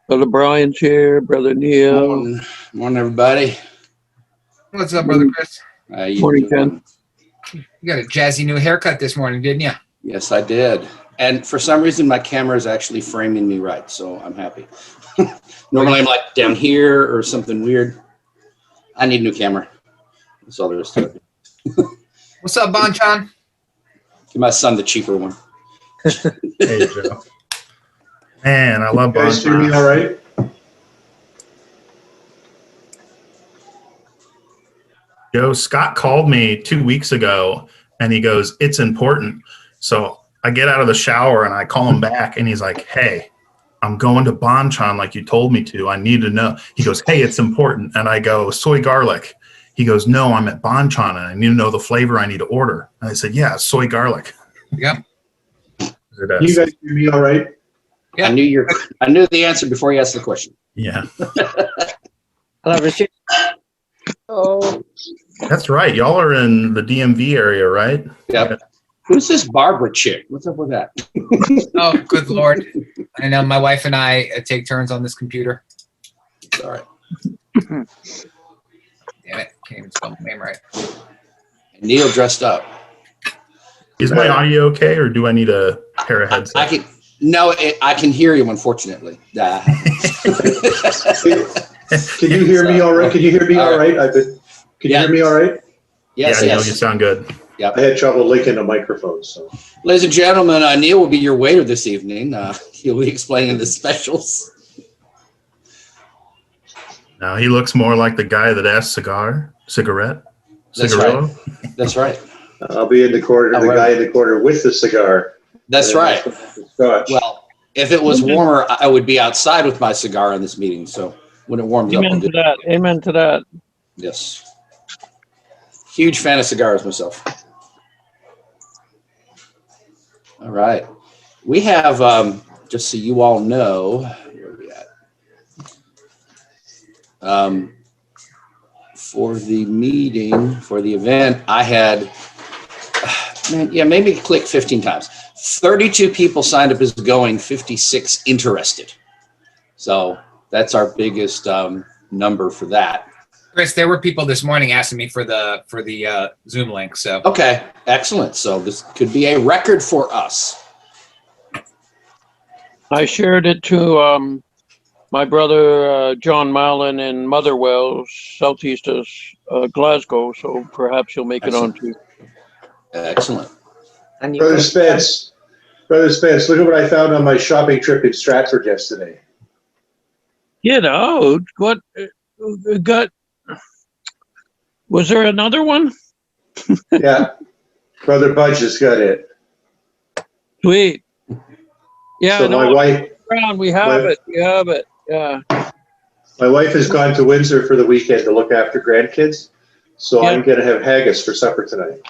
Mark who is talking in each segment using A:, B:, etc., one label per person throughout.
A: Brother Brian's here. Brother Neil.
B: Morning, everybody.
C: What's up, Brother Chris?
B: How you
A: Morning,
B: doing?
C: You got a jazzy new haircut this morning, didn't you?
B: Yes, I did. And for some reason, my camera is actually framing me right, so I'm happy. Normally, I'm like down here or something weird. I need a new camera. That's all there is to it.
C: What's up, Bonchan?
B: Give my son the cheaper one.
D: Hey, Joe. Man, I love
E: You guys hear me all right?
D: Joe, Scott called me 2 weeks ago and he goes, "It's important." So I get out of the shower and I call him back and he's like, "Hey, I'm going to Bonchon like you told me to. I need to know." He goes, "Hey, it's important." And I go, "Soy garlic." He goes, "No, I'm at Bonchon and I need to know the flavor I need to order." And I said, "Yeah, soy garlic."
C: Yep.
E: Can you guys hear me all right?
C: Yeah.
B: I knew the answer before you asked the question.
D: Yeah.
A: Hello, Richard. Oh,
D: That's right. Y'all are in the DMV area, right?
B: Yep. Who's this Barbara chick? What's up with that?
C: Oh, good Lord. I know my wife and I take turns on this computer.
B: It's all right.
C: Damn it. Can't even spell my name right.
B: And Neil dressed up.
D: Is my audio okay or do I need a pair of headsets?
B: I can hear you, unfortunately.
E: Can you hear me all right? Can you hear me all right? Can you hear me all right?
B: Yes,
D: Neil,
B: yes.
D: you sound good.
B: Yep.
E: I had trouble linking the microphone, so.
B: Ladies and gentlemen, Neil will be your waiter this evening. He'll be explaining the specials.
D: Now he looks more like the guy that asked cigarette.
B: That's
D: Cigarillo?
B: right. That's right.
E: I'll be in the corner, the guy in the corner with the cigar.
B: That's right.
E: Scotch.
B: Well, if it was warmer, I would be outside with my cigar in this meeting. So when it warms up,
A: amen to that. Amen to that.
B: Yes. Huge fan of cigars myself. All right. We have, just so you all know, where are we at? For the meeting, for the event, I had, maybe click 15 times. 32 people signed up as going, 56 interested. So that's our biggest number for that.
C: Chris, there were people this morning asking me for the Zoom link. So
B: Okay, excellent. So this could be a record for us.
A: I shared it to my brother John Mallon in Motherwell, southeast of Glasgow. So perhaps you'll make
B: Excellent.
A: it on too.
B: Excellent.
E: Brother Spence, look at what I found on my shopping trip in Stratford yesterday.
A: Get out! What got? Was there another one?
E: Yeah, Brother Budge has got it.
A: Sweet. Yeah,
E: So my wife,
A: we have it. We have it. Yeah.
E: my wife has gone to Windsor for the weekend to look after grandkids. So
A: Yeah.
E: I'm going to have haggis for supper tonight.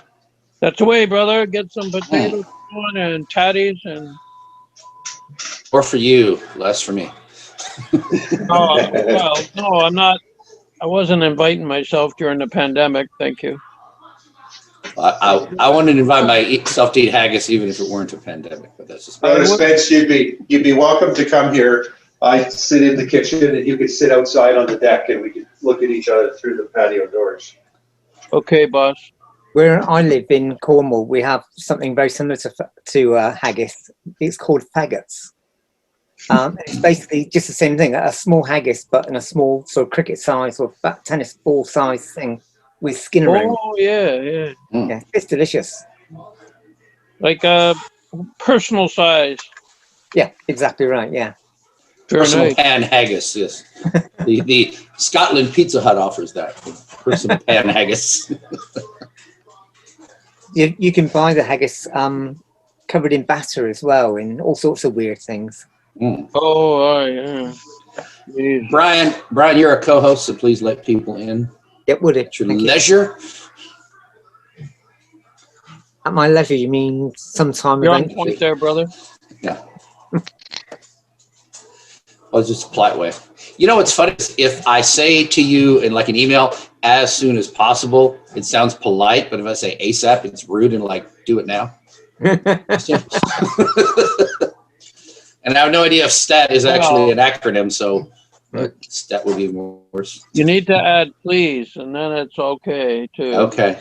A: That's the way, brother. Get some potatoes on and tatties and.
B: Or for you, less for me.
A: Well, no, I'm not. I wasn't inviting myself during the pandemic. Thank you.
B: I wanted to invite myself to eat haggis even if it weren't a pandemic, but that's just
E: Brother Spence, you'd be welcome to come here. I sit in the kitchen and you could sit outside on the deck and we could look at each other through the patio doors.
A: Okay, boss.
F: Where I live in Cornwall, we have something very similar to haggis. It's called faggots. It's basically just the same thing, a small haggis, but in a small sort of cricket size or tennis ball size thing with skin around.
A: Oh, yeah.
F: Yeah, it's delicious.
A: Like personal size.
F: Yeah, exactly right. Yeah.
A: Very
B: personal
A: nice.
B: pan haggis. Yes, the Scotland Pizza Hut offers that personal pan haggis.
F: You can buy the haggis covered in batter as well, in all sorts of weird things.
A: Oh, yeah. Jeez.
B: Brian, you're a co-host, so please let people in
F: It would
B: at your leisure.
F: At my leisure, you mean sometime
A: You're on
F: eventually?
A: point there, brother.
B: Yeah. Oh, it's just a polite way. You know what's funny? If I say to you in like an email, as soon as possible, it sounds polite, but if I say ASAP, it's rude and like, do it now. And And I have no idea if STAT is actually an acronym, so but STAT would be worse.
A: You need to add please, and then it's okay too.
B: Okay.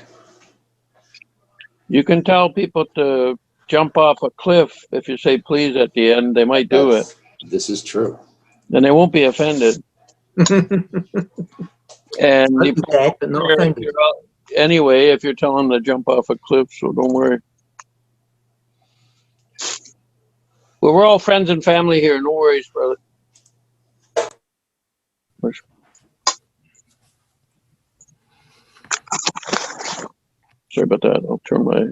A: You can tell people to jump off a cliff if you say please at the end. They might do it,
B: This is true.
A: and they won't be offended. And you
F: Dead, but not offended.
A: anyway, if you're telling them to jump off a cliff, so don't worry. Well, we're all friends and family here. No worries, brother. Sorry about that. I'll turn my.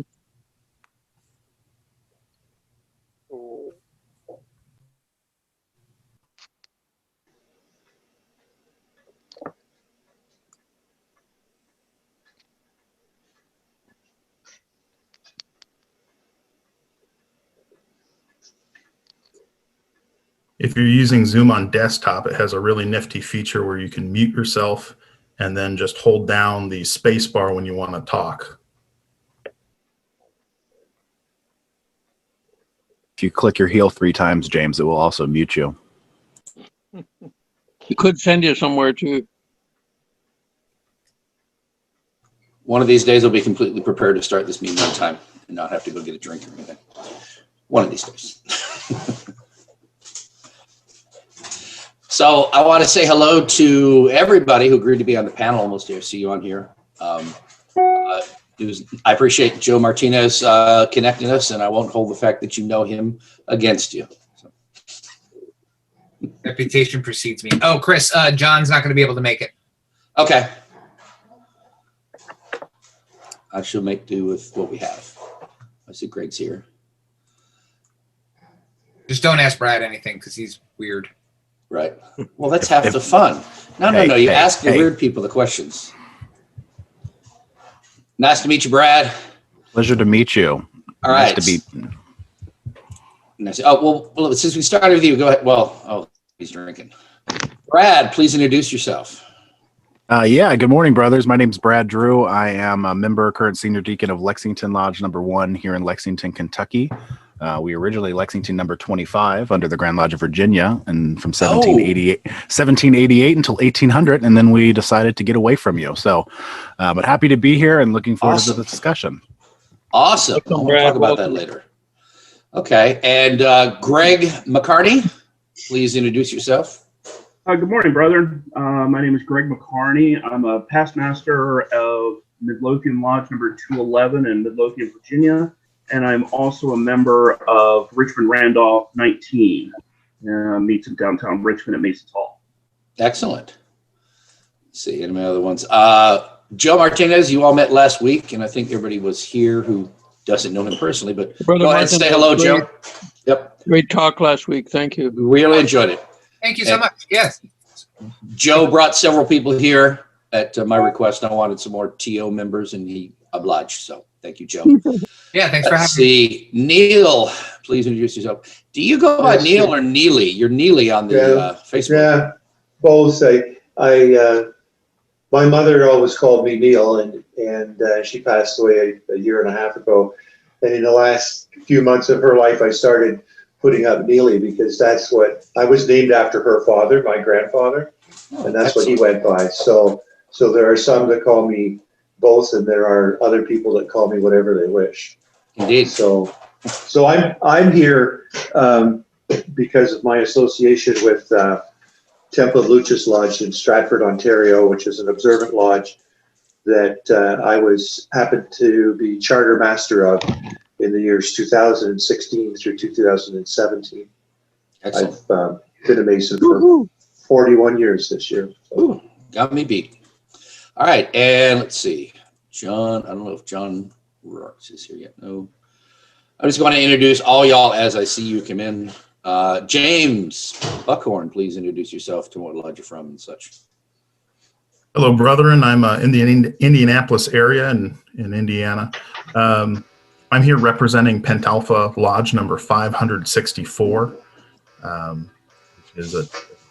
D: If you're using Zoom on desktop, it has a really nifty feature where you can mute yourself and then just hold down the space bar when you want to talk.
G: If you click your heel 3 times, James, it will also mute you.
A: It could send you somewhere too.
B: One of these days I'll be completely prepared to start this meeting on time and not have to go get a drink or anything. One of these days. So I want to say hello to everybody who agreed to be on the panel. Almost here, see you on here. I appreciate Joe Martinez connecting us, and I won't hold the fact that you know him against you. So.
C: Reputation precedes me. Oh, Chris, John's not going to be able to make it.
B: Okay. I shall make do with what we have. I see Greg's here.
C: Just don't ask Brad anything because he's weird.
B: Right. Well, that's half the fun. No. You ask the weird people the questions. Nice to meet you, Brad.
G: Pleasure to meet you.
B: All right.
G: Nice to be.
B: Nice. Oh, well, since we started with you, go ahead. Well, he's drinking. Brad, please introduce yourself.
G: Yeah, good morning, brothers. My name's Brad Drew. I am a member, current senior deacon of Lexington Lodge number 1 here in Lexington, Kentucky. We originally Lexington number 25 under the Grand Lodge of Virginia, and from 1788 until 1800, and then we decided to get away from you. So, but happy to be here and looking forward to the discussion.
B: Awesome. We'll talk about that later. Okay, and Greg McCartney, please introduce yourself.
H: Good morning, brother. My name is Greg McCarney. I'm a past master of Midlothian Lodge number 211 in Midlothian, Virginia, and I'm also a member of Richmond Randolph 19. Meets in downtown Richmond at Mason's Hall.
B: Excellent. Let's see, any other ones? Joe Martinez, you all met last week, and I think everybody was here who doesn't know him personally, but
A: Brother
B: go ahead and say hello, Joe. Yep.
A: Great talk last week. Thank you.
B: We really enjoyed it.
C: Thank you so much. Yes.
B: Joe brought several people here at my request. I wanted some more TO members, and he obliged. So thank you, Joe.
C: Yeah, thanks for having
B: me. Neil, please introduce yourself. Do you go by Neil or Neely? You're Neely on the Facebook.
E: Yeah, both. My mother always called me Neil, and she passed away a year and a half ago. And in the last few months of her life, I started putting up Neely because that's what I was named after her father, my grandfather, and that's what he went by. So there are some that call me both, and there are other people that call me whatever they wish.
B: Indeed.
E: So I'm here because of my association with Temple of Lucis Lodge in Stratford, Ontario, which is an observant lodge that I happened to be charter master of in the years 2016 through 2017.
B: Excellent.
E: I've been a Mason for 41 years this year. So.
B: Ooh, got me beat. All right, and let's see. John, I don't know if John Rorts is here yet. No. I'm just going to introduce all y'all as I see you come in. James Buckhorn, please introduce yourself to what lodge you're from and such.
D: Hello, brethren. I'm in the Indianapolis area in Indiana. I'm here representing Pentalpha Lodge number 564, which is a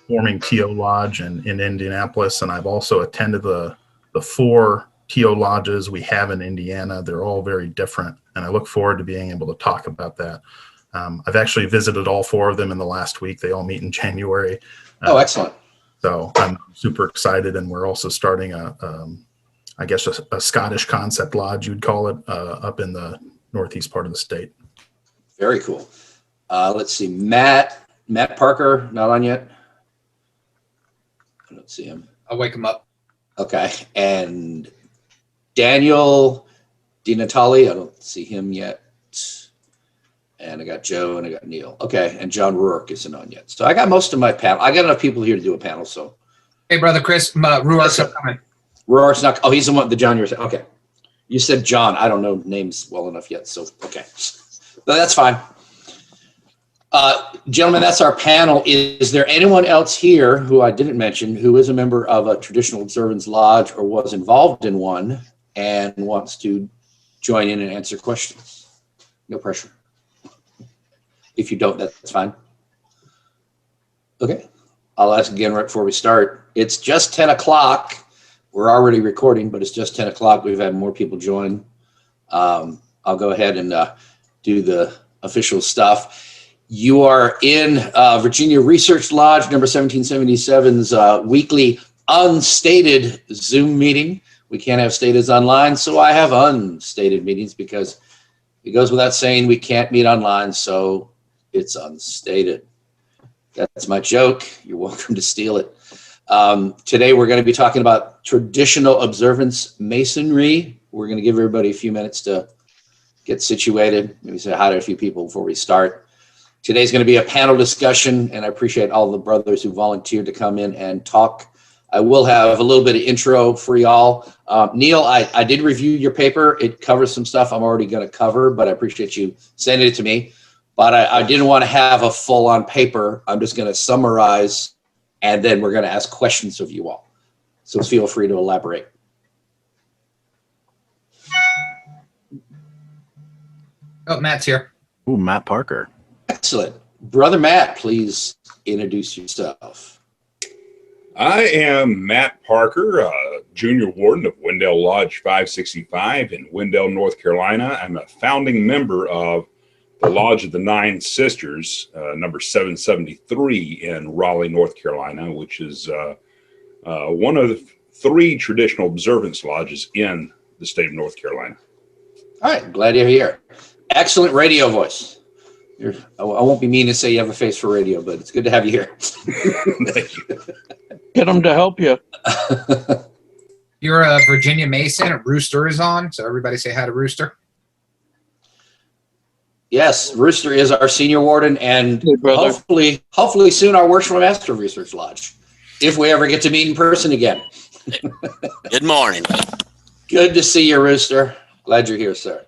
D: forming TO lodge in Indianapolis, and I've also attended the 4 TO lodges we have in Indiana. They're all very different, and I look forward to being able to talk about that. I've actually visited all 4 of them in the last week. They all meet in January.
B: Oh, excellent.
D: So I'm super excited, and we're also starting I guess a Scottish concept lodge, you'd call it, up in the northeast part of the state.
B: Very cool. Let's see, Matt Parker, not on yet. I don't see him.
C: I'll wake him up.
B: Okay, and Daniel DiNatale, I don't see him yet. And I got Joe and I got Neil. Okay, and John Rourke isn't on yet. So I got most of my panel. I got enough people here to do a panel, so.
C: Hey, brother Chris, Ruark's coming.
B: Rourke's not, oh, he's the one, the John you're saying, okay. You said John, I don't know names well enough yet, so, okay. But that's fine. Gentlemen, that's our panel. Is there anyone else here who I didn't mention who is a member of a Traditional Observance Lodge or was involved in one and wants to join in and answer questions? No pressure. If you don't, that's fine. Okay, I'll ask again right before we start. It's just 10 o'clock. We're already recording, but it's just 10 o'clock. We've had more people join. I'll go ahead and do the official stuff. You are in Virginia Research Lodge number 1777's weekly unstated Zoom meeting. We can't have stateds online, so I have unstated meetings because it goes without saying we can't meet online, so it's unstated. That's my joke. You're welcome to steal it. Today we're going to be talking about Traditional Observance Masonry. We're going to give everybody a few minutes to get situated. Maybe say hi to a few people before we start. Today's going to be a panel discussion, and I appreciate all the brothers who volunteered to come in and talk. I will have a little bit of intro for y'all. Neil, I did review your paper. It covers some stuff I'm already going to cover, but I appreciate you sending it to me. But I didn't want to have a full-on paper. I'm just going to summarize, and then we're going to ask questions of you all. So feel free to elaborate.
C: Oh, Matt's here.
G: Ooh, Matt Parker.
B: Excellent. Brother Matt, please introduce yourself.
I: I am Matt Parker, Junior Warden of Wendell Lodge 565 in Wendell, North Carolina. I'm a founding member of the Lodge of the Nine Sisters, number 773 in Raleigh, North Carolina, which is one of the 3 traditional observance lodges in the state of North Carolina.
B: All right, glad you're here. Excellent radio voice. I won't be mean to say you have a face for radio, but it's good to have you here.
I: Thank you.
A: Get them to help you.
C: You're a Virginia Mason. Rooster is on, so everybody say hi to Rooster.
B: Yes, Rooster is our senior warden, and
A: Hey, brother.
B: hopefully soon our worshipful master of Research Lodge, if we ever get to meet in person again.
J: Good morning.
B: Good to see you, Rooster. Glad you're here, sir.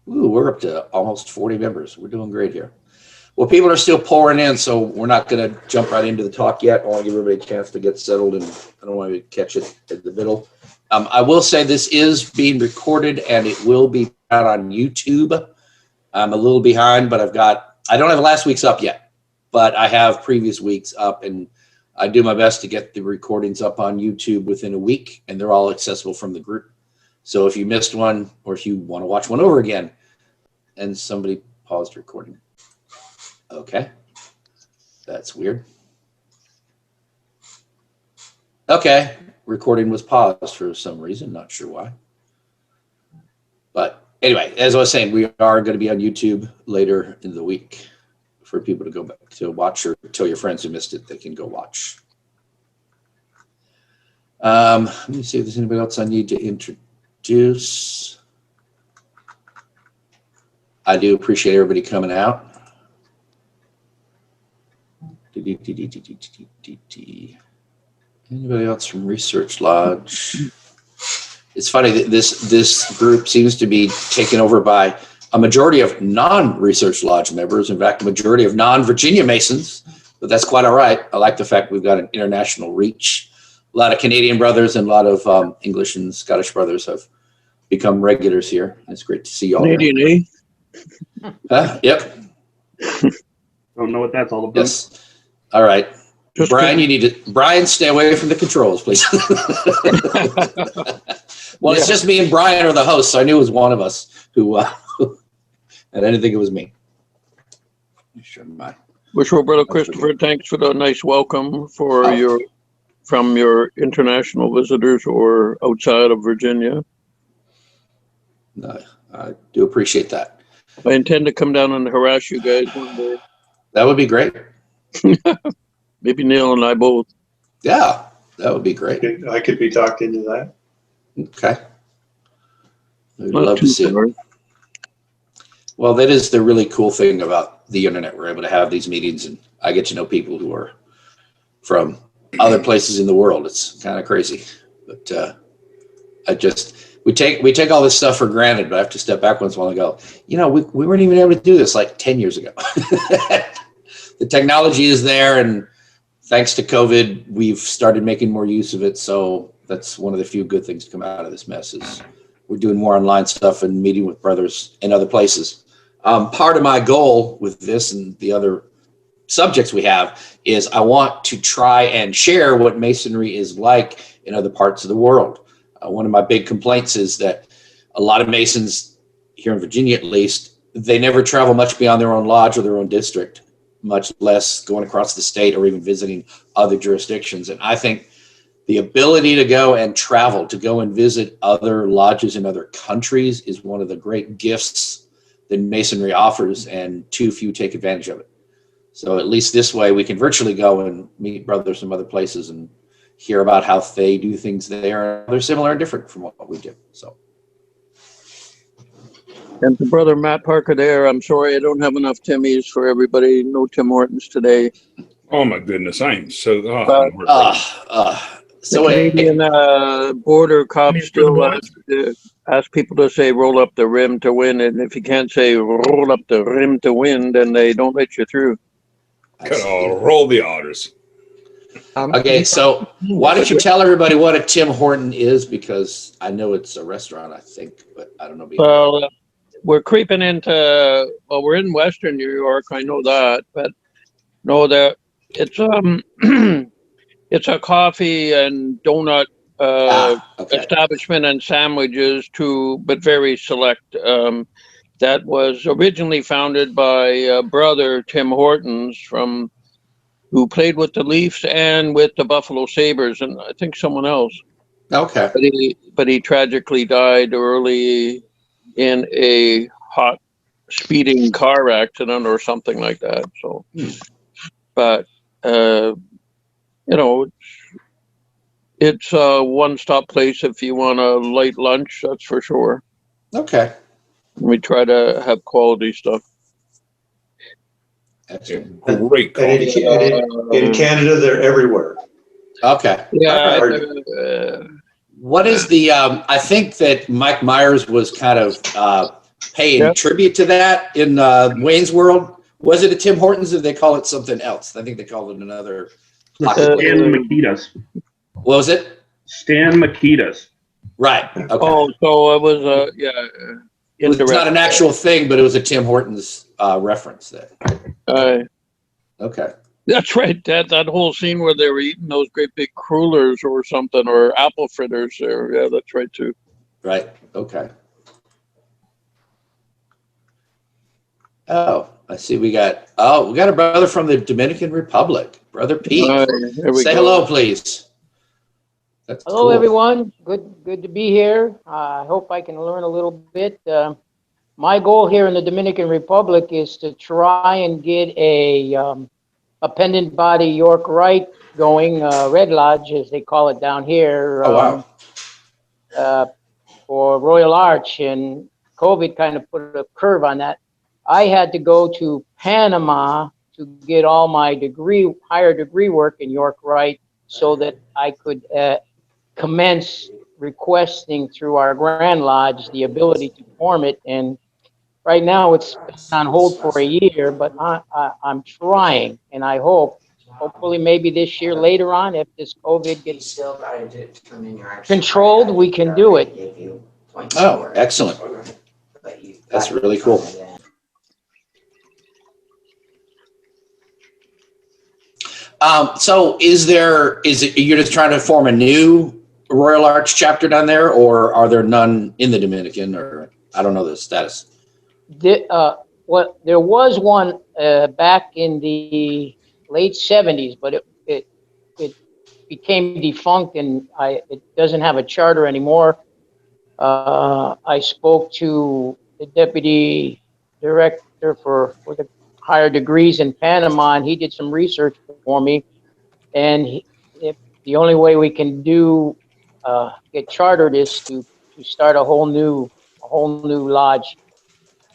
B: Ooh, we're up to almost 40 members. We're doing great here. Well, people are still pouring in, so we're not going to jump right into the talk yet. I want to give everybody a chance to get settled, and I don't want to catch it at the middle. I will say this is being recorded, and it will be out on YouTube. I'm a little behind, but I don't have last week's up yet, but I have previous weeks up, and I do my best to get the recordings up on YouTube within a week, and they're all accessible from the group. So if you missed one, or if you want to watch one over again, and somebody paused recording. Okay. That's weird. Okay. Recording was paused for some reason. Not sure why. But anyway, as I was saying, we are going to be on YouTube later in the week for people to go back to watch, or tell your friends who missed it they can go watch. Let me see if there's anybody else I need to introduce. I do appreciate everybody coming out. Anybody else from Research Lodge? It's funny that this group seems to be taken over by a majority of non-Research Lodge members. In fact, a majority of non-Virginia Masons, but that's quite all right. I like the fact we've got an international reach. A lot of Canadian brothers and a lot of English and Scottish brothers have become regulars here. It's great to see you all.
A: Canadian, eh?
B: Yep.
H: Don't know what that's all about.
B: Yes. All right.
A: Just
B: Brian,
A: kidding.
B: you need to, Brian, stay away from the controls, please. Well, it's
A: Yeah.
B: just me and Brian are the hosts. So I knew it was one of us who, and I didn't think it was me. Sure, my.
A: Well, Brother Christopher, thanks for the nice welcome for
B: Oh.
A: from your international visitors or outside of Virginia.
B: No, I do appreciate that.
A: I intend to come down and harass you guys one day.
B: That would be great.
A: Maybe Neil and I both.
B: Yeah, that would be great.
E: I could be talked into that.
B: Okay. We'd
A: Not
B: love to
A: too
B: see
A: far.
B: it. Well, that is the really cool thing about the internet. We're able to have these meetings, and I get to know people who are from other places in the world. It's kind of crazy, but we take all this stuff for granted. But I have to step back once in a while and go, we weren't even able to do this like 10 years ago. The technology is there, and thanks to COVID, we've started making more use of it. So that's one of the few good things to come out of this mess is we're doing more online stuff and meeting with brothers in other places. Part of my goal with this and the other subjects we have is I want to try and share what Masonry is like in other parts of the world. One of my big complaints is that a lot of Masons here in Virginia, at least, they never travel much beyond their own lodge or their own district, much less going across the state or even visiting other jurisdictions. And I think the ability to go and travel, to go and visit other lodges in other countries is one of the great gifts that Masonry offers, and too few take advantage of it. So at least this way we can virtually go and meet brothers from other places and hear about how they do things there. They're similar and different from what we do. So.
A: And to Brother Matt Parker there, I'm sorry I don't have enough Timmys for everybody. No Tim Hortons today.
I: Oh my goodness, I am so.
A: The Canadian border cop
D: Timmy's for the
A: still ask people to say roll up the rim to win, and if you can't say roll up the rim to win, then they don't let you through.
I: Roll the otters.
B: Okay, so why don't you tell everybody what a Tim Horton is? Because I know it's a restaurant, I think, but I don't know.
A: Well, we're creeping into, we're in Western New York. I know that, but no, it's it's a coffee and donut establishment and sandwiches but very select. That was originally founded by brother Tim Hortons who played with the Leafs and with the Buffalo Sabres, and I think someone else.
B: Okay.
A: But he tragically died early in a hot speeding car accident or something like that. So, but it's a one-stop place if you want a light lunch. That's for sure.
B: Okay.
A: We try to have quality stuff.
I: Great.
E: And in Canada, they're everywhere.
B: Okay.
A: Yeah.
B: What is the? I think that Mike Myers was kind of paying tribute to that in Wayne's World. Was it a Tim Hortons, or did they call it something else? I think they called it another.
H: Stan Makitas.
B: What was it?
H: Stan Makitas.
B: Right. Okay.
A: Oh, so it was
B: It's not an actual thing, but it was a Tim Hortons reference there. Okay.
A: That's right. That whole scene where they were eating those great big crullers or something, or apple fritters there. Yeah, that's right too.
B: Right. Okay. Oh, I see. We got a brother from the Dominican Republic, Brother Pete. Say hello, please. That's
K: hello,
B: cool.
K: everyone. Good to be here. I hope I can learn a little bit. My goal here in the Dominican Republic is to try and get a pendant body York Rite going, Red Lodge, as they call it down here. For Royal Arch, and COVID kind of put a curve on that. I had to go to Panama to get all my higher degree work in York Rite so that I could commence requesting through our Grand Lodge the ability to form it. And right now it's on hold for a year, but I'm trying, and I hopefully maybe this year later on, if this COVID gets controlled, we can do it.
B: Oh, excellent. That's really cool. So is it, you're just trying to form a new Royal Arch chapter down there, or are there none in the Dominican, or I don't know the status?
K: There was one back in the late 70s, but it became defunct, and it doesn't have a charter anymore. I spoke to the deputy director for the higher degrees in Panama, and he did some research for me. And if the only way we can get chartered is to start a whole new lodge.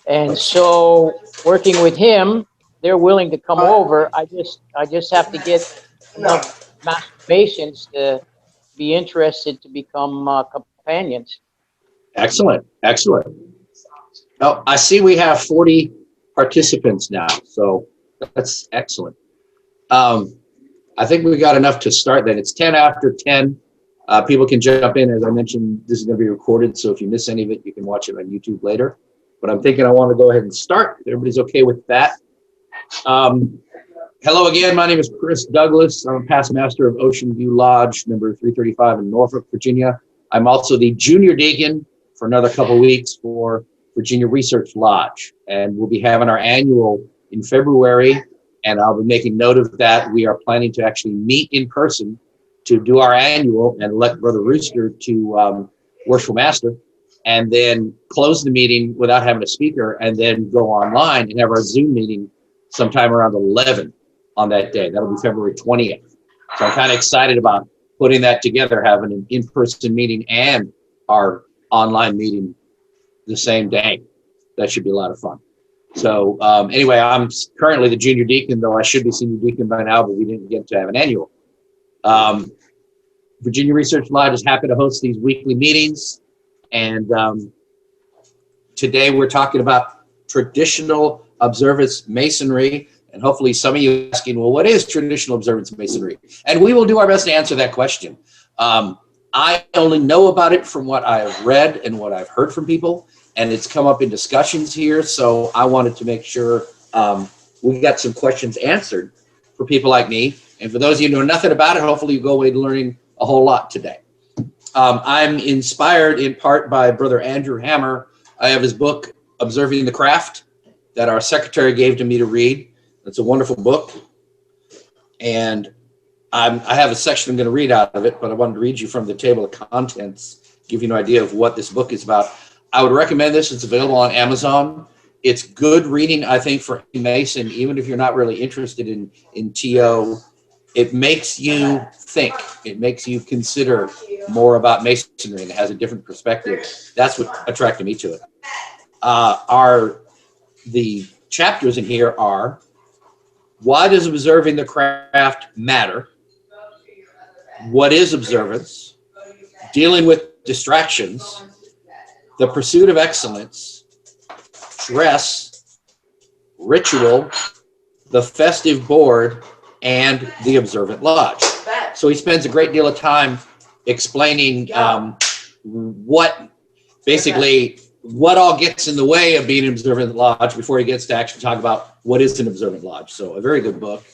K: And so, working with him, they're willing to come over. I just have to get enough Master Masons to be interested to become companions.
B: Excellent, excellent. Oh, I see we have 40 participants now, so that's excellent. I think we got enough to start then. It's 10 after 10. People can jump in. As I mentioned, this is going to be recorded, so if you miss any of it, you can watch it on YouTube later. But I'm thinking I want to go ahead and start. If everybody's okay with that. Hello again. My name is Chris Douglas. I'm a past master of Ocean View Lodge, number 335 in Norfolk, Virginia. I'm also the junior deacon for another couple of weeks for Virginia Research Lodge. And we'll be having our annual in February. And I'll be making note of that. We are planning to actually meet in person to do our annual and elect Brother Rooster to Worshipful Master, and then close the meeting without having a speaker, and then go online and have our Zoom meeting sometime around 11 on that day. That'll be February 20th. So I'm kind of excited about putting that together, having an in-person meeting and our online meeting the same day. That should be a lot of fun. So anyway, I'm currently the junior deacon, though I should be senior deacon by now, but we didn't get to have an annual. Virginia Research Lodge is happy to host these weekly meetings. And today we're talking about traditional observance masonry. And hopefully some of you are asking, well, what is traditional observance masonry? And we will do our best to answer that question. I only know about it from what I have read and what I've heard from people. And it's come up in discussions here. So I wanted to make sure we got some questions answered for people like me. And for those of you who know nothing about it, hopefully you go away learning a whole lot today. I'm inspired in part by Brother Andrew Hammer. I have his book, Observing the Craft, that our secretary gave to me to read. It's a wonderful book. And I have a section I'm going to read out of it, but I wanted to read you from the table of contents, give you an idea of what this book is about. I would recommend this. It's available on Amazon. It's good reading, I think, for a Mason, even if you're not really interested in TO. It makes you think. It makes you consider more about Masonry, and it has a different perspective. That's what attracted me to it. The chapters in here are, why does observing the craft matter? What is observance? Dealing with distractions, the pursuit of excellence, dress, ritual, the festive board, and the observant lodge. So he spends a great deal of time explaining what all gets in the way of being an observant lodge before he gets to actually talk about what is an observant lodge. So a very good book.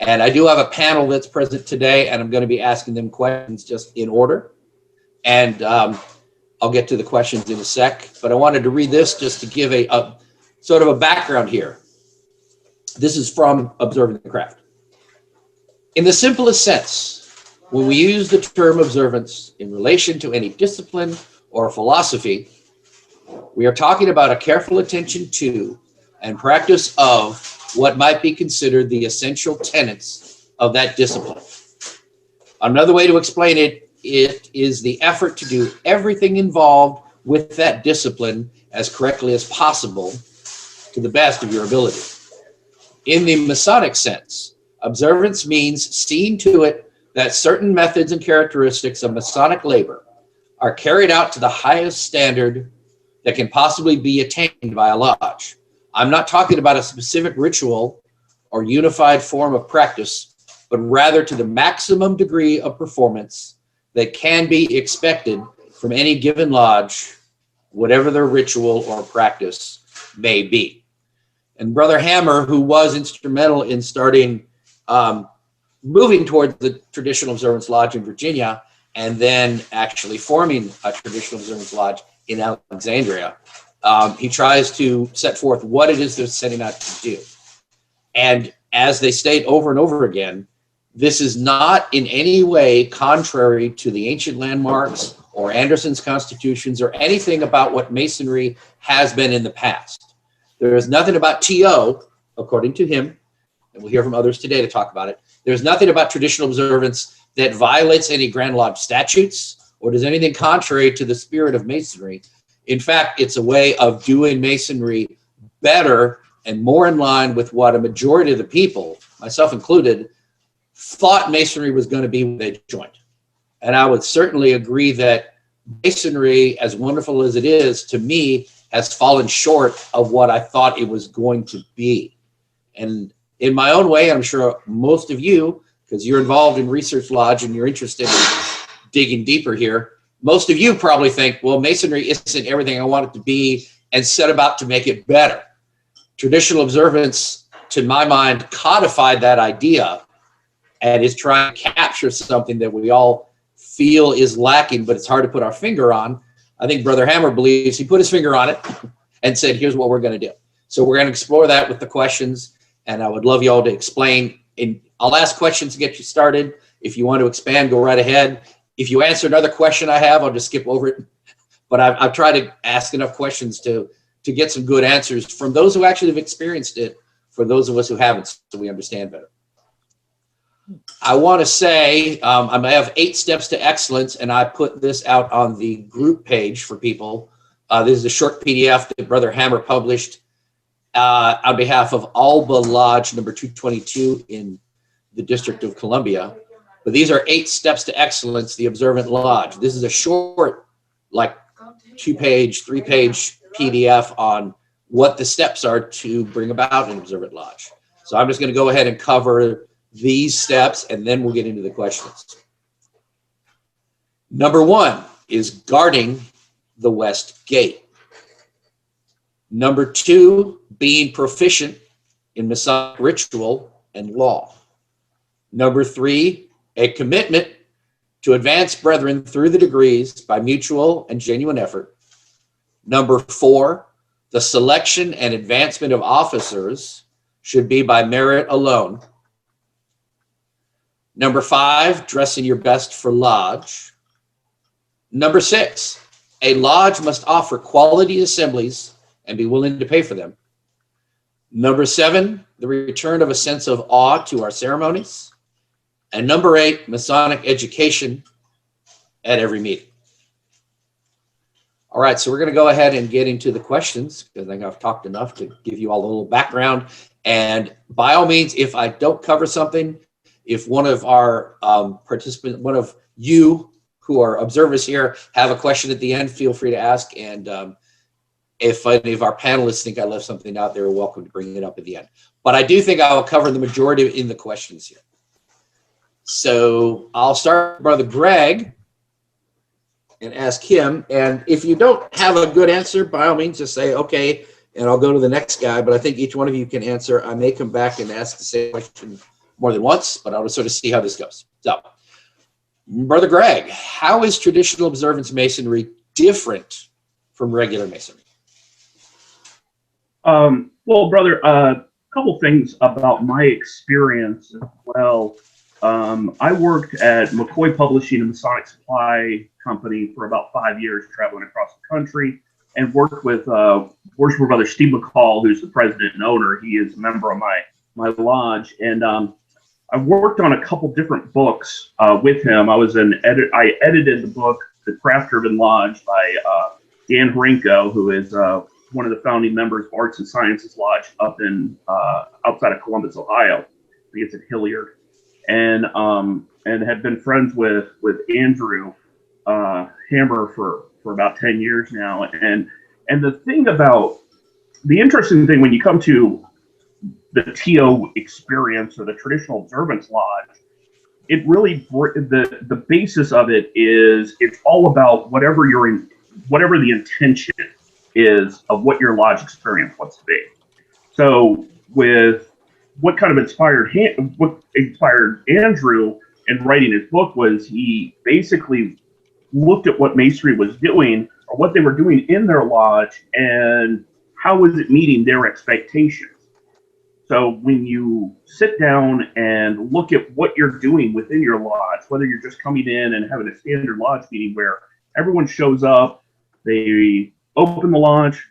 B: And I do have a panel that's present today, and I'm going to be asking them questions just in order. And I'll get to the questions in a sec. But I wanted to read this just to give a sort of a background here. This is from Observing the Craft. In the simplest sense, when we use the term observance in relation to any discipline or philosophy, we are talking about a careful attention to and practice of what might be considered the essential tenets of that discipline. Another way to explain it is the effort to do everything involved with that discipline as correctly as possible to the best of your ability. In the Masonic sense, observance means seeing to it that certain methods and characteristics of Masonic labor are carried out to the highest standard that can possibly be attained by a lodge. I'm not talking about a specific ritual or unified form of practice, but rather to the maximum degree of performance that can be expected from any given lodge, whatever their ritual or practice may be. And Brother Hammer, who was instrumental in starting moving towards the Traditional Observance Lodge in Virginia, and then actually forming a Traditional Observance Lodge in Alexandria. He tries to set forth what it is they're setting out to do. And as they state over and over again, this is not in any way contrary to the ancient landmarks or Anderson's constitutions or anything about what Masonry has been in the past. There is nothing about TO, according to him, and we'll hear from others today to talk about it. There's nothing about traditional observance that violates any Grand Lodge statutes or does anything contrary to the spirit of Masonry. In fact, it's a way of doing Masonry better and more in line with what a majority of the people, myself included, thought Masonry was going to be when they joined. And I would certainly agree that Masonry, as wonderful as it is, to me, has fallen short of what I thought it was going to be. And in my own way, I'm sure most of you, because you're involved in Research Lodge and you're interested in digging deeper here, most of you probably think, well, Masonry isn't everything I want it to be, and set about to make it better. Traditional observance, to my mind, codified that idea and is trying to capture something that we all feel is lacking, but it's hard to put our finger on. I think Brother Hammer believes he put his finger on it and said, here's what we're going to do. So we're going to explore that with the questions, and I would love you all to explain. And I'll ask questions to get you started. If you want to expand, go right ahead. If you answer another question I have, I'll just skip over it. But I've tried to ask enough questions to get some good answers from those who actually have experienced it, for those of us who haven't, so we understand better. I want to say I have 8 steps to excellence, and I put this out on the group page for people. This is a short PDF that Brother Hammer published on behalf of Alba Lodge number 222 in the District of Columbia. But these are 8 steps to excellence, the Observant Lodge. This is a short, like 2-page, 3-page PDF on what the steps are to bring about an Observant Lodge. So I'm just going to go ahead and cover these steps, and then we'll get into the questions. Number 1 is guarding the West Gate. Number 2, being proficient in Masonic ritual and law. Number 3, a commitment to advance brethren through the degrees by mutual and genuine effort. Number 4, the selection and advancement of officers should be by merit alone. Number 5, dressing your best for lodge. Number 6, a lodge must offer quality assemblies and be willing to pay for them. Number 7, the return of a sense of awe to our ceremonies. And number 8, Masonic education at every meeting. All right, so we're going to go ahead and get into the questions, because I think I've talked enough to give you all a little background. And by all means, if I don't cover something, if one of our participants, one of you who are observers here, have a question at the end, feel free to ask. And if any of our panelists think I left something out, they're welcome to bring it up at the end. But I do think I will cover the majority in the questions here. So I'll start with Brother Greg and ask him. And if you don't have a good answer, by all means, just say, okay, and I'll go to the next guy. But I think each one of you can answer. I may come back and ask the same question more than once, but I'll just sort of see how this goes. So, Brother Greg, how is traditional observance Masonry different from regular Masonry?
H: Well, brother, a couple things about my experience as well. I worked at McCoy Publishing, a Masonic supply company, for about 5 years, traveling across the country, and worked with Worshipful Brother Steve McCall, who's the president and owner. He is a member of my lodge, and I worked on a couple different books with him. I edited the book, The Craft Driven Lodge, by Dan Hrinko, who is one of the founding members of Arts and Sciences Lodge up in outside of Columbus, Ohio. I think it's in Hilliard, and had been friends with Andrew Hammer for about 10 years now. And the interesting thing when you come to the TO experience or the Traditional Observance Lodge, it really, the basis of it is, it's all about whatever the intention is of what your lodge experience wants to be. So with what kind of inspired Andrew in writing his book was he basically looked at what Masonry was doing or what they were doing in their lodge and how was it meeting their expectations. So when you sit down and look at what you're doing within your lodge, whether you're just coming in and having a standard lodge meeting where everyone shows up, they open the lodge,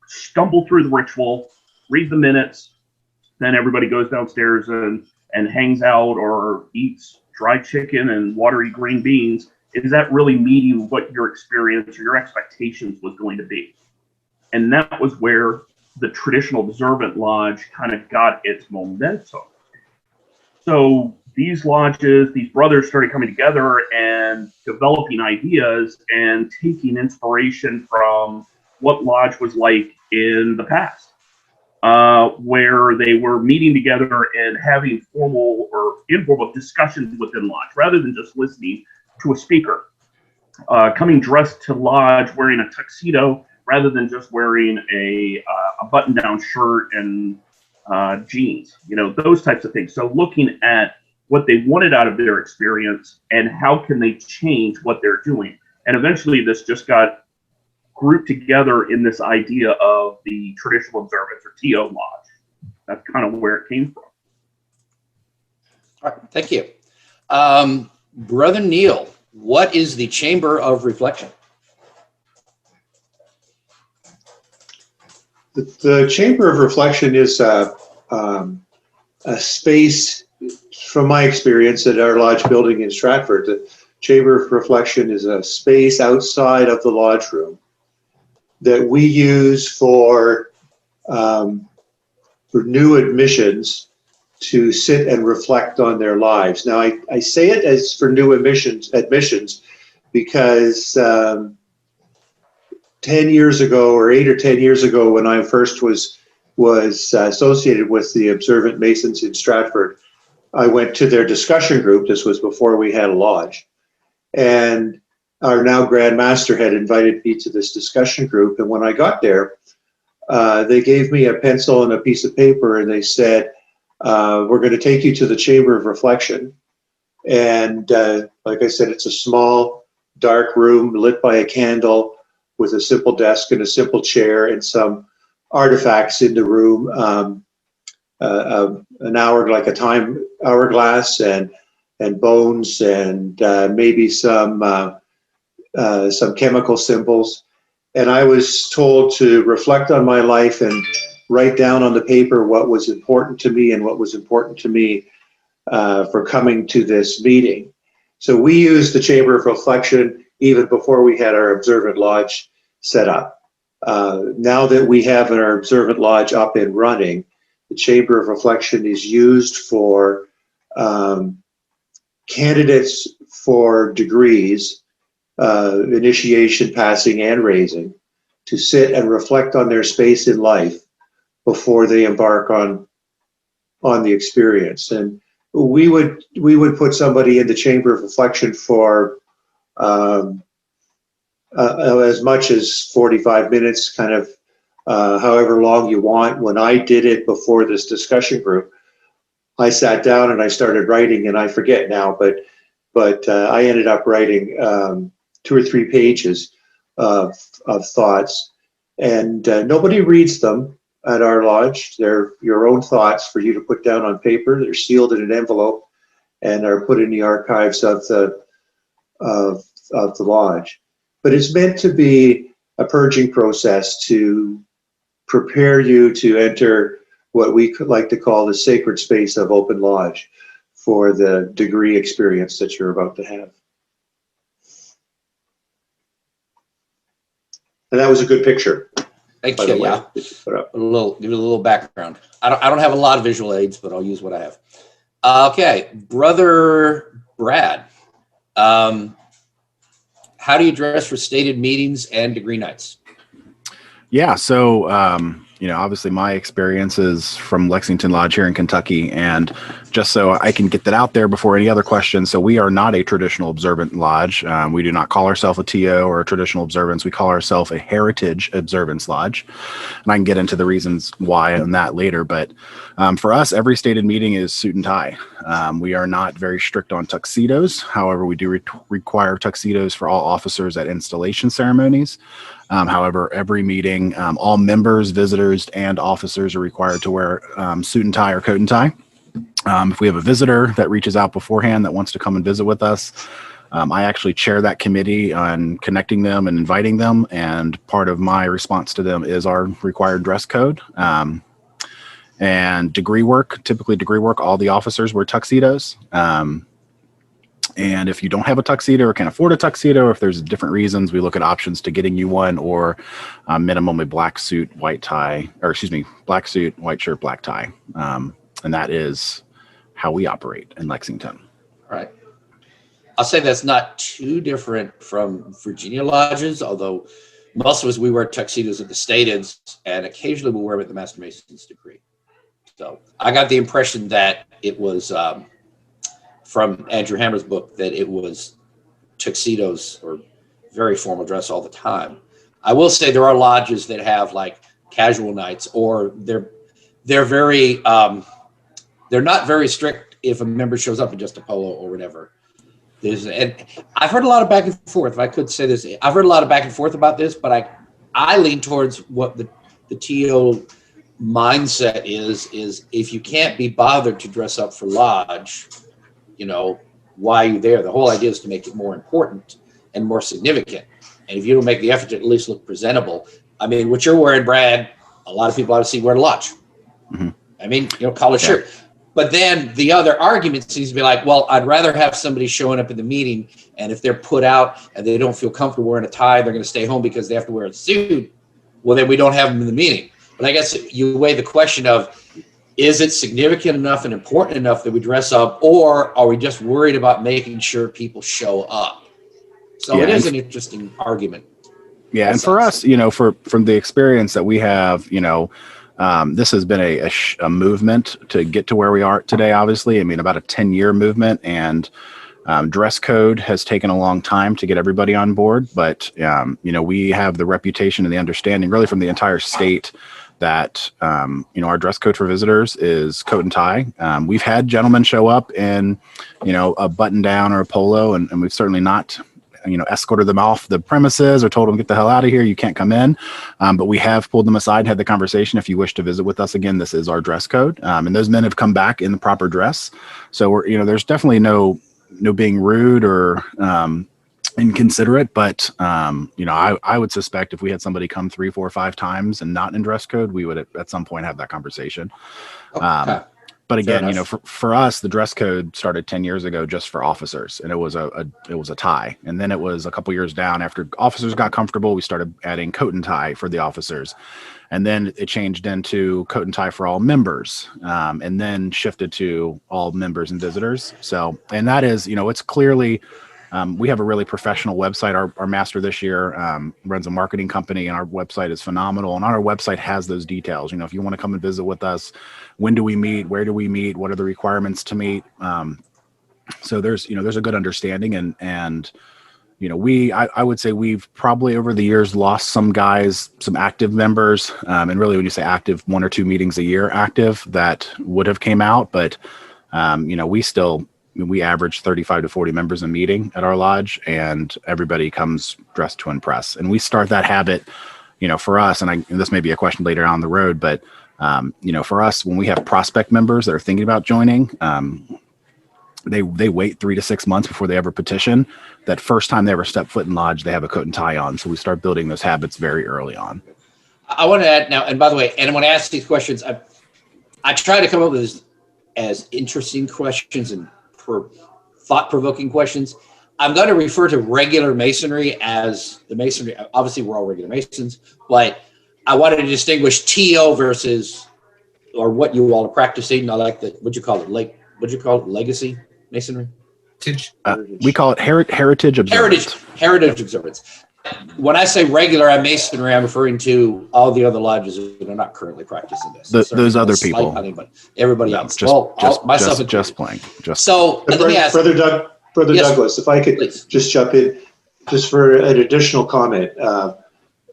H: stumble through the ritual, read the minutes, then everybody goes downstairs and hangs out or eats dry chicken and watery green beans. Is that really meeting what your experience or your expectations was going to be? And that was where the traditional observant lodge kind of got its momentum. So these lodges, these brothers started coming together and developing ideas and taking inspiration from what lodge was like in the past, where they were meeting together and having formal or informal discussions within lodge rather than just listening to a speaker. Coming dressed to lodge wearing a tuxedo rather than just wearing a button-down shirt and jeans, those types of things. So looking at what they wanted out of their experience and how can they change what they're doing. And eventually this just got grouped together in this idea of the Traditional Observance or TO Lodge. That's kind of where it came from.
B: All right, thank you. Brother Neil, what is the Chamber of Reflection?
E: The Chamber of Reflection is a space, from my experience at our lodge building in Stratford. The Chamber of Reflection is a space outside of the lodge room that we use for new admissions to sit and reflect on their lives. Now, I say it as for new admissions because 10 years ago or 8 or 10 years ago, when I first was associated with the Observant Masons in Stratford, I went to their discussion group. This was before we had a lodge. And our now Grand Master had invited me to this discussion group. And when I got there, they gave me a pencil and a piece of paper and they said, we're going to take you to the Chamber of Reflection. And like I said, it's a small, dark room lit by a candle with a simple desk and a simple chair and some artifacts in the room, an hour, like a time hourglass and bones and maybe some chemical symbols. And I was told to reflect on my life and write down on the paper what was important to me and what was important to me for coming to this meeting. So we used the Chamber of Reflection even before we had our Observant Lodge set up. Now that we have our Observant Lodge up and running, the Chamber of Reflection is used for candidates for degrees, initiation, passing, and raising, to sit and reflect on their space in life before they embark on the experience. And we would put somebody in the Chamber of Reflection for as much as 45 minutes, kind of however long you want. When I did it before this discussion group, I sat down and I started writing, and I forget now, but I ended up writing 2 or 3 pages of thoughts, and nobody reads them at our lodge. They're your own thoughts for you to put down on paper. They're sealed in an envelope and are put in the archives of the lodge. But it's meant to be a purging process to prepare you to enter what we could like to call the sacred space of open lodge for the degree experience that you're about to have. And that was a good picture.
B: Thank you. Yeah. Give it a little background. I don't have a lot of visual aids, but I'll use what I have. Okay, Brother Brad. How do you dress for stated meetings and degree nights?
G: Yeah, so obviously my experience is from Lexington Lodge here in Kentucky, and just so I can get that out there before any other questions. So we are not a traditional observant lodge. We do not call ourselves a TO or a traditional observance. We call ourselves a heritage observance lodge. And I can get into the reasons why on that later. But for us, every stated meeting is suit and tie. We are not very strict on tuxedos. However, we do require tuxedos for all officers at installation ceremonies. However, every meeting, all members, visitors, and officers are required to wear suit and tie or coat and tie. If we have a visitor that reaches out beforehand that wants to come and visit with us, I actually chair that committee on connecting them and inviting them. And part of my response to them is our required dress code. And degree work, typically degree work, all the officers wear tuxedos. And if you don't have a tuxedo or can't afford a tuxedo, or if there's different reasons, we look at options to getting you one, or minimum a black suit, white tie, or excuse me, black suit, white shirt, black tie. And that is how we operate in Lexington.
B: All right. I'll say that's not too different from Virginia lodges, although most of us, we wear tuxedos at the state-ins, and occasionally we wear them at the Master Mason's degree. So I got the impression that it was from Andrew Hammer's book that it was tuxedos or very formal dress all the time. I will say there are lodges that have like casual nights, or they're very they're not very strict if a member shows up in just a polo or whatever. And I've heard a lot of back and forth. If I could say this, I've heard a lot of back and forth about this, but I lean towards what the TO mindset is if you can't be bothered to dress up for lodge, why are you there? The whole idea is to make it more important and more significant. And if you don't make the effort to at least look presentable, I mean, what you're wearing, Brad, a lot of people ought to see wear to lodge.
G: Mm-hmm.
B: I mean, collar shirt. But then the other argument seems to be like, well, I'd rather have somebody showing up in the meeting, and if they're put out and they don't feel comfortable wearing a tie, they're going to stay home because they have to wear a suit. Well, then we don't have them in the meeting. But I guess you weigh the question of, is it significant enough and important enough that we dress up, or are we just worried about making sure people show up? So it is an interesting argument.
G: Yeah, and for us, from the experience that we have, this has been a movement to get to where we are today, obviously. I mean, about a 10-year movement, and dress code has taken a long time to get everybody on board. But, we have the reputation and the understanding really from the entire state that, our dress code for visitors is coat and tie. We've had gentlemen show up in, a button down or a polo, and we've certainly not escorted them off the premises or told them, get the hell out of here, you can't come in. But we have pulled them aside and had the conversation. If you wish to visit with us again, this is our dress code. And those men have come back in the proper dress. So we're, there's definitely no being rude or inconsiderate, but I would suspect if we had somebody come 3, 4, 5 times and not in dress code, we would at some point have that conversation.
B: Okay.
G: But again, for us, the dress code started 10 years ago just for officers, and it was a tie. And then it was a couple years down after officers got comfortable, we started adding coat and tie for the officers. And then it changed into coat and tie for all members, and then shifted to all members and visitors. So, and that is, it's clearly, we have a really professional website. Our master this year runs a marketing company, and our website is phenomenal. And our website has those details. If you want to come and visit with us, when do we meet? Where do we meet? What are the requirements to meet? So there's a good understanding, and I would say we've probably over the years lost some guys, some active members, and really when you say active, 1 or 2 meetings a year active that would have came out, but we average 35 to 40 members a meeting at our lodge, and everybody comes dressed to impress. And we start that habit, for us, and this may be a question later down the road, but for us, when we have prospect members that are thinking about joining, they wait 3 to 6 months before they ever petition. That first time they ever step foot in lodge, they have a coat and tie on. So we start building those habits very early on.
B: I want to add now, and by the way, and when I ask these questions, I try to come up with as interesting questions and thought-provoking questions. I'm going to refer to regular Masonry as the Masonry. Obviously, we're all regular Masons, but I wanted to distinguish TO versus, or what you all are practicing. I like what'd you call it? Legacy Masonry?
G: We call it heritage observance.
B: Heritage observance. When I say regular on Masonry, I'm referring to all the other lodges that are not currently practicing this.
G: Those other
B: Slight
G: people.
B: on anybody, everybody
G: No,
B: else. Myself included.
G: just blank. Just
B: So let me ask,
E: Brother
B: Yes,
E: Douglas, if I could
B: please.
E: just jump in, just for an additional comment.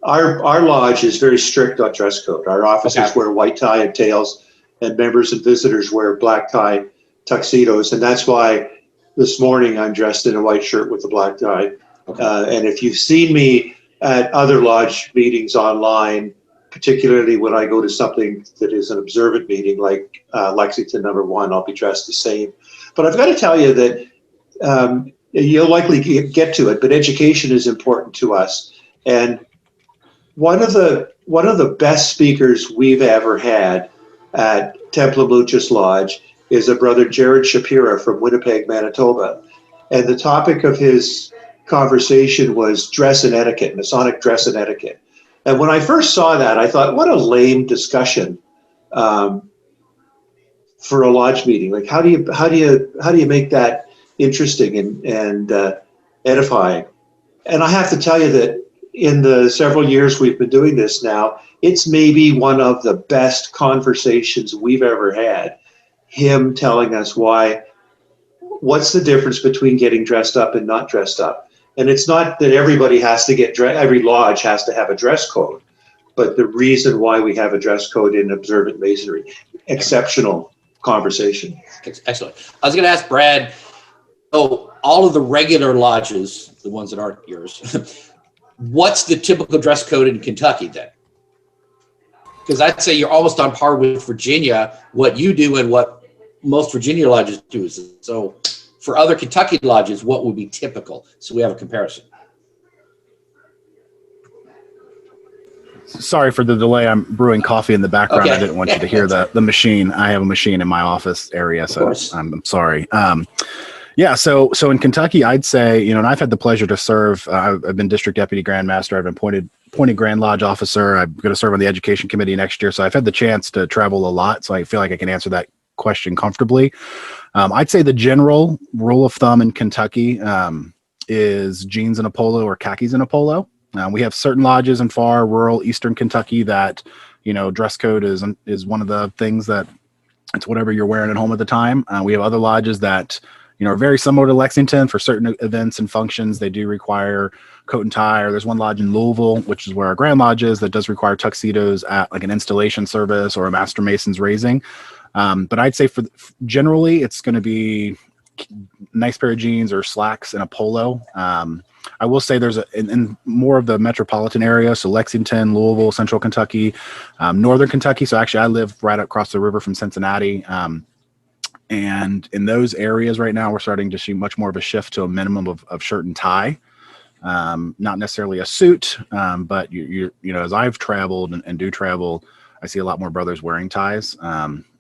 E: Our lodge is very strict on dress code. Our officers
B: Okay.
E: wear white tie and tails, and members and visitors wear black tie tuxedos. And that's why this morning I'm dressed in a white shirt with a black tie. And if you've seen me at other lodge meetings online, particularly when I go to something that is an observant meeting like Lexington #1, I'll be dressed the same. But I've got to tell you that you'll likely get to it, but education is important to us. And one of the best speakers we've ever had at Templum Lucis Lodge is a brother Jared Shapira from Winnipeg, Manitoba. And the topic of his conversation was dress and etiquette, Masonic dress and etiquette. And when I first saw that, I thought, what a lame discussion for a lodge meeting. Like, how do you make that interesting and edifying? And I have to tell you that in the several years we've been doing this now, it's maybe one of the best conversations we've ever had. Him telling us what's the difference between getting dressed up and not dressed up. And it's not that everybody has to every lodge has to have a dress code, but the reason why we have a dress code in observant Masonry. Exceptional conversation.
B: Excellent. I was going to ask Brad, all of the regular lodges, the ones that aren't yours, what's the typical dress code in Kentucky then? Because I'd say you're almost on par with Virginia, what you do and what most Virginia lodges do. So for other Kentucky lodges, what would be typical? So we have a comparison.
G: sorry for the delay. I'm brewing coffee in the background.
B: Okay.
G: I didn't want you to hear the machine. I have a machine in my office area, so I'm sorry. Yeah, so in Kentucky, I'd say, and I've had the pleasure to serve. I've been district deputy grand master. I've been appointed Grand Lodge officer. I'm going to serve on the education committee next year. So I've had the chance to travel a lot. So I feel like I can answer that question comfortably. I'd say the general rule of thumb in Kentucky is jeans and a polo or khakis and a polo. We have certain lodges in far rural eastern Kentucky that, dress code is one of the things that it's whatever you're wearing at home at the time. We have other lodges that are very similar to Lexington for certain events and functions. They do require coat and tie, or there's one lodge in Louisville, which is where our Grand Lodge is, that does require tuxedos at like an installation service or a Master Mason's raising. But I'd say for generally, it's going to be nice pair of jeans or slacks and a polo. I will say there's in more of the metropolitan area, so Lexington, Louisville, Central Kentucky, Northern Kentucky. So actually, I live right across the river from Cincinnati. And in those areas right now, we're starting to see much more of a shift to a minimum of shirt and tie. Not necessarily a suit, but as I've traveled and do travel, I see a lot more brothers wearing ties.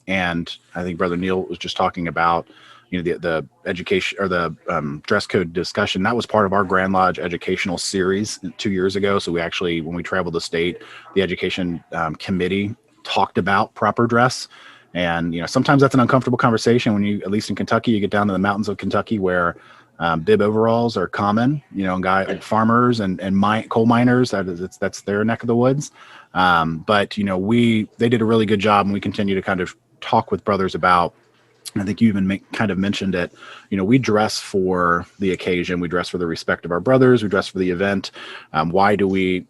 G: And I think Brother Neil was just talking about, the education or the dress code discussion. That was part of our Grand Lodge educational series 2 years ago. So we actually, when we traveled the state, the education committee talked about proper dress. And, sometimes that's an uncomfortable conversation when you, at least in Kentucky, you get down to the mountains of Kentucky where bib overalls are common, farmers and coal miners, that's their neck of the woods. But they did a really good job, and we continue to kind of talk with brothers about, I think you even kind of mentioned it, we dress for the occasion, we dress for the respect of our brothers, we dress for the event. Why do we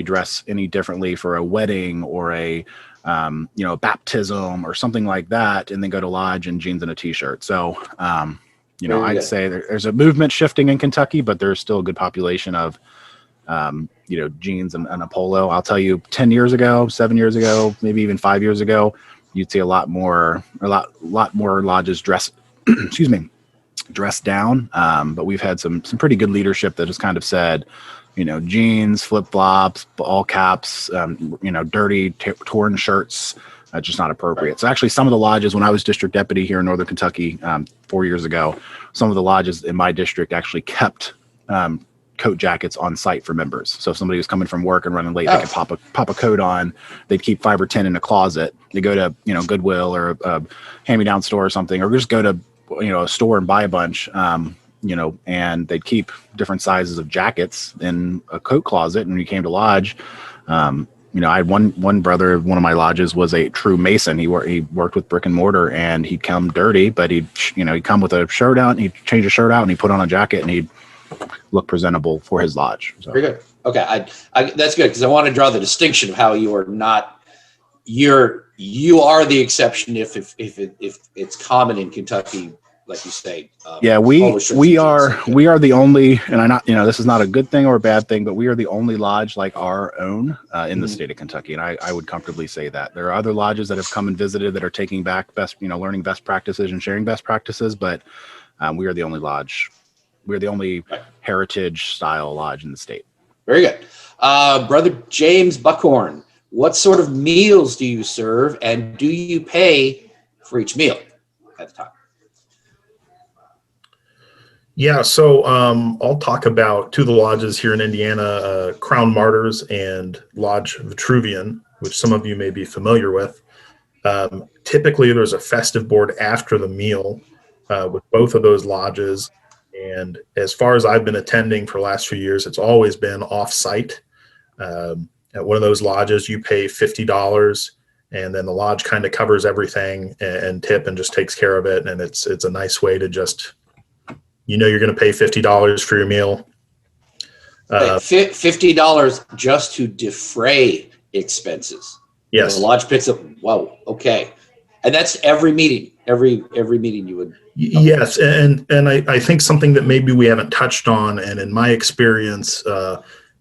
G: dress any differently for a wedding or a baptism or something like that, and then go to lodge in jeans and a t-shirt? So, I'd say there's a movement shifting in Kentucky, but there's still a good population of, jeans and a polo. I'll tell you, 10 years ago, 7 years ago, maybe even 5 years ago, you'd see a lot more lodges dressed down. But we've had some pretty good leadership that has kind of said, jeans, flip flops, all caps, dirty, torn shirts, just not appropriate. So actually, some of the lodges, when I was district deputy here in Northern Kentucky 4 years ago, some of the lodges in my district actually kept coat jackets on site for members. So if somebody was coming from work and running late, they could pop a coat on. They'd keep 5 or 10 in a closet. They go to Goodwill or a hand-me-down store or something, or just go to a store and buy a bunch. and they'd keep different sizes of jackets in a coat closet. And when you came to lodge, I had one brother, one of my lodges was a true Mason. He worked with brick and mortar, and he'd come dirty, but he'd come with a shirt out, and he'd change his shirt out, and he'd put on a jacket, and he'd look presentable for his lodge. So.
B: Very good. Okay, that's good, because I want to draw the distinction of how you are not. You are the exception if it's common in Kentucky, like you say.
G: Yeah, we are the only, and I not this is not a good thing or a bad thing, but we are the only lodge like our own in the state of Kentucky, and I would comfortably say that. There are other lodges that have come and visited that are taking back learning best practices and sharing best practices, but we are the only lodge. We're the only heritage style lodge in the state.
B: Very good. Brother James Buckhorn, what sort of meals do you serve, and do you pay for each meal at the time?
D: Yeah, so I'll talk about two of the lodges here in Indiana, Crown Martyrs and Lodge Vitruvian, which some of you may be familiar with. Typically, there's a festive board after the meal with both of those lodges. And as far as I've been attending for the last few years, it's always been off-site. At one of those lodges, you pay $50, and then the lodge kind of covers everything and tip and just takes care of it. And it's a nice way to just, you're going to pay $50 for your meal.
B: $50 just to defray expenses.
D: Yes.
B: The lodge picks up. Wow. Okay. And that's every meeting. Every meeting you would.
D: Yes, and I think something that maybe we haven't touched on, and in my experience,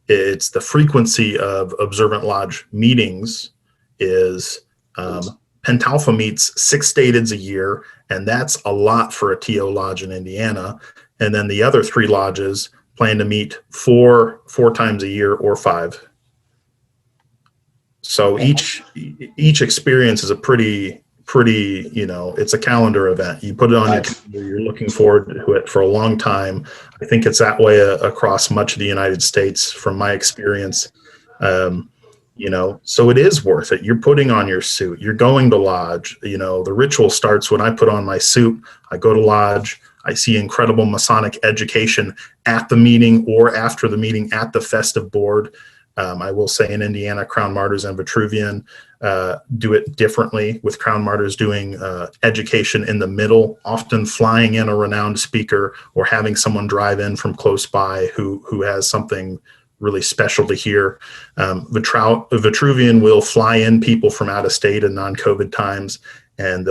D: it's the frequency of observant lodge meetings is Pentalpha meets 6 stateds a year, and that's a lot for a TO lodge in Indiana. And then the other 3 lodges plan to meet four times a year or 5. So each experience is a pretty, it's a calendar event. You put it on your calendar, you're looking forward to it for a long time. I think it's that way across much of the United States from my experience. So it is worth it. You're putting on your suit, you're going to lodge. The ritual starts when I put on my suit, I go to lodge, I see incredible Masonic education at the meeting or after the meeting at the festive board. I will say in Indiana, Crown Martyrs and Vitruvian do it differently, with Crown Martyrs doing education in the middle, often flying in a renowned speaker or having someone drive in from close by who has something really special to hear. Vitruvian will fly in people from out of state in non-COVID times, and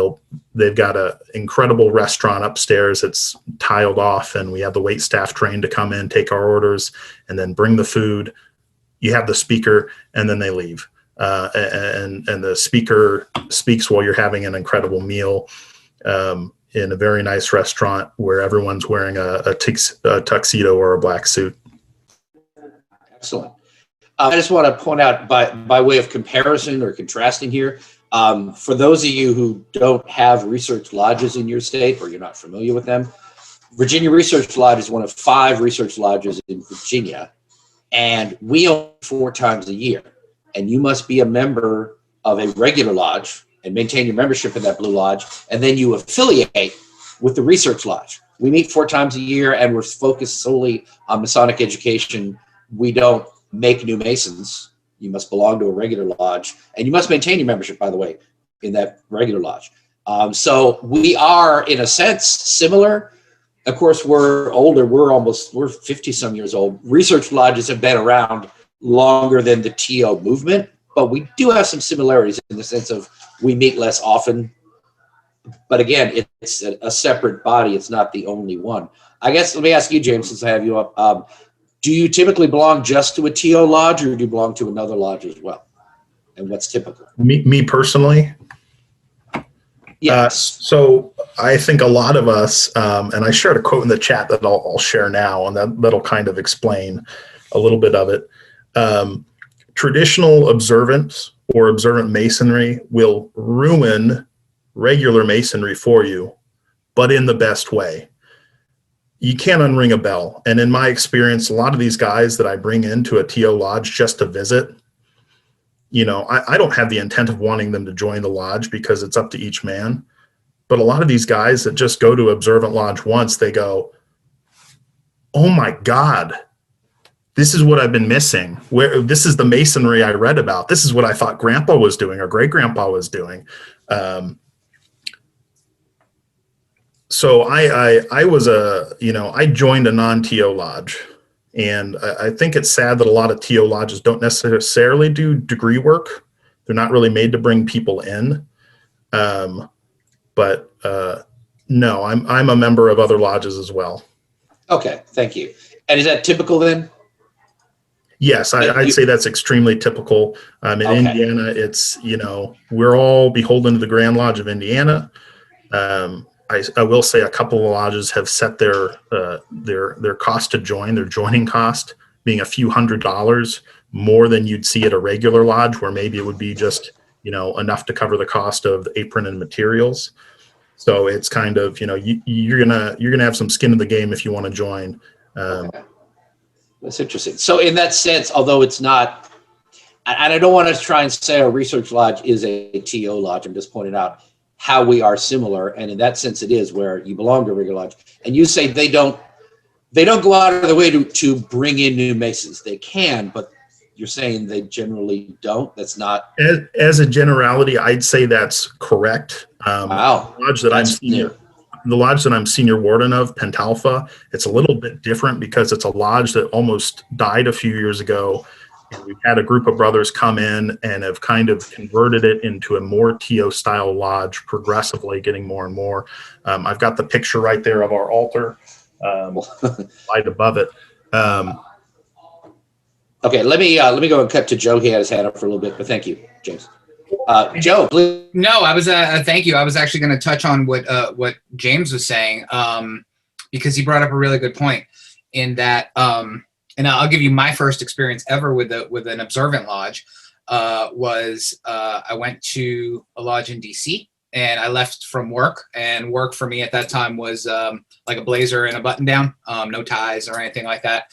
D: they've got an incredible restaurant upstairs. It's tiled off, and we have the wait staff trained to come in, take our orders, and then bring the food. You have the speaker, and then they leave. And the speaker speaks while you're having an incredible meal in a very nice restaurant where everyone's wearing a tuxedo or a black suit.
B: Excellent. I just want to point out by way of comparison or contrasting here, for those of you who don't have research lodges in your state or you're not familiar with them, Virginia Research Lodge is one of 5 research lodges in Virginia, and we own 4 times a year. And you must be a member of a regular lodge and maintain your membership in that blue lodge, and then you affiliate with the research lodge. We meet 4 times a year, and we're focused solely on Masonic education. We don't make new Masons. You must belong to a regular lodge, and you must maintain your membership, by the way, in that regular lodge. So we are, in a sense, similar. Of course, we're older. We're 50 some years old. Research lodges have been around longer than the TO movement, but we do have some similarities in the sense of we meet less often. But again, it's a separate body. It's not the only one. I guess, let me ask you, James, since I have you up, do you typically belong just to a TO lodge, or do you belong to another lodge as well? And what's typical?
D: Me personally?
B: Yes.
D: So I think a lot of us, and I shared a quote in the chat that I'll share now, and that'll kind of explain a little bit of it. Traditional observance or observant Masonry will ruin regular Masonry for you, but in the best way. You can't unring a bell. And in my experience, a lot of these guys that I bring into a TO lodge just to visit, I don't have the intent of wanting them to join the lodge because it's up to each man. But a lot of these guys that just go to observant lodge once, they go, oh my God, this is what I've been missing. Where this is the Masonry I read about. This is what I thought Grandpa was doing or great grandpa was doing. So I was I joined a non-TO lodge, and I think it's sad that a lot of TO lodges don't necessarily do degree work. They're not really made to bring people in. But no, I'm a member of other lodges as well.
B: Okay, thank you. And is that typical then?
D: Yes, I'd say that's extremely typical. In
B: Okay.
D: Indiana, it's, we're all beholden to the Grand Lodge of Indiana. I will say a couple of lodges have set their cost to join, their joining cost being a few $100s more than you'd see at a regular lodge, where maybe it would be just, enough to cover the cost of the apron and materials. So it's kind of, you're gonna have some skin in the game if you want to join.
B: Okay. That's interesting. So in that sense, although it's not, and I don't want to try and say a research lodge is a TO lodge, I'm just pointing out how we are similar. And in that sense, it is where you belong to a regular lodge. And you say they don't go out of their way to bring in new Masons. They can, but you're saying they generally don't. That's not.
D: As a generality, I'd say that's correct.
B: Wow.
D: The lodge that I'm senior warden of, Pentalpha, it's a little bit different because it's a lodge that almost died a few years ago. And we've had a group of brothers come in and have kind of converted it into a more TO style lodge, progressively getting more and more. I've got the picture right there of our altar, right above it.
B: Okay, let me go and cut to Joe. He had his hand up for a little bit, but thank you, James. Joe, please.
C: No, I was thank you. I was actually going to touch on what James was saying, because he brought up a really good point in that, and I'll give you my first experience ever with an observant lodge. I went to a lodge in DC, and I left from work, and work for me at that time was like a blazer and a button down, no ties or anything like that.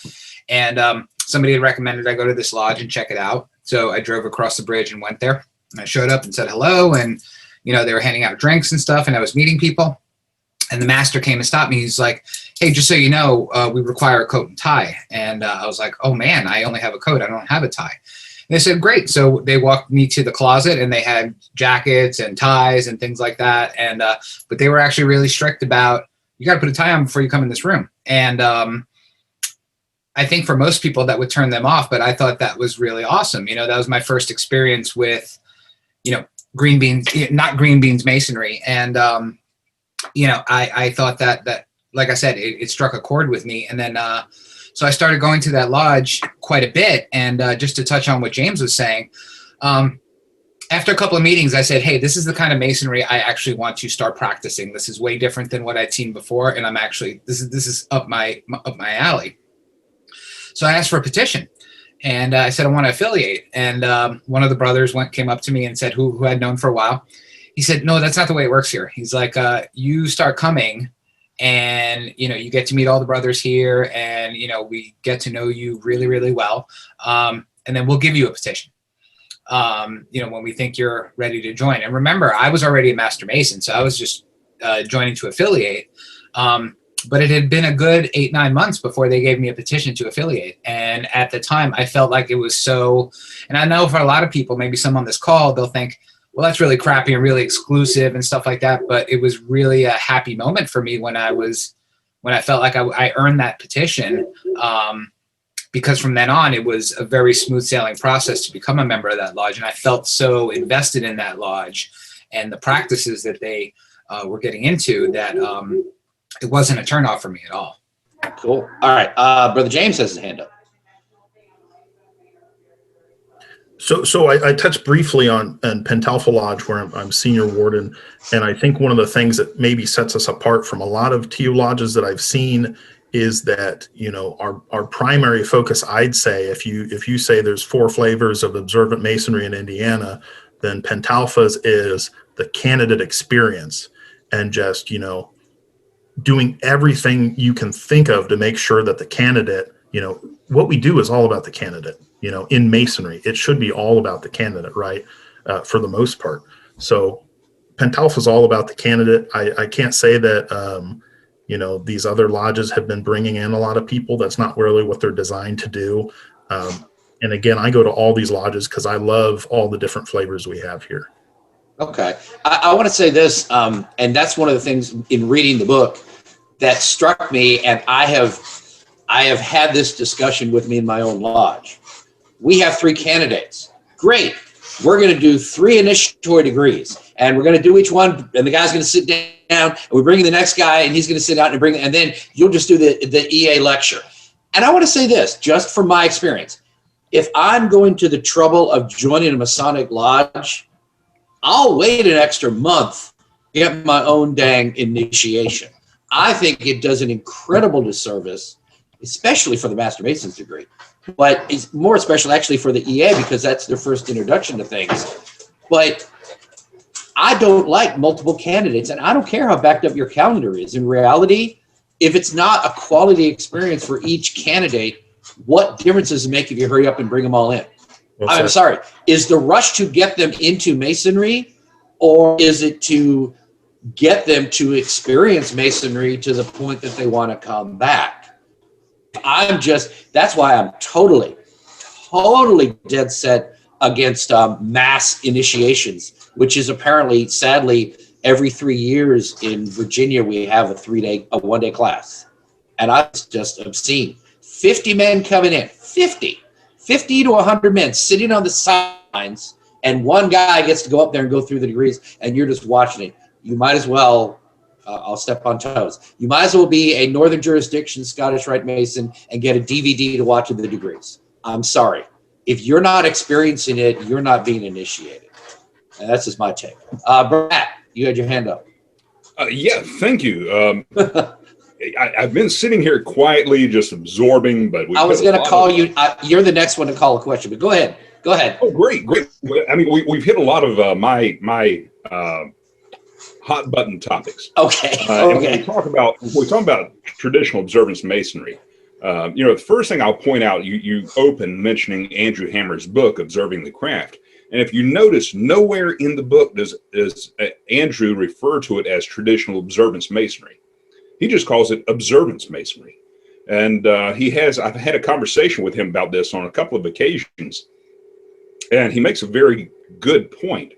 C: And somebody had recommended I go to this lodge and check it out. So I drove across the bridge and went there. And I showed up and said hello, and they were handing out drinks and stuff, and I was meeting people. And the master came and stopped me. He's like, "Hey, just so you know, we require a coat and tie." And I was like, "Oh man, I only have a coat. I don't have a tie." And they said, "Great." So they walked me to the closet, and they had jackets and ties and things like that. And but they were actually really strict about, you got to put a tie on before you come in this room. And I think for most people that would turn them off, but I thought that was really awesome. That was my first experience with, green beans, not green beans masonry. And, I thought that, like I said, it struck a chord with me. And then, so I started going to that lodge quite a bit. And just to touch on what James was saying, after a couple of meetings, I said, "Hey, this is the kind of masonry I actually want to start practicing. This is way different than what I'd seen before. And I'm actually, this is up my alley." So I asked for a petition, and I said, "I want to affiliate." And one of the brothers came up to me and said, who I'd known for a while. He said, "No, that's not the way it works here." He's like, "You start coming, and you get to meet all the brothers here, and we get to know you really, really well, and then we'll give you a petition. When we think you're ready to join." And remember, I was already a Master Mason, so I was just joining to affiliate. But it had been a good 8-9 months before they gave me a petition to affiliate. And at the time, I felt like it was so, and I know for a lot of people, maybe some on this call, they'll think, well, that's really crappy and really exclusive and stuff like that. But it was really a happy moment for me when I felt like I earned that petition. Because from then on, it was a very smooth sailing process to become a member of that lodge. And I felt so invested in that lodge and the practices that they were getting into that it wasn't a turnoff for me at all.
B: Cool. All right. Brother James has his hand up.
D: So I touched briefly on Pentalpha Lodge, where I'm senior warden, and I think one of the things that maybe sets us apart from a lot of TU lodges that I've seen is that our primary focus, I'd say, if you say there's 4 flavors of observant masonry in Indiana, then Pentalpha's is the candidate experience, and just doing everything you can think of to make sure that the candidate, what we do is all about the candidate. In masonry, it should be all about the candidate, right? For the most part. So Pentalpha is all about the candidate. I can't say that these other lodges have been bringing in a lot of people. That's not really what they're designed to do. And again, I go to all these lodges because I love all the different flavors we have here.
B: Okay. I want to say this, and that's one of the things in reading the book that struck me, and I have had this discussion with me in my own lodge. We have 3 candidates. Great. We're going to do 3 initiatory degrees, and we're going to do each one, and the guy's going to sit down, and we bring in the next guy, and he's going to sit out and then you'll just do the EA lecture. And I want to say this, just from my experience, if I'm going to the trouble of joining a Masonic lodge, I'll wait an extra month to get my own dang initiation. I think it does an incredible disservice, especially for the Master Mason's degree, but it's more especially actually for the EA because that's their first introduction to things. But I don't like multiple candidates, and I don't care how backed up your calendar is. In reality, if it's not a quality experience for each candidate, what difference does it make if you hurry up and bring them all in? I'm sorry. Is the rush to get them into Masonry, or is it to get them to experience Masonry to the point that they want to come back? That's why I'm totally dead set against mass initiations, which is apparently, sadly, every 3 years in Virginia, we have a 1 day class. And I was just obscene. 50 men coming in, 50 to 100 men sitting on the sidelines, and one guy gets to go up there and go through the degrees, and you're just watching it. You might as well, I'll step on toes, you might as well be a Northern Jurisdiction Scottish Rite Mason and get a DVD to watch of the degrees. I'm sorry. If you're not experiencing it, you're not being initiated. And that's just my take. Brad, you had your hand up.
I: Yeah, thank you. I've been sitting here quietly, just absorbing. But
B: I was going to call you. You're the next one to call a question, but go ahead. Go ahead.
I: Oh, great. I mean, we've hit a lot of my hot button topics.
B: Okay.
I: And when we talk about traditional observance masonry, the first thing I'll point out, you open mentioning Andrew Hammer's book, Observing the Craft. And if you notice, nowhere in the book does Andrew refer to it as traditional observance masonry. He just calls it observance masonry. And I've had a conversation with him about this on a couple of occasions. And he makes a very good point.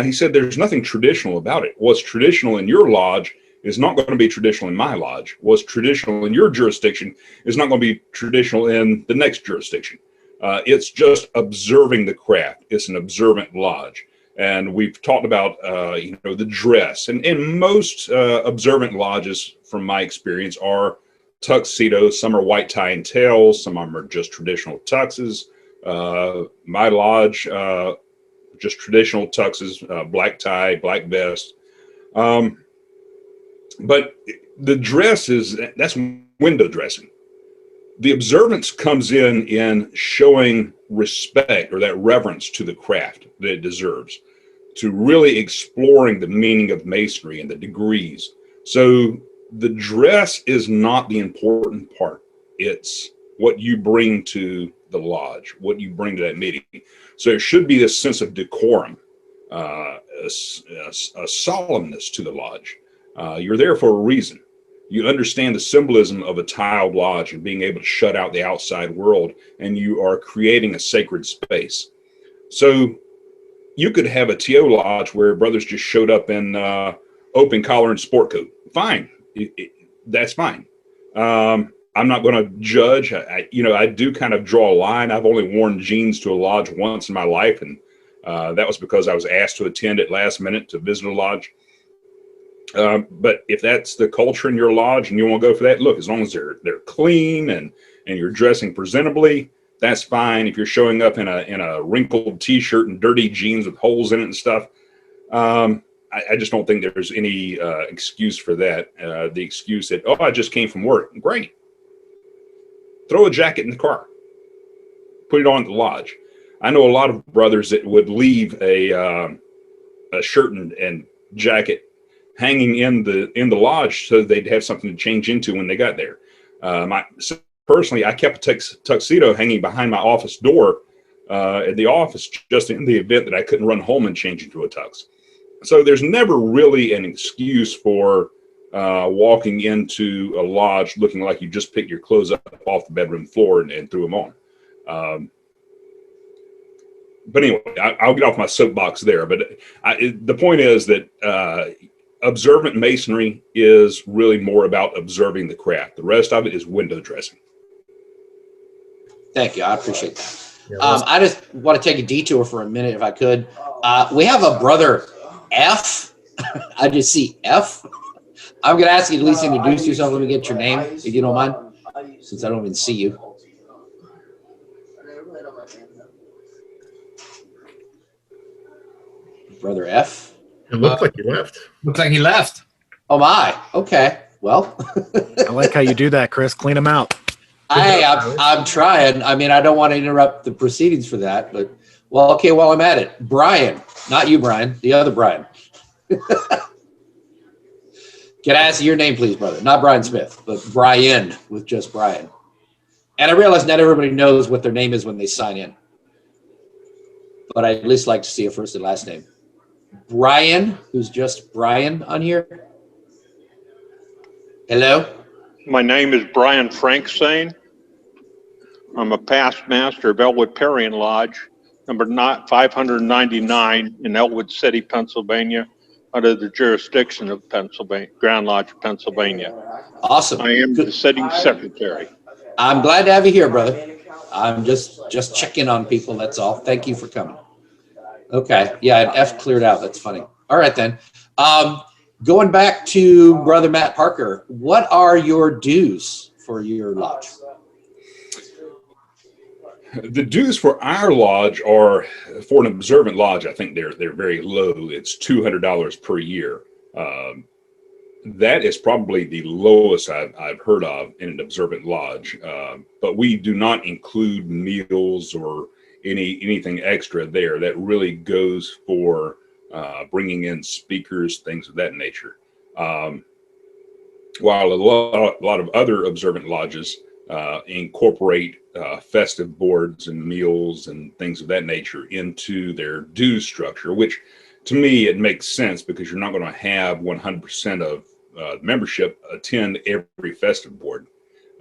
I: He said there's nothing traditional about it. What's traditional in your lodge is not going to be traditional in my lodge. What's traditional in your jurisdiction is not going to be traditional in the next jurisdiction. It's just observing the craft. It's an observant lodge. And we've talked about, the dress. And most observant lodges, from my experience, are tuxedos. Some are white tie and tails. Some of them are just traditional tuxes. My lodge, just traditional tuxes, black tie, black vest. But the dress that's window dressing. The observance comes in showing respect or that reverence to the craft that it deserves, to really exploring the meaning of masonry and the degrees. So the dress is not the important part. It's what you bring to the lodge, what you bring to that meeting. So there should be this sense of decorum, a solemnness to the lodge. You're there for a reason. You understand the symbolism of a tiled lodge and being able to shut out the outside world, and you are creating a sacred space. So you could have a TO lodge where brothers just showed up in open collar and sport coat. Fine. That's fine. I'm not going to judge. I do kind of draw a line. I've only worn jeans to a lodge once in my life, and that was because I was asked to attend at last minute to visit a lodge. But if that's the culture in your lodge and you want to go for that, look, as long as they're clean and you're dressing presentably, that's fine. If you're showing up in a wrinkled t-shirt and dirty jeans with holes in it and stuff, I just don't think there's any excuse for that. The excuse that, I just came from work. Great. Throw a jacket in the car. Put it on at the lodge. I know a lot of brothers that would leave a shirt and jacket hanging in the lodge so they'd have something to change into when they got there. Personally, I kept a tuxedo hanging behind my office door at the office just in the event that I couldn't run home and change into a tux. So there's never really an excuse for walking into a lodge looking like you just picked your clothes up off the bedroom floor and threw them on. But anyway, I'll get off my soapbox there. But the point is that observant Masonry is really more about observing the craft. The rest of it is window dressing.
B: Thank you. I appreciate that.
D: Yeah,
B: I just want to take a detour for a minute, if I could. We have a brother, F. I just see F. I'm going to ask you to at least introduce yourself. Let me get your name, if you don't mind, since I don't even see you. Brother F.
D: It looked like you left.
C: Looks like he left.
B: Oh my. Okay. Well,
G: I like how you do that, Chris. Clean them out.
B: I'm trying. I mean, I don't want to interrupt the proceedings for that, but well, okay. While I'm at it, Brian, not you, Brian, the other Brian. Can I ask your name, please, brother? Not Brian Smith, but Brian with just Brian. And I realize not everybody knows what their name is when they sign in, but I'd at least like to see a first and last name. Brian, who's just Brian on here. Hello.
L: My name is Brian Franksane. I'm a past master of Elwood Parian Lodge, number 599 in Elwood City, Pennsylvania, under the jurisdiction of Pennsylvania, Grand Lodge, Pennsylvania.
B: Awesome.
L: I am the sitting secretary.
B: I'm glad to have you here, brother. I'm just checking on people, that's all. Thank you for coming. Okay, yeah, and F cleared out, that's funny. All right then. Going back to Brother Matt Parker, what are your dues for your lodge?
I: The dues for our lodge are, for an observant lodge, I think they're very low. It's $200 per year. That is probably the lowest I've heard of in an observant lodge. But we do not include meals or anything extra there. That really goes for bringing in speakers, things of that nature. While a lot of other observant lodges incorporate festive boards and meals and things of that nature into their dues structure, which to me, it makes sense because you're not going to have 100% of membership attend every festive board,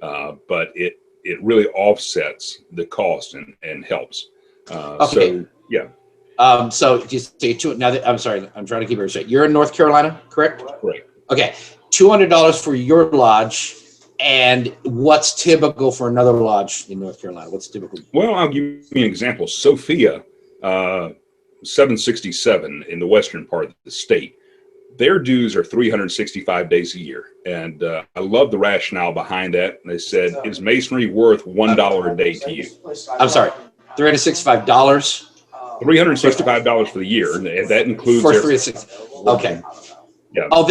I: but it really offsets the cost and helps.
B: Okay.
I: So, yeah.
B: So just say two. Now, I'm sorry, I'm trying to keep it straight. You're in North Carolina, correct?
I: Correct.
B: Okay, $200 for your lodge. And what's typical for another lodge in North Carolina? What's typical?
I: Well, I'll give you an example. Sophia, 767 in the western part of the state, their dues are 365 days a year. And I love the rationale behind that. They said, is Masonry worth $1 a day to you?
B: I'm sorry, $365?
I: $365 for the year, and that includes
B: For 360. Okay.
I: Yeah.
B: Oh,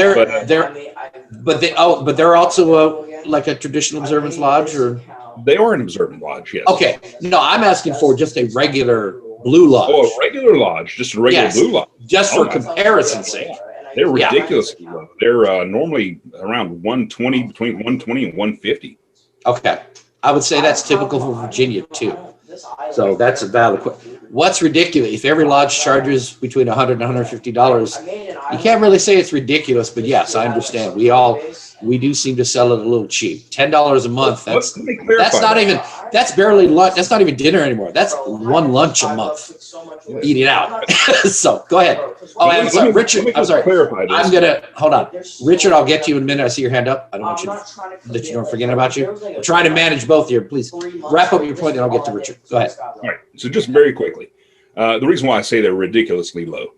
B: but they're also like a traditional observance lodge, or
I: they are an observant lodge. Yes.
B: Okay. No, I'm asking for just a regular blue lodge.
I: Oh, a regular lodge, just a regular blue lodge.
B: Just for comparison's sake.
I: They're ridiculously low. They're normally around 120, between 120 and 150.
B: Okay. I would say that's typical for Virginia too. So that's a valid question. What's ridiculous? If every lodge charges between $100 and $150, you can't really say it's ridiculous, but yes, I understand. We do seem to sell it a little cheap. $10 a month. That's not even, that's barely lunch. That's not even dinner anymore. That's one lunch a month. Eat it out. So go ahead. Oh, I'm sorry, Richard. I'm sorry. I'm gonna hold on, Richard. I'll get to you in a minute. I see your hand up. I don't want you to let you know I'm forgetting about you. I'm trying to manage both here. Please wrap up your point, then I'll get to Richard. Go ahead.
I: All right. So just very quickly, the reason why I say they're ridiculously low.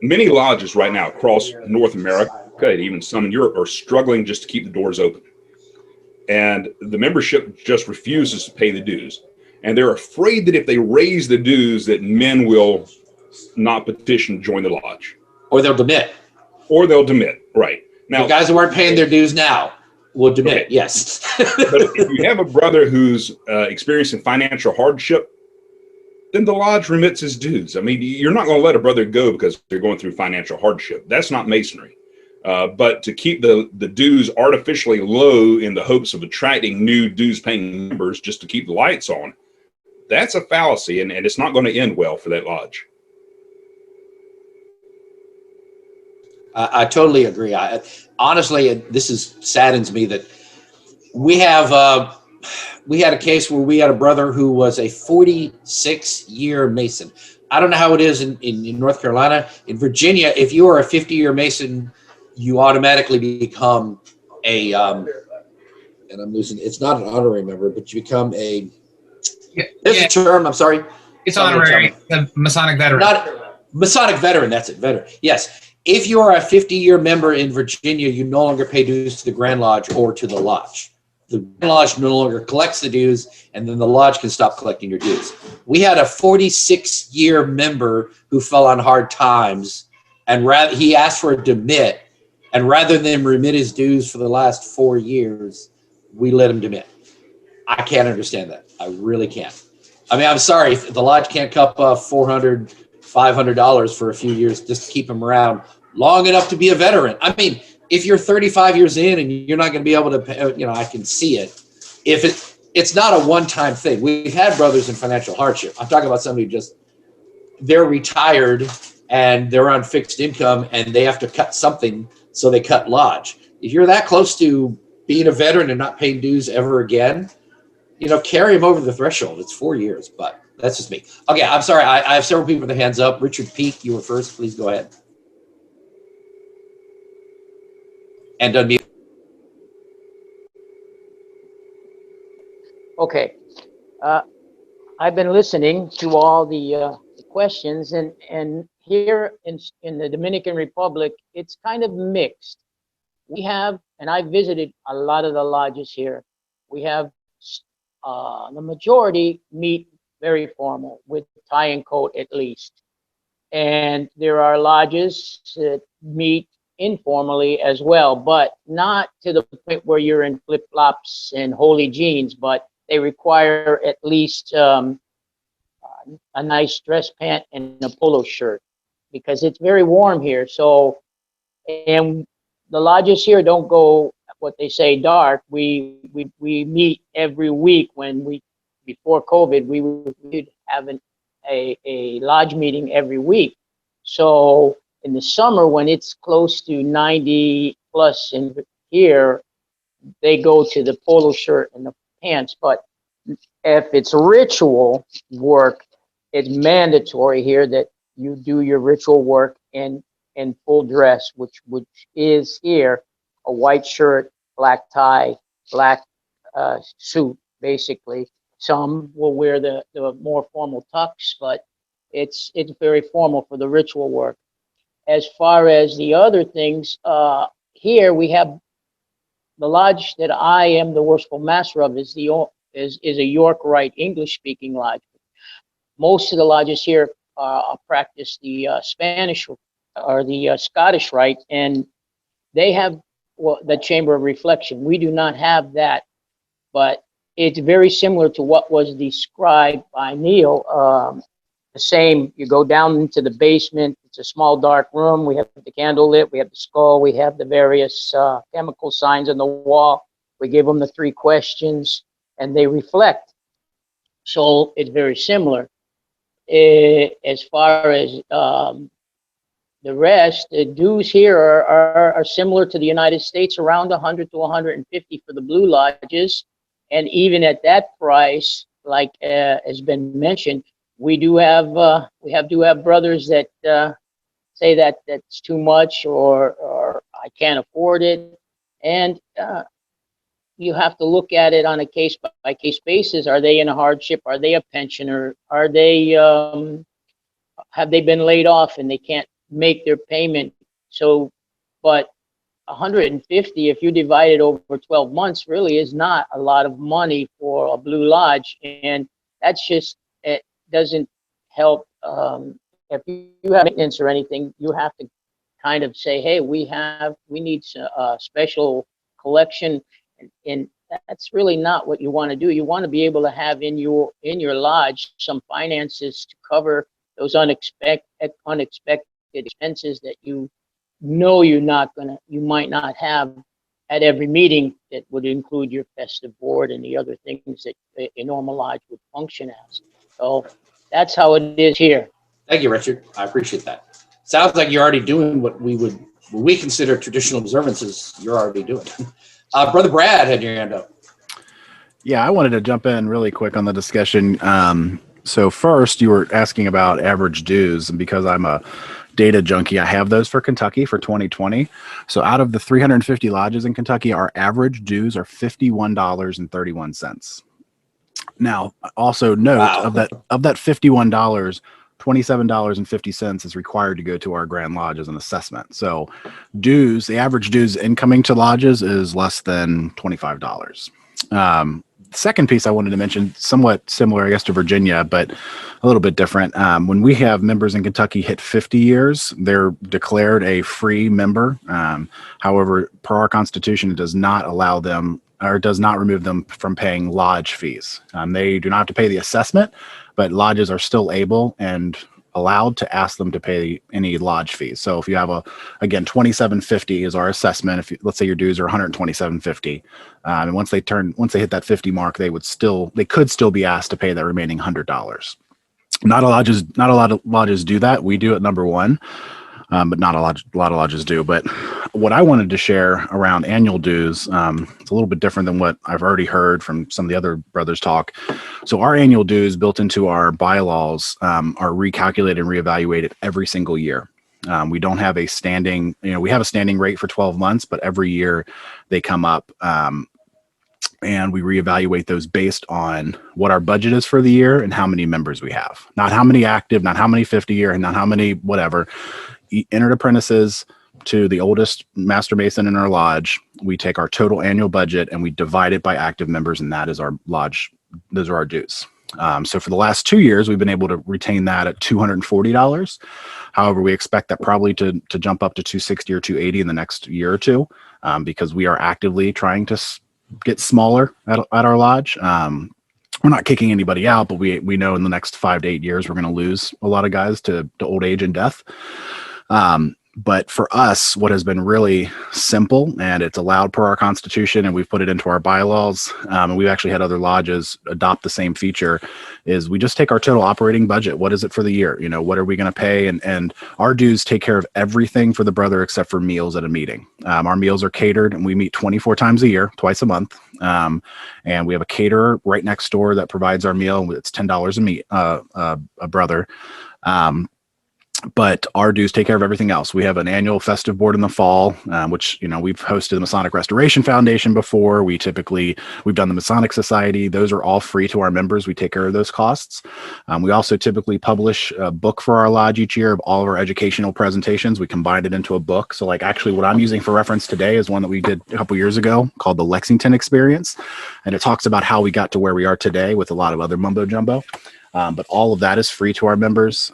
I: Many lodges right now across North America, and even some in Europe, are struggling just to keep the doors open. And the membership just refuses to pay the dues. And they're afraid that if they raise the dues, that men will not petition to join the lodge.
B: Or they'll demit.
I: Right. Now,
B: the guys who aren't paying their dues now will demit,
I: okay.
B: Yes.
I: But if you have a brother who's experiencing financial hardship, then the lodge remits his dues. I mean, you're not going to let a brother go because they're going through financial hardship. That's not Masonry. But to keep the dues artificially low in the hopes of attracting new dues-paying members just to keep the lights on, that's a fallacy, and it's not going to end well for that lodge.
B: I totally agree. Honestly, saddens me that we had a case where we had a brother who was a 46-year Mason. I don't know how it is in North Carolina. In Virginia, if you are a 50-year Mason, you automatically become a, and I'm losing, it's not an honorary member, but you become a, there's a term, I'm sorry.
C: It's
B: Somebody tell
C: honorary,
B: me.
C: the Masonic veteran.
B: Not Masonic veteran, that's it, veteran. Yes. If you are a 50-year member in Virginia, you no longer pay dues to the Grand Lodge or to the lodge. The Grand Lodge no longer collects the dues, and then the lodge can stop collecting your dues. We had a 46-year member who fell on hard times, and he asked for a demit, and rather than remit his dues for the last 4 years, we let him demit. I can't understand that. I really can't. I mean, I'm sorry, if the lodge can't cup $400, $500 for a few years just to keep him around long enough to be a veteran. I mean, if you're 35 years in and you're not going to be able to pay, I can see it. If it's not a one-time thing. We've had brothers in financial hardship. I'm talking about somebody who they're retired and they're on fixed income and they have to cut something, so they cut lodge. If you're that close to being a veteran and not paying dues ever again, carry him over the threshold. It's 4 years, but that's just me. Okay, I'm sorry. I have several people with their hands up. Richard Peak, you were first. Please go ahead. And unmute.
K: Okay. I've been listening to all the questions, and here in the Dominican Republic, it's kind of mixed. We have, and I visited a lot of the lodges here. We have the majority meet very formal with tie and coat at least. And there are lodges that meet informally as well, but not to the point where you're in flip-flops and holy jeans, but they require at least a nice dress pant and a polo shirt because it's very warm here. So, and the lodges here don't go what they say dark. We meet every week. Before COVID, we would have a lodge meeting every week. So in the summer, when it's close to 90 plus in here, they go to the polo shirt and the pants. But if it's ritual work, it's mandatory here that you do your ritual work in full dress, which is here a white shirt, black tie, black suit, basically. Some will wear the more formal tux, but it's very formal for the ritual work. As far as the other things, here we have the lodge that I am the worshipful master of is a York Rite English speaking lodge. Most of the lodges here practice the Spanish or the Scottish Rite, and they have the Chamber of Reflection. We do not have that, but it's very similar to what was described by Neil. The same, you go down into the basement, it's a small dark room, we have the candle lit, we have the skull, we have the various chemical signs on the wall. We give them the 3 questions and they reflect. So it's very similar. As far as the rest, the dues here are similar to the United States, around 100 to 150 for the blue lodges. And even at that price, like has been mentioned, we do have brothers that say that that's too much or I can't afford it. And you have to look at it on a case by case basis. Are they in a hardship? Are they a pensioner? Are they have they been laid off and they can't make their payment? So, but 150, if you divide it over 12 months, really is not a lot of money for a blue lodge, and that's just, it doesn't help. If you have maintenance or anything, you have to kind of say, hey, we need a special collection, and that's really not what you want to do. You want to be able to have in your lodge some finances to cover those unexpected expenses that you might not have at every meeting, that would include your festive board and the other things that a normal lodge would function as. So that's how it is here.
B: Thank you, Richard. I appreciate that. Sounds like you're already doing what we would we consider traditional observances you're already doing. Brother Brad had your hand up.
G: Yeah, I wanted to jump in really quick on the discussion. So first, you were asking about average dues, and because I'm a data junkie, I have those for Kentucky for 2020. So out of the 350 lodges in Kentucky, our average dues are $51.31. Now, also note
B: Wow.
G: of that $51, $27.50 is required to go to our Grand Lodge as an assessment. So dues, the average dues incoming to lodges is less than $25. Second piece I wanted to mention, somewhat similar, I guess, to Virginia, but a little bit different. When we have members in Kentucky hit 50 years, they're declared a free member. However, per our Constitution, it does not allow them or does not remove them from paying lodge fees. They do not have to pay the assessment, but lodges are still able and allowed to ask them to pay any lodge fees. So if you have again, $27.50 is our assessment. If let's say your dues are $127.50, and once they hit that 50 mark, they could still be asked to pay that remaining $100. Not a lot of lodges do that. We do at number one. But not a lot of lodges do. But what I wanted to share around annual dues, it's a little bit different than what I've already heard from some of the other brothers talk. So our annual dues built into our bylaws are recalculated and reevaluated every single year. We don't have a standing, we have a standing rate for 12 months, but every year they come up. And we reevaluate those based on what our budget is for the year and how many members we have. Not how many active, not how many 50-year, and not how many whatever. Entered apprentices to the oldest master mason in our lodge. We take our total annual budget and we divide it by active members, and that is our lodge. Those are our dues. So for the last 2 years, we've been able to retain that at $240. However, we expect that probably to jump up to $260 or $280 in the next year or two, because we are actively trying to get smaller at our lodge. We're not kicking anybody out, but we know in the next 5 to 8 years, we're going to lose a lot of guys to old age and death. But for us, what has been really simple, and it's allowed per our Constitution, and we've put it into our bylaws, and we've actually had other lodges adopt the same feature, is we just take our total operating budget. What is it for the year? What are we going to pay? And our dues take care of everything for the brother except for meals at a meeting. Our meals are catered, and we meet 24 times a year, twice a month. And we have a caterer right next door that provides our meal. It's $10 a brother. But our dues take care of everything else. We have an annual festive board in the fall, which, we've hosted the Masonic Restoration Foundation before. We've done the Masonic Society. Those are all free to our members. We take care of those costs. We also typically publish a book for our lodge each year of all of our educational presentations. We combined it into a book. So actually what I'm using for reference today is one that we did a couple years ago called the Lexington Experience. And it talks about how we got to where we are today with a lot of other mumbo jumbo. But all of that is free to our members.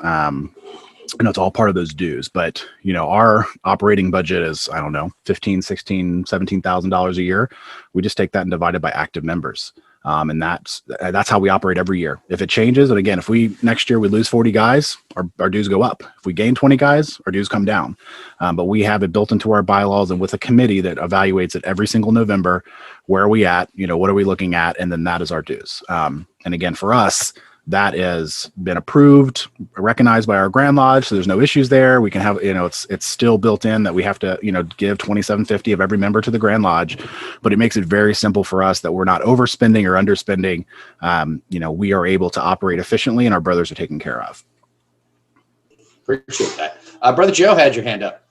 G: It's all part of those dues, but our operating budget is, I don't know, $15,000, $16,000, $17,000 a year. We just take that and divide it by active members. And that's how we operate every year. If it changes, and again, if next year we lose 40 guys, our dues go up. If we gain 20 guys, our dues come down. But we have it built into our bylaws and with a committee that evaluates it every single November. Where are we at? What are we looking at? And then that is our dues. And again, for us, that has been approved, recognized by our Grand Lodge, so there's no issues there. We can have, it's still built in that we have to, give $27.50 of every member to the Grand Lodge, but it makes it very simple for us that we're not overspending or underspending. We are able to operate efficiently, and our brothers are taken care of.
B: Appreciate that. Brother Joe had your hand up.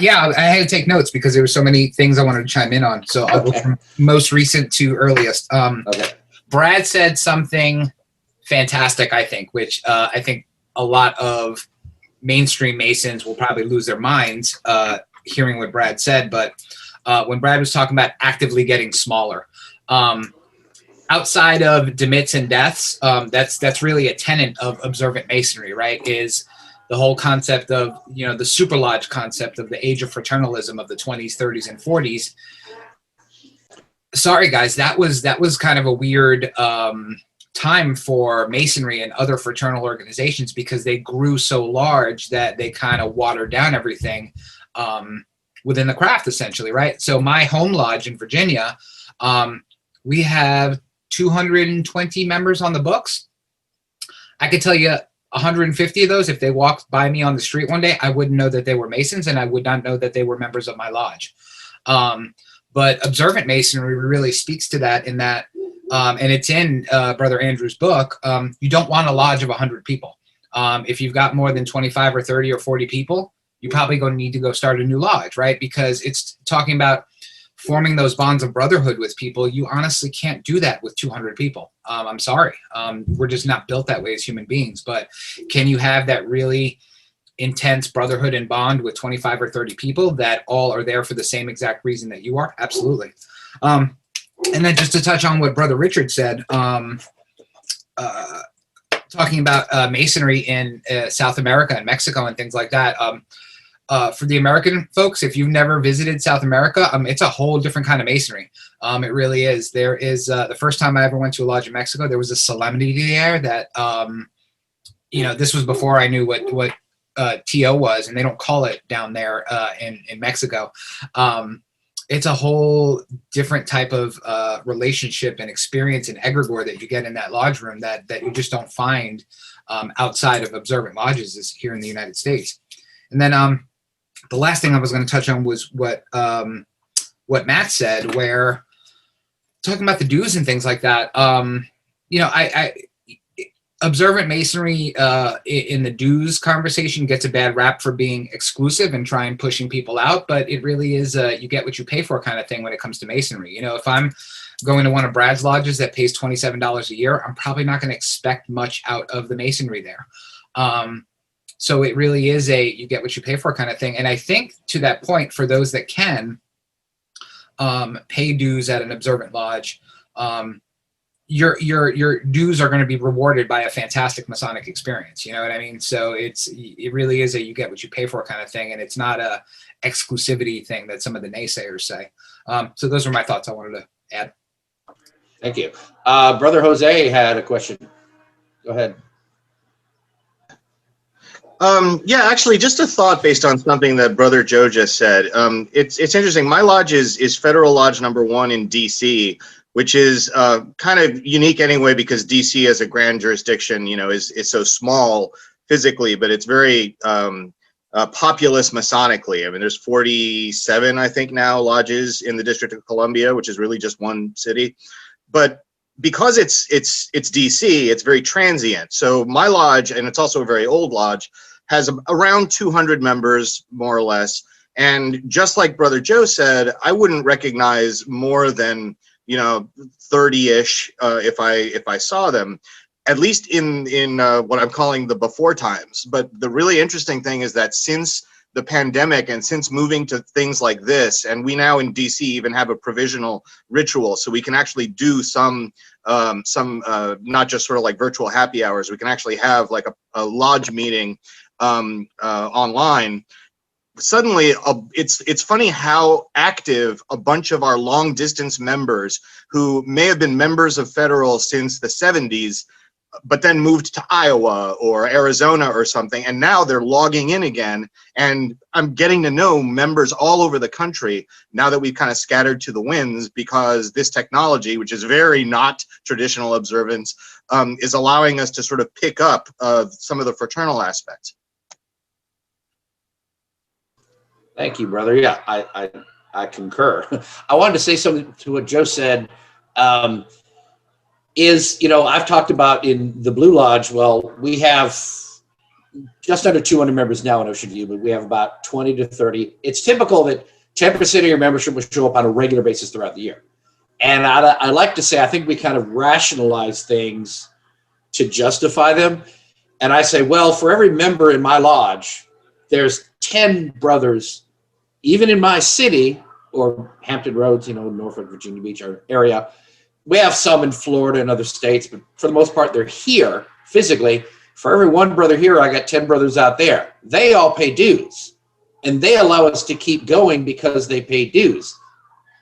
C: Yeah, I had to take notes because there were so many things I wanted to chime in on. So I'll go from most recent to earliest.
B: Okay.
C: Brad said something fantastic, I think, which I think a lot of mainstream Masons will probably lose their minds hearing what Brad said. But when Brad was talking about actively getting smaller, outside of demits and deaths, that's really a tenet of observant Masonry, right? Is the whole concept of, the super lodge concept of the age of fraternalism of the 20s, 30s, and 40s. Sorry, guys, that was kind of a weird time for Masonry and other fraternal organizations because they grew so large that they kind of watered down everything within the craft, essentially, right? So my home lodge in Virginia, we have 220 members on the books. I could tell you 150 of those, if they walked by me on the street one day, I wouldn't know that they were Masons, and I would not know that they were members of my lodge. But observant Masonry really speaks to that in that, and it's in Brother Andrew's book, you don't want a lodge of 100 people. If you've got more than 25 or 30 or 40 people, you're probably going to need to go start a new lodge, right? Because it's talking about forming those bonds of brotherhood with people. You honestly can't do that with 200 people. I'm sorry. We're just not built that way as human beings. But can you have that really intense brotherhood and bond with 25 or 30 people that all are there for the same exact reason that you are? Absolutely. And then just to touch on what Brother Richard said, talking about Masonry in South America and Mexico and things like that. For the American folks, if you've never visited South America, it's a whole different kind of Masonry. It really is. There is, the first time I ever went to a lodge in Mexico, there was a solemnity there that, this was before I knew what TO was, and they don't call it down there in Mexico. It's a whole different type of relationship and experience and egregore that you get in that lodge room that you just don't find outside of observant lodges here in the United States. And then the last thing I was going to touch on was what Matt said, where talking about the dues and things like that. I observant Masonry in the dues conversation gets a bad rap for being exclusive and trying pushing people out, but it really is you get what you pay for kind of thing when it comes to Masonry. If I'm going to one of Brad's lodges that pays $27 a year, I'm probably not going to expect much out of the Masonry there. So it really is you get what you pay for kind of thing. And I think to that point, for those that can pay dues at an observant lodge, your dues are going to be rewarded by a fantastic Masonic experience. You know what I mean? So it really is you get what you pay for kind of thing. And it's not a exclusivity thing that some of the naysayers say. So those are my thoughts I wanted to add.
B: Thank you. Brother Jose had a question. Go ahead.
M: Actually, just a thought based on something that Brother Joe just said. It's interesting. My lodge is Federal Lodge number 1 in DC, which is kind of unique anyway, because DC as a grand jurisdiction, is so small physically, but it's very populous Masonically. I mean, there's 47, I think now, lodges in the District of Columbia, which is really just one city. But because it's DC, it's very transient. So my lodge, and it's also a very old lodge, has around 200 members, more or less. And just like Brother Joe said, I wouldn't recognize more than 30-ish if I saw them, at least in what I'm calling the before times. But the really interesting thing is that since the pandemic and since moving to things like this, and we now in DC even have a provisional ritual, so we can actually do some not just sort of like virtual happy hours. We can actually have like a lodge meeting online. Suddenly, it's funny how active a bunch of our long distance members who may have been members of Federal since the 70s, but then moved to Iowa or Arizona or something, and now they're logging in again. And I'm getting to know members all over the country now that we've kind of scattered to the winds, because this technology, which is very not traditional observance, is allowing us to sort of pick up some of the fraternal aspects.
B: Thank you, brother. Yeah, I concur. I wanted to say something to what Joe said. I've talked about in the Blue Lodge, well, we have just under 200 members now in Ocean View, but we have about 20 to 30. It's typical that 10% of your membership will show up on a regular basis throughout the year. And I like to say, I think we kind of rationalize things to justify them. And I say, well, for every member in my lodge, there's 10 brothers, even in my city or Hampton Roads, Norfolk, Virginia Beach area. We have some in Florida and other states, but for the most part, they're here physically. For every one brother here, I got 10 brothers out there. They all pay dues, and they allow us to keep going because they pay dues.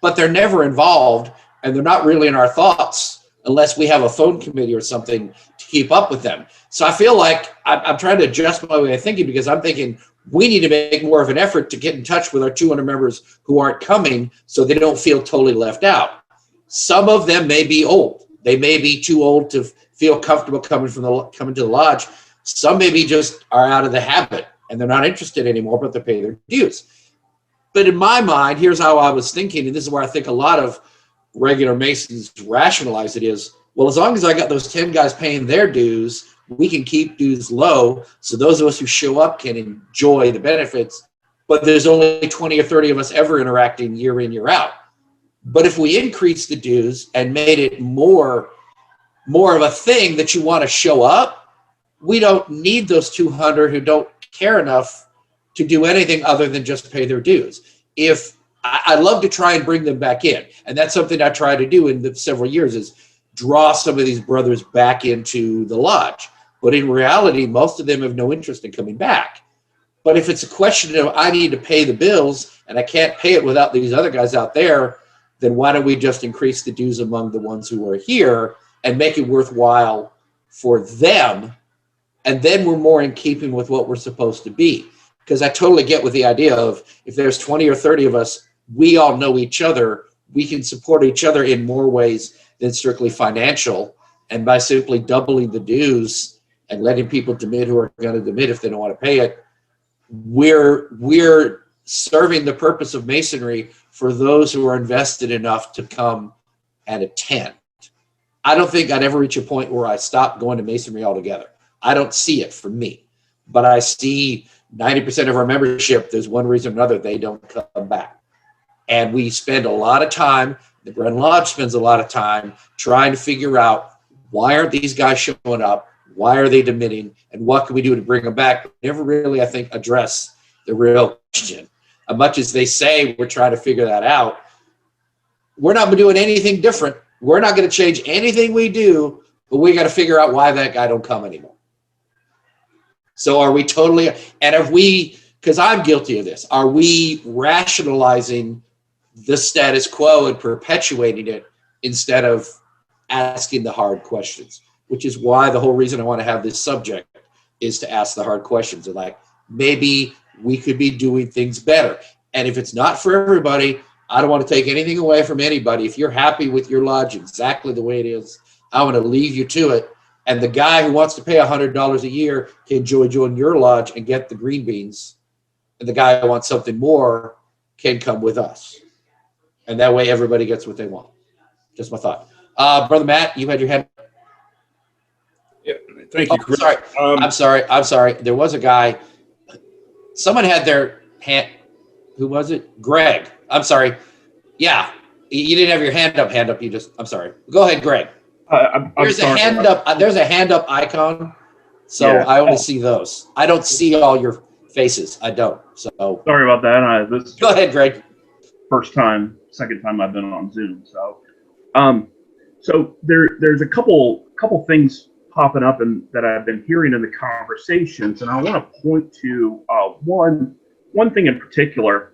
B: But they're never involved, and they're not really in our thoughts unless we have a phone committee or something to keep up with them. So I feel like I'm trying to adjust my way of thinking, because I'm thinking we need to make more of an effort to get in touch with our 200 members who aren't coming so they don't feel totally left out. Some of them may be old. They may be too old to feel comfortable coming to the lodge. Some maybe just are out of the habit and they're not interested anymore, but they pay their dues. But in my mind, here's how I was thinking, and this is where I think a lot of regular Masons rationalize it is, well, as long as I got those 10 guys paying their dues, we can keep dues low so those of us who show up can enjoy the benefits, but there's only 20 or 30 of us ever interacting year in, year out. But if we increase the dues and made it more of a thing that you want to show up, we don't need those 200 who don't care enough to do anything other than just pay their dues. If I love to try and bring them back in, and that's something I try to do in the several years is draw some of these brothers back into the lodge. But in reality, most of them have no interest in coming back. But if it's a question of I need to pay the bills and I can't pay it without these other guys out there, then why don't we just increase the dues among the ones who are here and make it worthwhile for them? And then we're more in keeping with what we're supposed to be. Because I totally get with the idea of if there's 20 or 30 of us, we all know each other. We can support each other in more ways than strictly financial. And by simply doubling the dues and letting people demit who are going to demit if they don't want to pay it, we're serving the purpose of Masonry for those who are invested enough to come and attend. I don't think I'd ever reach a point where I stop going to Masonry altogether. I don't see it for me, but I see 90% of our membership, there's one reason or another, they don't come back. And we spend a lot of time, the Grand Lodge spends a lot of time trying to figure out why aren't these guys showing up? Why are they demitting? And what can we do to bring them back? But never really, I think, address the real question. As much as they say we're trying to figure that out, we're not doing anything different. We're not going to change anything we do, but we got to figure out why that guy don't come anymore. So are we totally, and have we, because I'm guilty of this, are we rationalizing the status quo and perpetuating it instead of asking the hard questions? Which is why the whole reason I want to have this subject is to ask the hard questions. And like, maybe we could be doing things better. And if it's not for everybody, I don't want to take anything away from anybody. If you're happy with your lodge exactly the way it is, I want to leave you to it. And the guy who wants to pay $100 a year can join your lodge and get the green beans. And the guy who wants something more can come with us. And that way everybody gets what they want. Just my thought. Brother Matt, you had your hand.
I: Yeah, thank you, Chris.
B: I'm sorry. There was a guy. Someone had their hand. Who was it? Greg. I'm sorry. Yeah. You didn't have your hand up. You just, I'm sorry. Go ahead, Greg. There's a hand up. There's a hand up icon. So yeah. I only see those. I don't see all your faces. I don't. So
H: sorry about that.
B: Go ahead, Greg.
H: Second time I've been on Zoom. So there's a couple things popping up and that I've been hearing in the conversations, and I want to point to one thing in particular.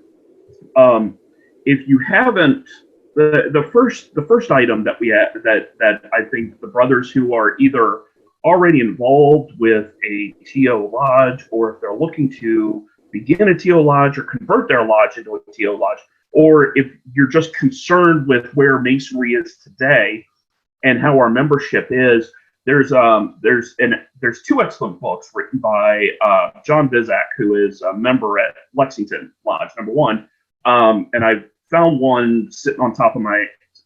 H: If you haven't, the first item that we had that I think the brothers who are either already involved with a TO lodge, or if they're looking to begin a TO lodge or convert their lodge into a TO lodge, or if you're just concerned with where Masonry is today and how our membership is, there's two excellent books written by John Bizak, who is a member at Lexington Lodge number 1, and I found one sitting on top of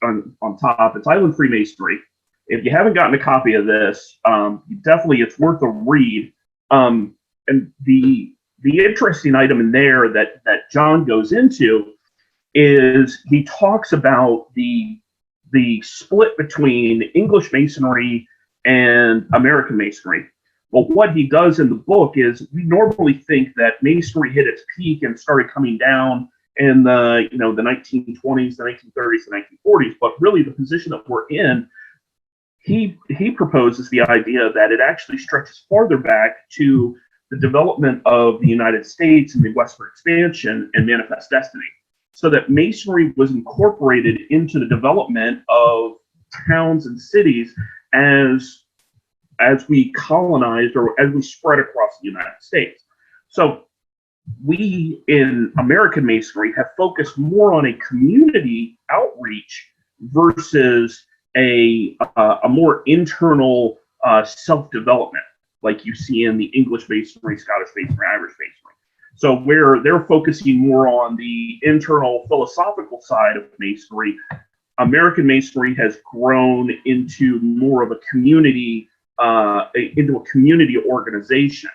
H: on top. It's Island Freemasonry. If you haven't gotten a copy of this, definitely it's worth a read. And the interesting item in there that John goes into is he talks about the split between English Masonry and American Masonry. Well, what he does in the book is we normally think that Masonry hit its peak and started coming down in the 1920s, the 1930s, the 1940s, but really the position that we're in, he proposes the idea that it actually stretches farther back to the development of the United States and the westward expansion and Manifest Destiny, so that Masonry was incorporated into the development of towns and cities as we colonized or as we spread across the United States. So we in American Masonry have focused more on a community outreach versus a more internal self-development. like you see in the English Masonry, Scottish Masonry, Irish Masonry. So where they're focusing more on the internal philosophical side of Masonry, American Masonry has grown into more of a community, into a community organization.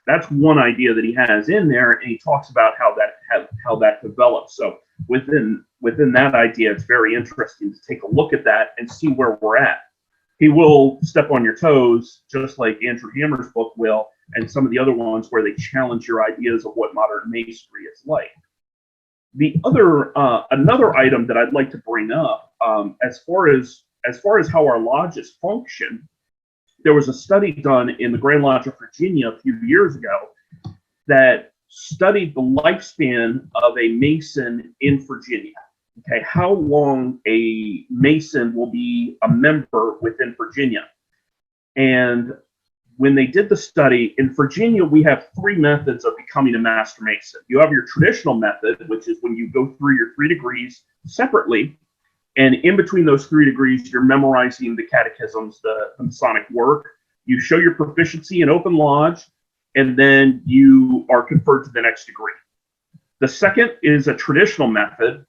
H: That's one idea that he has in there, and he talks about how that develops. So within that idea, it's very interesting to take a look at that and see where we're at. He will step on your toes, just like Andrew Hammer's book will, and some of the other ones where they challenge your ideas of what modern Masonry is like. The other another item that I'd like to bring up, as far as how our lodges function, there was a study done in the Grand Lodge of Virginia a few years ago that studied the lifespan of a Mason in Virginia. Okay, how long a Mason will be a member within Virginia. And when they did the study, in Virginia, we have 3 methods of becoming a Master Mason. You have your traditional method, which is when you go through your 3 degrees separately. And in between those 3 degrees, you're memorizing the catechisms, the Masonic work. You show your proficiency in open lodge, and then you are conferred to the next degree. The second is a traditional method,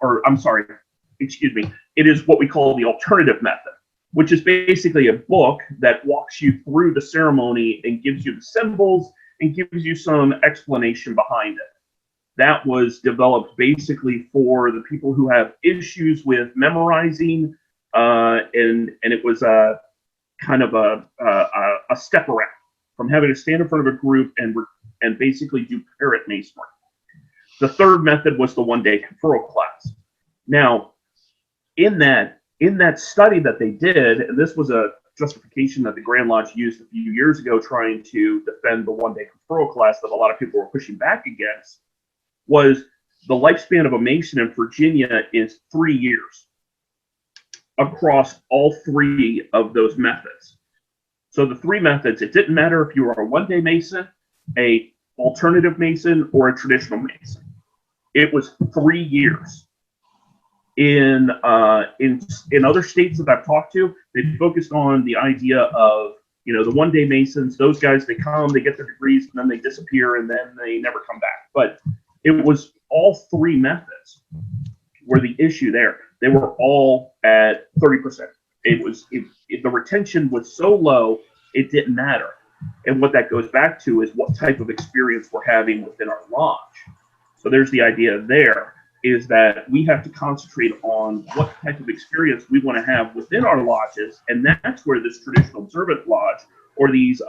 H: it is what we call the alternative method, which is basically a book that walks you through the ceremony and gives you the symbols and gives you some explanation behind it. That was developed basically for the people who have issues with memorizing, and it was a kind of a step around from having to stand in front of a group and basically do parrot masonry. The third method was the one-day conferral class. Now, in that study that they did, and this was a justification that the Grand Lodge used a few years ago trying to defend the one-day conferral class that a lot of people were pushing back against, was the lifespan of a Mason in Virginia is 3 years across all 3 of those methods. So the 3 methods, it didn't matter if you were a one-day Mason, a alternative Mason, or a traditional Mason. It was 3 years. In other states that I've talked to, they focused on the idea of, the one-day Masons. Those guys, they come, they get their degrees, and then they disappear, and then they never come back. But it was all 3 methods were the issue there. They were all at 30%. The retention was so low, it didn't matter. And what that goes back to is what type of experience we're having within our lodge. So there's the idea there, is that we have to concentrate on what type of experience we want to have within our lodges, and that's where this traditional observant lodge or these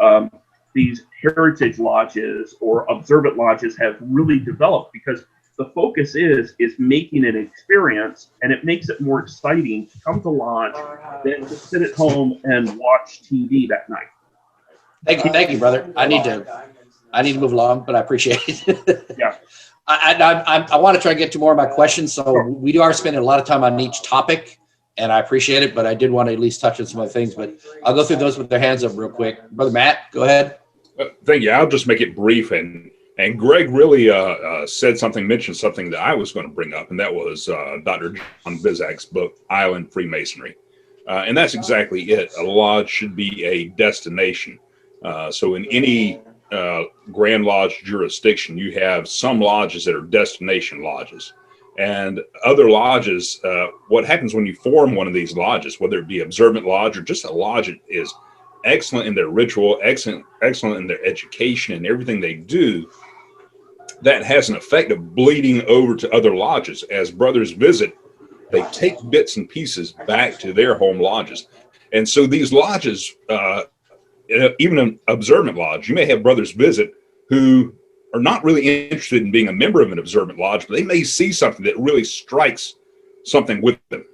H: heritage lodges or observant lodges have really developed, because the focus is making an experience, and it makes it more exciting to come to lodge than to sit at home and watch TV that night.
B: Thank you, brother. I need to move along, but I appreciate it.
H: Yeah.
B: I want to try to get to more of my questions. So we are spending a lot of time on each topic, and I appreciate it, but I did want to at least touch on some other things, but I'll go through those with their hands up real quick. Brother Matt, go ahead.
I: Thank you. I'll just make it brief. And Greg really mentioned something that I was going to bring up, and that was Dr. John Bizak's book, Island Freemasonry. And that's exactly it. A lodge should be a destination. So in any Grand Lodge jurisdiction, you have some lodges that are destination lodges, and other lodges. What happens when you form one of these lodges, whether it be observant lodge or just a lodge that is excellent in their ritual, excellent in their education and everything they do, that has an effect of bleeding over to other lodges. As brothers visit, they take bits and pieces back to their home lodges, and so these lodges. Even an observant lodge, you may have brothers visit who are not really interested in being a member of an observant lodge, but they may see something that really strikes something with them,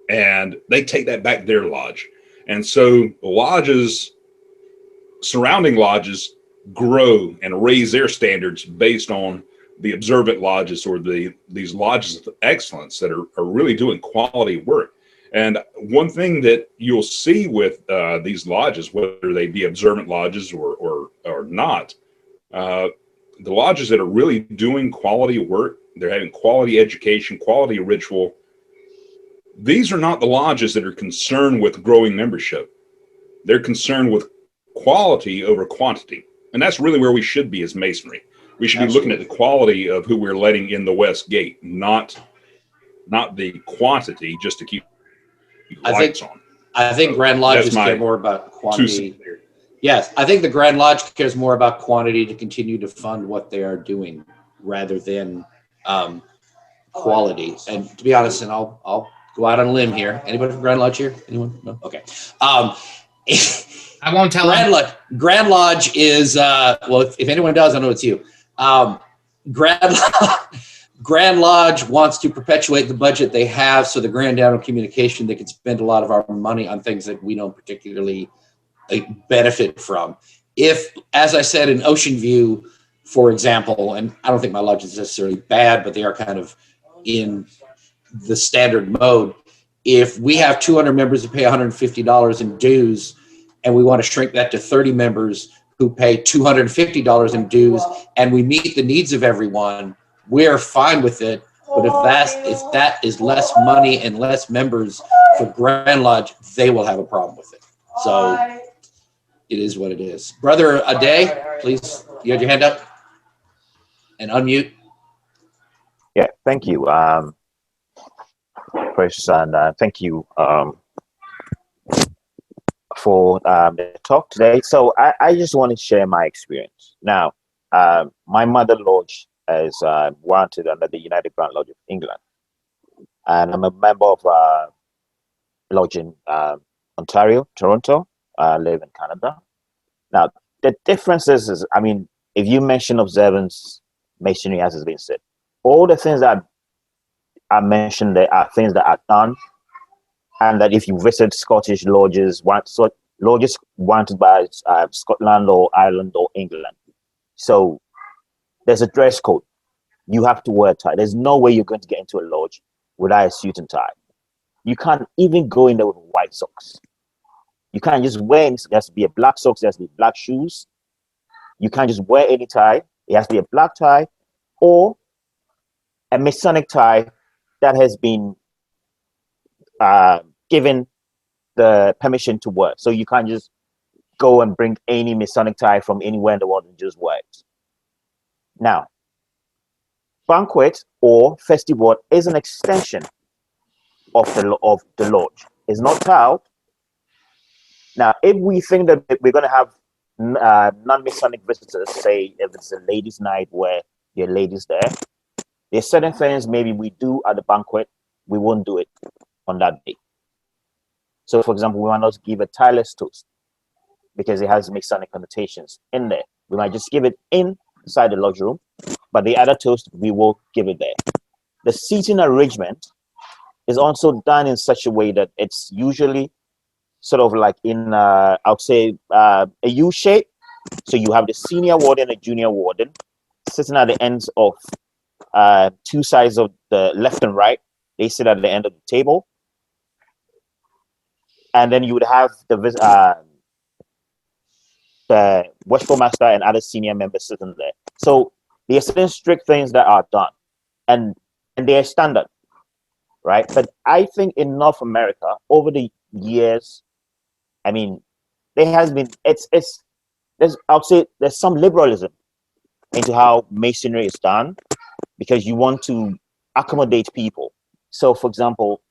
I: and they take that back to their lodge. And so lodges, surrounding lodges, grow and raise their standards based on the observant lodges or these lodges of excellence that are really doing quality work. And one thing that you'll see with these lodges, whether they be observant lodges or not, the lodges that are really doing quality work, they're having quality education, quality ritual. These are not the lodges that are concerned with growing membership. They're concerned with quality over quantity. And that's really where we should be as Masonry. We should be looking at the quality of who we're letting in the West Gate, not the quantity just to keep lights on.
B: I think Grand Lodges care more about quantity. Yes, I think the Grand Lodge cares more about quantity to continue to fund what they are doing rather than quality. And to be honest, and I'll go out on a limb here. Anybody from Grand Lodge here? Anyone? No? Okay.
C: I won't tell
B: Grand Lodge is, well, if anyone does, I know it's you. Grand Lodge wants to perpetuate the budget they have, so the Grand Down of Communication, they can spend a lot of our money on things that we don't particularly benefit from. If, as I said, in Ocean View, for example, and I don't think my lodge is necessarily bad, but they are kind of in the standard mode. If we have 200 members who pay $150 in dues, and we want to shrink that to 30 members who pay $250 in dues, and we meet the needs of everyone, we're fine with it. But if that is less money and less members for Grand Lodge, they will have a problem with it. So it is what it is. Brother Ade, please, you had your hand up and unmute.
N: Yeah, thank you, Chris, and thank you for the talk today. So I just want to share my experience. Now, my mother lodge is warranted under the United Grand Lodge of England, and I'm a member of lodge in Ontario, Toronto. I live in Canada. Now, the difference is, I mean, if you mention observance, Masonry, as has been said, all the things that I mentioned there are things that are done, and that if you visit Scottish lodges, lodges wanted by Scotland or Ireland or England, so there's a dress code. You have to wear a tie. There's no way you're going to get into a lodge without a suit and tie. You can't even go in there with white socks. You can't just wear any, there has to be a black socks, there has to be black shoes. You can't just wear any tie. It has to be a black tie or a Masonic tie that has been given the permission to wear. So you can't just go and bring any Masonic tie from anywhere in the world and just wear it. Now, banquet or festival is an extension of the lodge. It's not tiled. Now, if we think that we're going to have non-Masonic visitors, say if it's a ladies' night where there are ladies there, there's certain things maybe we do at the banquet, we won't do it on that day. So, for example, we might not give a tireless toast because it has Masonic connotations in there. We might just give it inside the lodge room, but the other toast, we will give it there. The seating arrangement is also done in such a way that it's usually sort of like in, I would say, a U shape. So you have the senior warden and junior warden sitting at the ends of two sides of the left and right. They sit at the end of the table. And then you would have the worshipful master and other senior members sitting there. So there are certain strict things that are done, and they are standard, right? But I think in North America, over the years, I mean, there has been, I'll say there's some liberalism into how Masonry is done because you want to accommodate people. So, for example,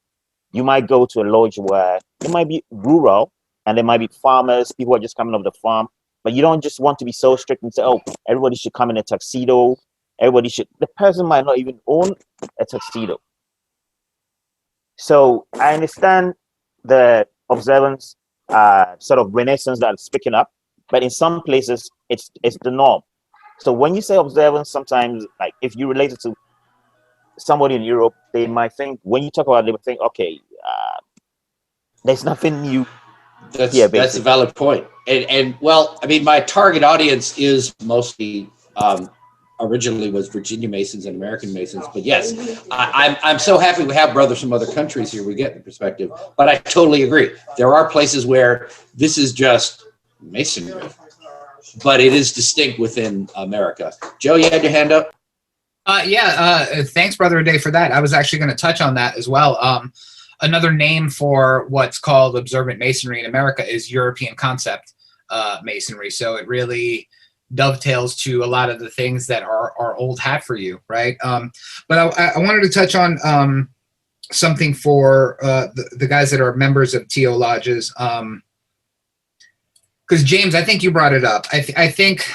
N: you might go to a lodge where it might be rural and there might be farmers, people are just coming off the farm, but you don't just want to be so strict and say, oh, everybody should come in a tuxedo. The person might not even own a tuxedo. So I understand the observance sort of renaissance that's picking up, but in some places it's the norm. So when you say observance, sometimes like if you relate it to somebody in Europe, they might think, when you talk about it, they would think, okay, there's nothing new.
B: That's a valid point. And well, I mean, my target audience is mostly originally was Virginia Masons and American Masons, but yes, I'm so happy we have brothers from other countries here. We get the perspective, but I totally agree. There are places where this is just Masonry, but it is distinct within America. Joe, you had your hand up?
C: Thanks, Brother Ade, for that. I was actually going to touch on that as well. Another name for what's called observant Masonry in America is European concept. Masonry. So it really dovetails to a lot of the things that are old hat for you, right? But I wanted to touch on something for the guys that are members of TO lodges. Because James, I think you brought it up. I think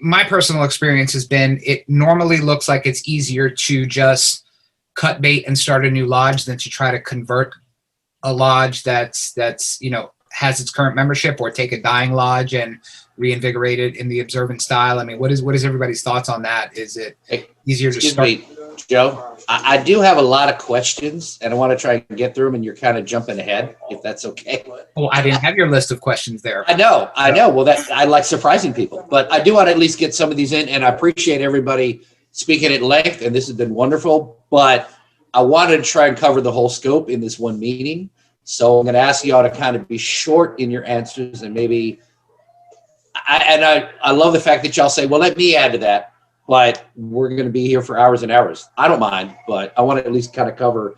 C: my personal experience has been it normally looks like it's easier to just cut bait and start a new lodge than to try to convert a lodge that's has its current membership, or take a dying lodge and reinvigorate it in the observant style. I mean, what is everybody's thoughts on that? Is it easier to start?
B: Me, Joe, I do have a lot of questions, and I want to try and get through them, and you're kind of jumping ahead, if that's okay.
C: Oh, I didn't have your list of questions there.
B: I know. Well, I like surprising people, but I do want to at least get some of these in, and I appreciate everybody speaking at length, and this has been wonderful, but I wanted to try and cover the whole scope in this one meeting. So I'm going to ask you all to kind of be short in your answers, and maybe, I love the fact that y'all say, well, let me add to that, but we're going to be here for hours and hours. I don't mind, but I want to at least kind of cover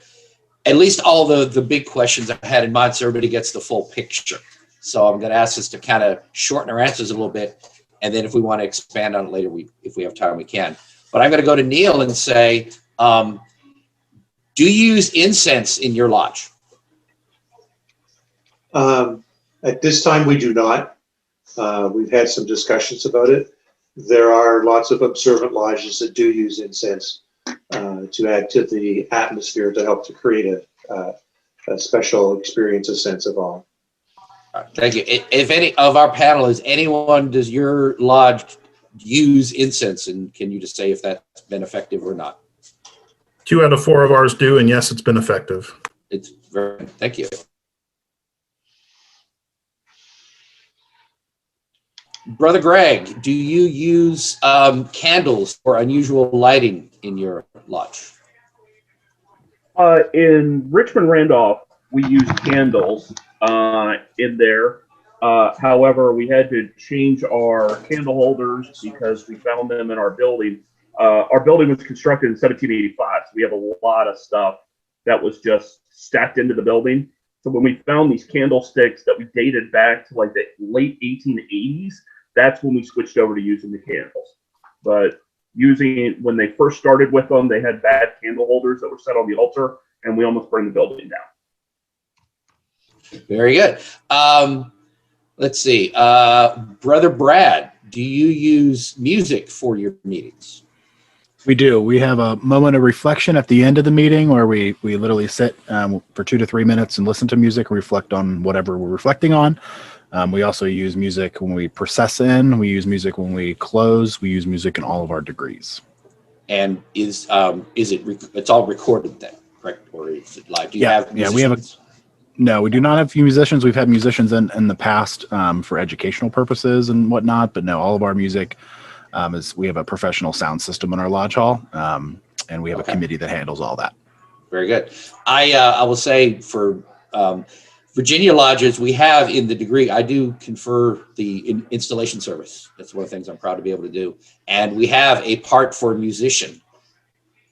B: at least all the big questions I had in mind so everybody gets the full picture. So I'm going to ask us to kind of shorten our answers a little bit, and then if we want to expand on it later, if we have time, we can. But I'm going to go to Neil and say, do you use incense in your lodge?
E: At this time, we do not. We've had some discussions about it. There are lots of observant lodges that do use incense to add to the atmosphere to help to create a special experience, a sense of awe.
B: Thank you. If any of our panel does your lodge use incense, and can you just say if that's been effective or not?
D: 2 out of 4 of ours do, and yes, it's been effective.
B: It's very, thank you. Brother Greg, do you use candles or unusual lighting in your lodge?
H: In Richmond Randolph, we use candles in there. However, we had to change our candle holders because we found them in our building. Our building was constructed in 1785, so we have a lot of stuff that was just stacked into the building. So when we found these candlesticks that we dated back to like the late 1880s, that's when we switched over to using the candles. But when they first started with them, they had bad candle holders that were set on the altar, and we almost burned the building down.
B: Very good. Let's see. Brother Brad, do you use music for your meetings?
G: We do. We have a moment of reflection at the end of the meeting where we literally sit for 2 to 3 minutes and listen to music, reflect on whatever we're reflecting on. We also use music when we process in. We use music when we close. We use music in all of our degrees.
B: And is it? It's all recorded then, correct? Or is it live? Do you have musicians?
G: We have no, we do not have musicians. We've had musicians in the past for educational purposes and whatnot, but no, all of our music we have a professional sound system in our lodge hall, and we have a committee that handles all that.
B: Very good. I will say for Virginia lodges, we have in the degree, I do confer the installation service. That's one of the things I'm proud to be able to do. And we have a part for a musician.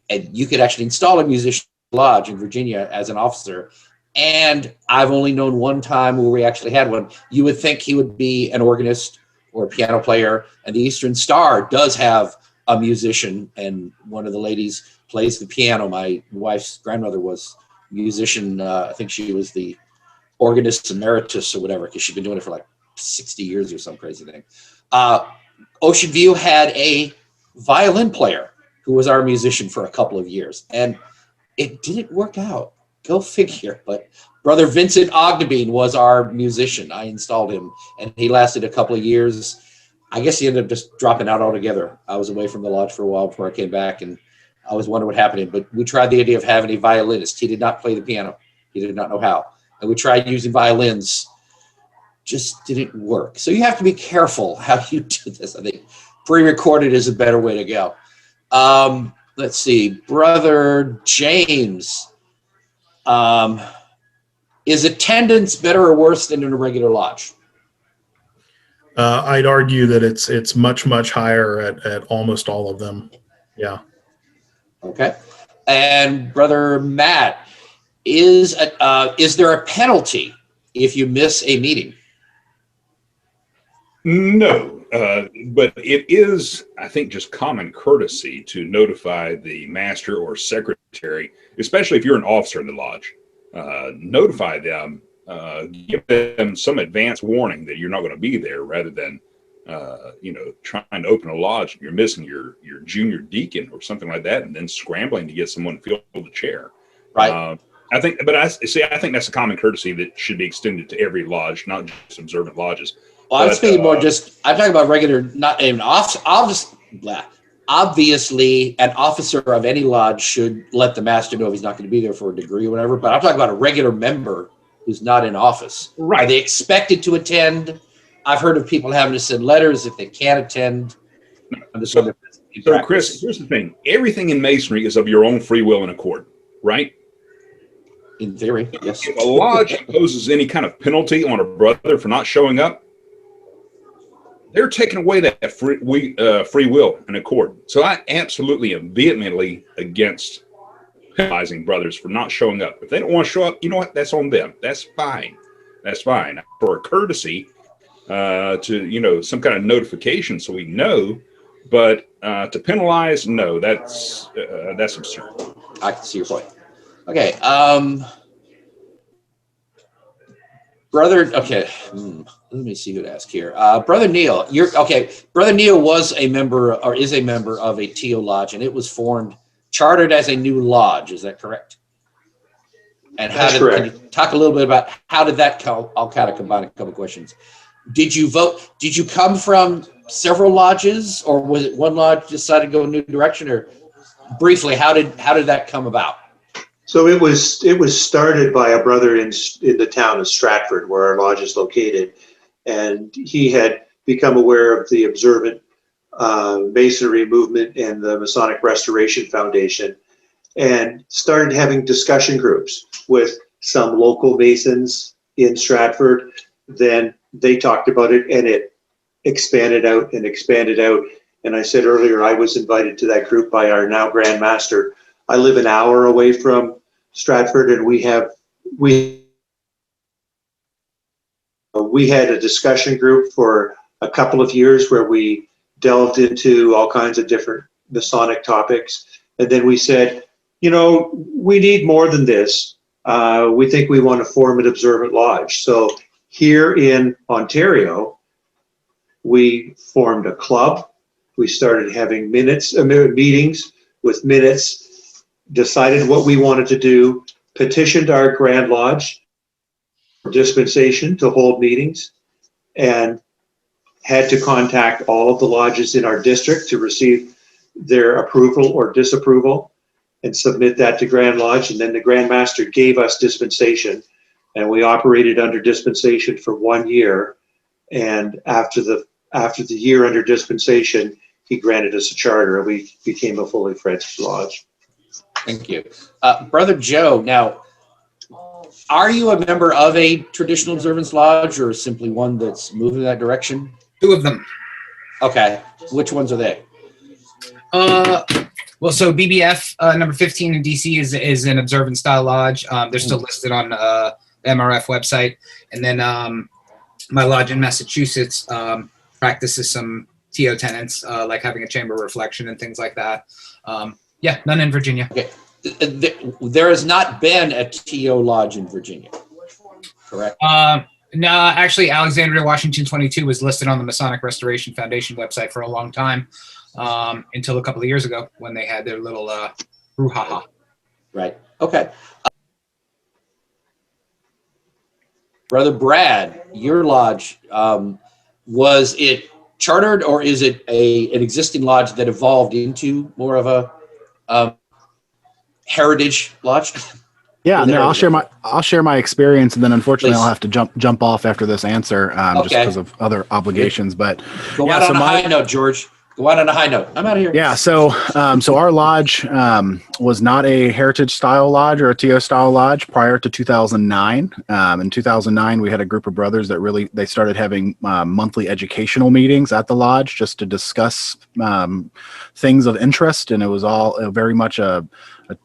B: And you could actually install a musician lodge in Virginia as an officer. And I've only known one time where we actually had one. You would think he would be an organist or a piano player. And the Eastern Star does have a musician. And one of the ladies plays the piano. My wife's grandmother was a musician. I think she was the organist emeritus or whatever, because she's been doing it for like 60 years or some crazy thing. Ocean View had a violin player who was our musician for a couple of years, and it didn't work out. Go figure. But Brother Vincent Ogdebine was our musician. I installed him, and he lasted a couple of years. I guess he ended up just dropping out altogether. I was away from the lodge for a while before I came back, and I was wondering what happened. But we tried the idea of having a violinist. He did not play the piano. He did not know how. And we tried using violins, just didn't work. So you have to be careful how you do this. I think pre-recorded is a better way to go. Let's see, Brother James, is attendance better or worse than in a regular lodge?
D: I'd argue that it's much higher at almost all of them. Yeah.
B: Okay. And Brother Matt, is there a penalty if you miss a meeting?
I: No, but it is, I think, just common courtesy to notify the master or secretary, especially if you're an officer in the lodge. Notify them, give them some advance warning that you're not going to be there, rather than trying to open a lodge and you're missing your junior deacon or something like that, and then scrambling to get someone to fill the chair.
B: Right.
I: I think that's a common courtesy that should be extended to every lodge, not just observant lodges.
B: Well, I was thinking more I'm talking about regular, not even obviously an officer of any lodge should let the master know if he's not going to be there for a degree or whatever, but I'm talking about a regular member who's not in office.
I: Right.
B: Are they expected to attend? I've heard of people having to send letters if they can't attend.
I: So, Chris, here's the thing. Everything in Masonry is of your own free will and accord, right?
B: In theory, yes.
I: If a lodge imposes any kind of penalty on a brother for not showing up, they're taking away that free will and accord. So I absolutely am vehemently against penalizing brothers for not showing up. If they don't want to show up, you know what? That's on them. That's fine. That's fine. For a courtesy to, some kind of notification so we know, but to penalize, no, that's absurd.
B: I can see your point. Okay. Let me see who to ask here. Brother Neil, Brother Neil was a member or is a member of a TO lodge, and it was chartered as a new lodge. Is that correct? And can you talk a little bit about how did that come? I'll kind of combine a couple questions. Did you vote? Did you come from several lodges, or was it one lodge decided to go a new direction? Or briefly, how did that come about?
E: So it was started by a brother in the town of Stratford, where our lodge is located, and he had become aware of the observant Masonry movement and the Masonic Restoration Foundation, and started having discussion groups with some local Masons in Stratford. Then they talked about it, and it expanded out and expanded out. And I said earlier, I was invited to that group by our now Grand Master. I live an hour away from Stratford, and we had a discussion group for a couple of years where we delved into all kinds of different Masonic topics. And then we said, we need more than this. We think we want to form an observant lodge. So here in Ontario, we formed a club. We started having meetings with minutes, decided what we wanted to do, petitioned our Grand Lodge for dispensation to hold meetings, and had to contact all of the lodges in our district to receive their approval or disapproval and submit that to Grand Lodge. And then the Grand Master gave us dispensation, and we operated under dispensation for 1 year. And after the year under dispensation, he granted us a charter, and we became a fully fledged lodge.
B: Thank you. Brother Joe, now, are you a member of a Traditional Observance Lodge, or simply one that's moving in that direction?
C: 2 of them.
B: Okay. Which ones are they?
C: Well, so BBF number 15 in DC is an observant style lodge. They're still listed on the MRF website. And then my lodge in Massachusetts practices some TO tenets, like having a chamber of reflection and things like that. Yeah, none in Virginia.
B: Okay. There has not been a TO lodge in Virginia, correct?
C: No, actually, Alexandria, Washington 22 was listed on the Masonic Restoration Foundation website for a long time, until a couple of years ago when they had their little brouhaha.
B: Right. Okay. Brother Brad, your lodge, was it chartered, or is it an existing lodge that evolved into more of a heritage lodge?
G: Yeah, no, I'll share my experience, and then unfortunately I'll have to jump off after this answer just because of other obligations. But
B: go out on a high note, George. Go out on a high note. I'm out of here.
G: Yeah, so our lodge was not a heritage style lodge or a TO style lodge prior to 2009. In 2009, we had a group of brothers that they started having monthly educational meetings at the lodge just to discuss things of interest, and it was all very much a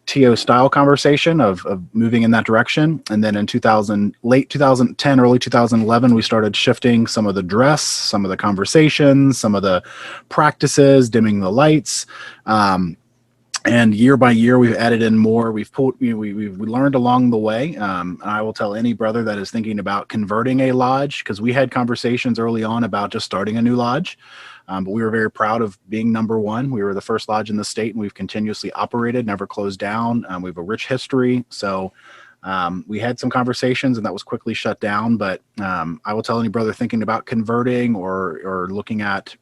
G: TO style conversation of moving in that direction. And then in late 2010, early 2011, we started shifting some of the dress, some of the conversations, some of the practices, dimming the lights. And year by year, we've added in more. We've learned along the way. I will tell any brother that is thinking about converting a lodge, because we had conversations early on about just starting a new lodge. But we were very proud of being number one. We were the first lodge in the state, and we've continuously operated, never closed down. We have a rich history. So we had some conversations, and that was quickly shut down. But I will tell any brother thinking about converting or looking at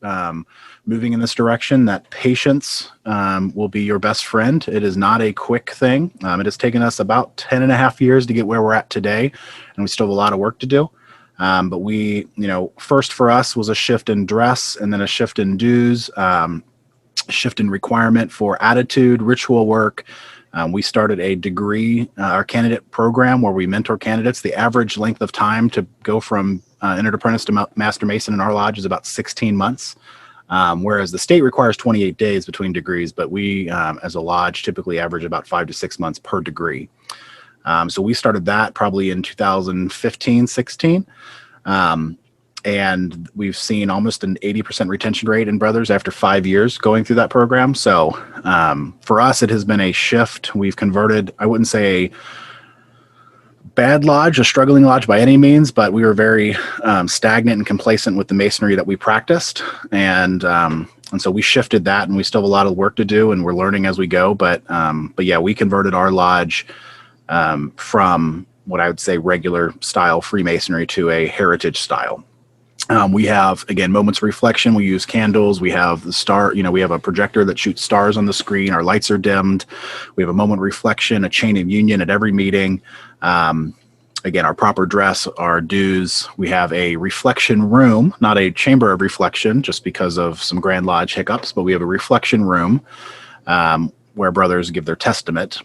G: moving in this direction, that patience will be your best friend. It is not a quick thing. It has taken us about 10.5 years to get where we're at today, and we still have a lot of work to do. But we, first for us was a shift in dress, and then a shift in dues, shift in requirement for attitude, ritual work. We started a degree, our candidate program, where we mentor candidates. The average length of time to go from entered apprentice to master mason in our lodge is about 16 months, whereas the state requires 28 days between degrees. But we, as a lodge, typically average about 5 to 6 months per degree. So we started that probably in 2015, 16. And we've seen almost an 80% retention rate in brothers after 5 years going through that program. So for us, it has been a shift. We've converted, I wouldn't say a bad lodge, a struggling lodge by any means, but we were very stagnant and complacent with the masonry that we practiced. And so we shifted that, and we still have a lot of work to do, and we're learning as we go. But yeah, we converted our lodge from what I would say regular style Freemasonry to a heritage style. We have, again, moments of reflection. We use candles. We have the star, we have a projector that shoots stars on the screen. Our lights are dimmed. We have a moment of reflection, a chain of union at every meeting. Again, our proper dress, our dues. We have a reflection room, not a chamber of reflection, just because of some Grand Lodge hiccups, but we have a reflection room where brothers give their testament.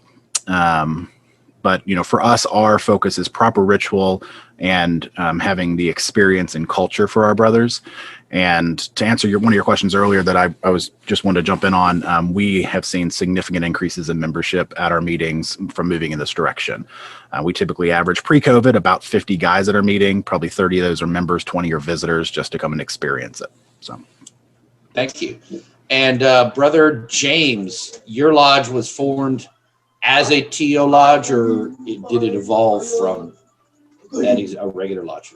G: But, for us, our focus is proper ritual and having the experience and culture for our brothers. And to answer one of your questions earlier that I was just wanted to jump in on, we have seen significant increases in membership at our meetings from moving in this direction. We typically average pre-COVID about 50 guys at our meeting. Probably 30 of those are members, 20 are visitors, just to come and experience it. So,
B: Thank you. And Brother James, your lodge was formed as a TO lodge, or did it evolve from that is a regular lodge?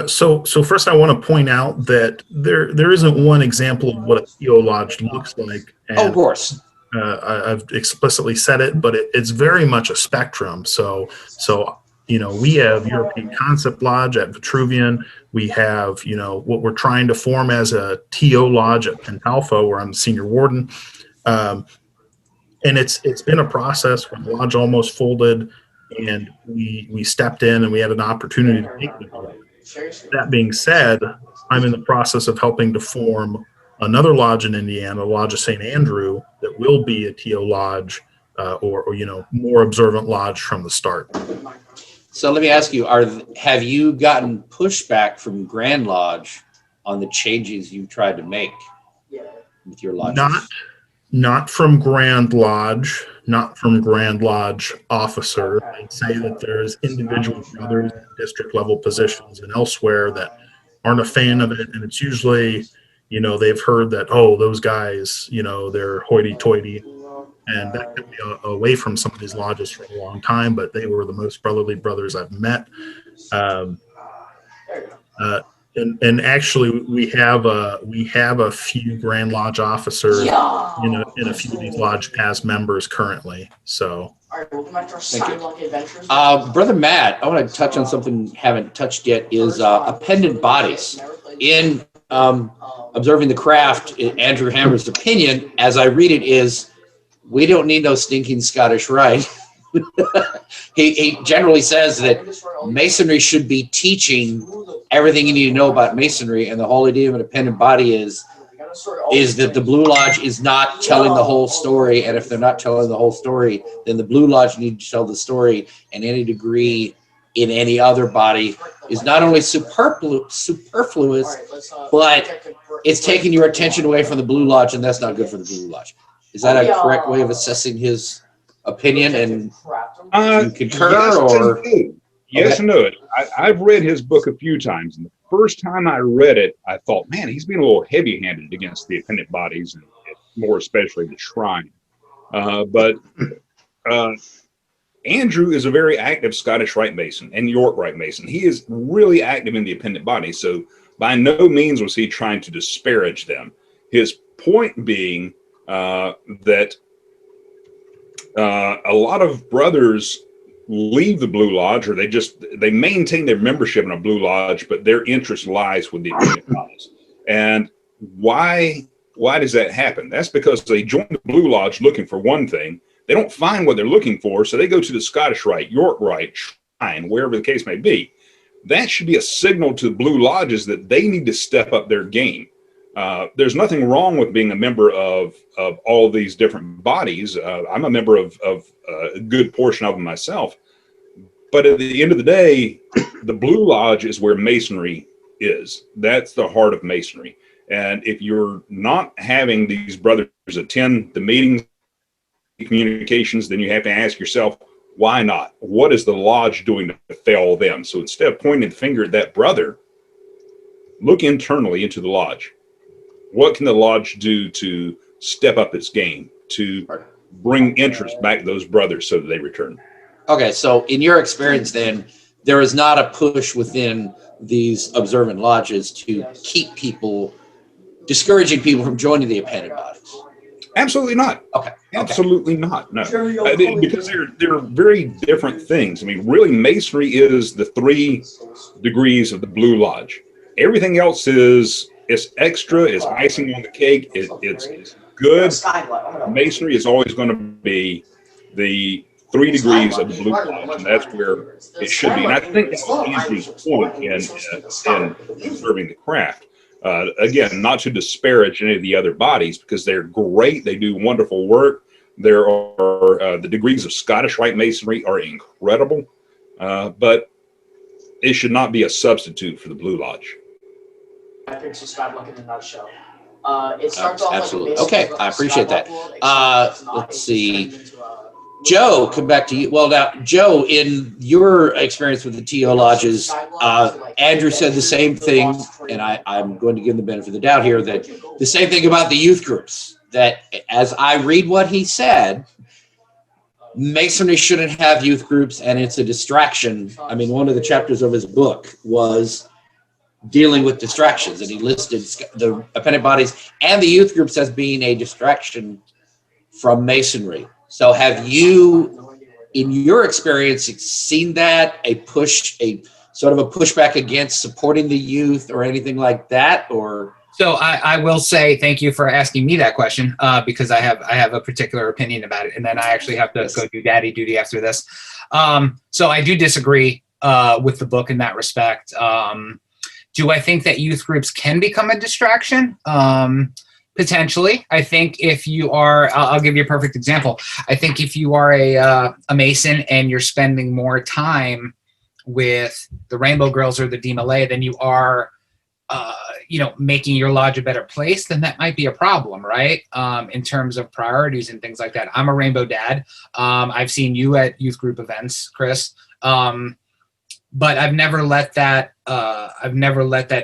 D: So first I want to point out that there isn't one example of what a TO lodge looks like. And,
B: of course.
D: I've explicitly said it, but it's very much a spectrum. So we have European Concept Lodge at Vitruvian. We have, what we're trying to form as a TO lodge at Pentalpho, where I'm the senior warden. And it's been a process where the lodge almost folded, and we stepped in and we had an opportunity to make it. That being said, I'm in the process of helping to form another lodge in Indiana, the Lodge of St. Andrew, that will be a TO lodge or more observant lodge from the start.
B: So let me ask you, have you gotten pushback from Grand Lodge on the changes you've tried to make with your lodges?
D: Not from Grand Lodge, not from Grand Lodge officers. I'd say that there's individual brothers in district level positions and elsewhere that aren't a fan of it. And it's usually, they've heard that, those guys, they're hoity-toity. And that kept me away from some of these lodges for a long time, but they were the most brotherly brothers I've met. And actually, we have a few Grand Lodge officers in a few of these lodge as members currently. So,
B: thank you. Brother Matt, I want to touch on something we haven't touched yet. Is appendant bodies in observing the craft? Andrew Hammer's opinion, as I read it, is we don't need no stinking Scottish rite. He generally says that Masonry should be teaching everything you need to know about Masonry, and the whole idea of an appendant body is that the Blue Lodge is not telling the whole story, and if they're not telling the whole story, then the Blue Lodge need to tell the story, and any degree in any other body is not only superfluous, but it's taking your attention away from the Blue Lodge, and that's not good for the Blue Lodge. Is that a correct way of assessing his opinion? And you concur,
I: yes
B: or?
I: and no. Yes and no. I've read his book a few times, and the first time I read it, I thought, man, he's being a little heavy-handed against the appendant bodies, and more especially the shrine. But Andrew is a very active Scottish Rite Mason and York Rite Mason. He is really active in the appendant body, so by no means was he trying to disparage them. His point being that a lot of brothers leave the Blue Lodge, or they maintain their membership in a Blue Lodge, but their interest lies with the appendant bodies. And why does that happen? That's because they join the Blue Lodge looking for one thing. They don't find what they're looking for, so they go to the Scottish Rite, York Rite, Shrine, wherever the case may be. That should be a signal to Blue Lodges that they need to step up their game. There's nothing wrong with being a member of all these different bodies. I'm a member of a good portion of them myself. But at the end of the day, the Blue Lodge is where Masonry is. That's the heart of Masonry. And if you're not having these brothers attend the meetings, communications, then you have to ask yourself, why not? What is the lodge doing to fail them? So instead of pointing the finger at that brother, look internally into the lodge. What can the lodge do to step up its game, to bring interest back to those brothers so that they return?
B: Okay, so in your experience then, there is not a push within these observant lodges to keep people, discouraging people from joining the appendant bodies?
I: Absolutely not.
B: Okay.
I: Absolutely not. No, because they're very different things. I mean, really, Masonry is the 3 degrees of the Blue Lodge. Everything else is extra, is icing on the cake. It's good. Masonry is always going to be the 3 degrees of the Blue Lodge, and that's where it should be. And I think that's Andrew's point in observing the craft. Again, not to disparage any of the other bodies, because they're great. They do wonderful work. There are the degrees of Scottish Rite Masonry are incredible, but it should not be a substitute for the Blue Lodge.
O: I think subscribe like in a nutshell. It starts off
B: absolutely.
O: Like
B: okay, I appreciate that. Let's see. Joe, come back to you. Well, now, Joe, in your experience with the TO lodges, Andrew said the same thing, and I'm going to give him the benefit of the doubt here, that the same thing about the youth groups, that as I read what he said, Masonry shouldn't have youth groups, and it's a distraction. I mean, one of the chapters of his book was dealing with distractions, and he listed the appendant bodies and the youth groups as being a distraction from Masonry. So have you, in your experience, seen that, a sort of a pushback against supporting the youth or anything like that? Or
C: So I will say thank you for asking me that question, because I have a particular opinion about it, and then I actually have to go do daddy duty after this. So I do disagree with the book in that respect. Do I think that youth groups can become a distraction? Potentially. I think if you are, I'll give you a perfect example. I think if you are a Mason and you're spending more time with the Rainbow Girls or the DMLA than you are, making your lodge a better place, then that might be a problem, right? In terms of priorities and things like that. I'm a Rainbow Dad. I've seen you at youth group events, Chris. But I've never let that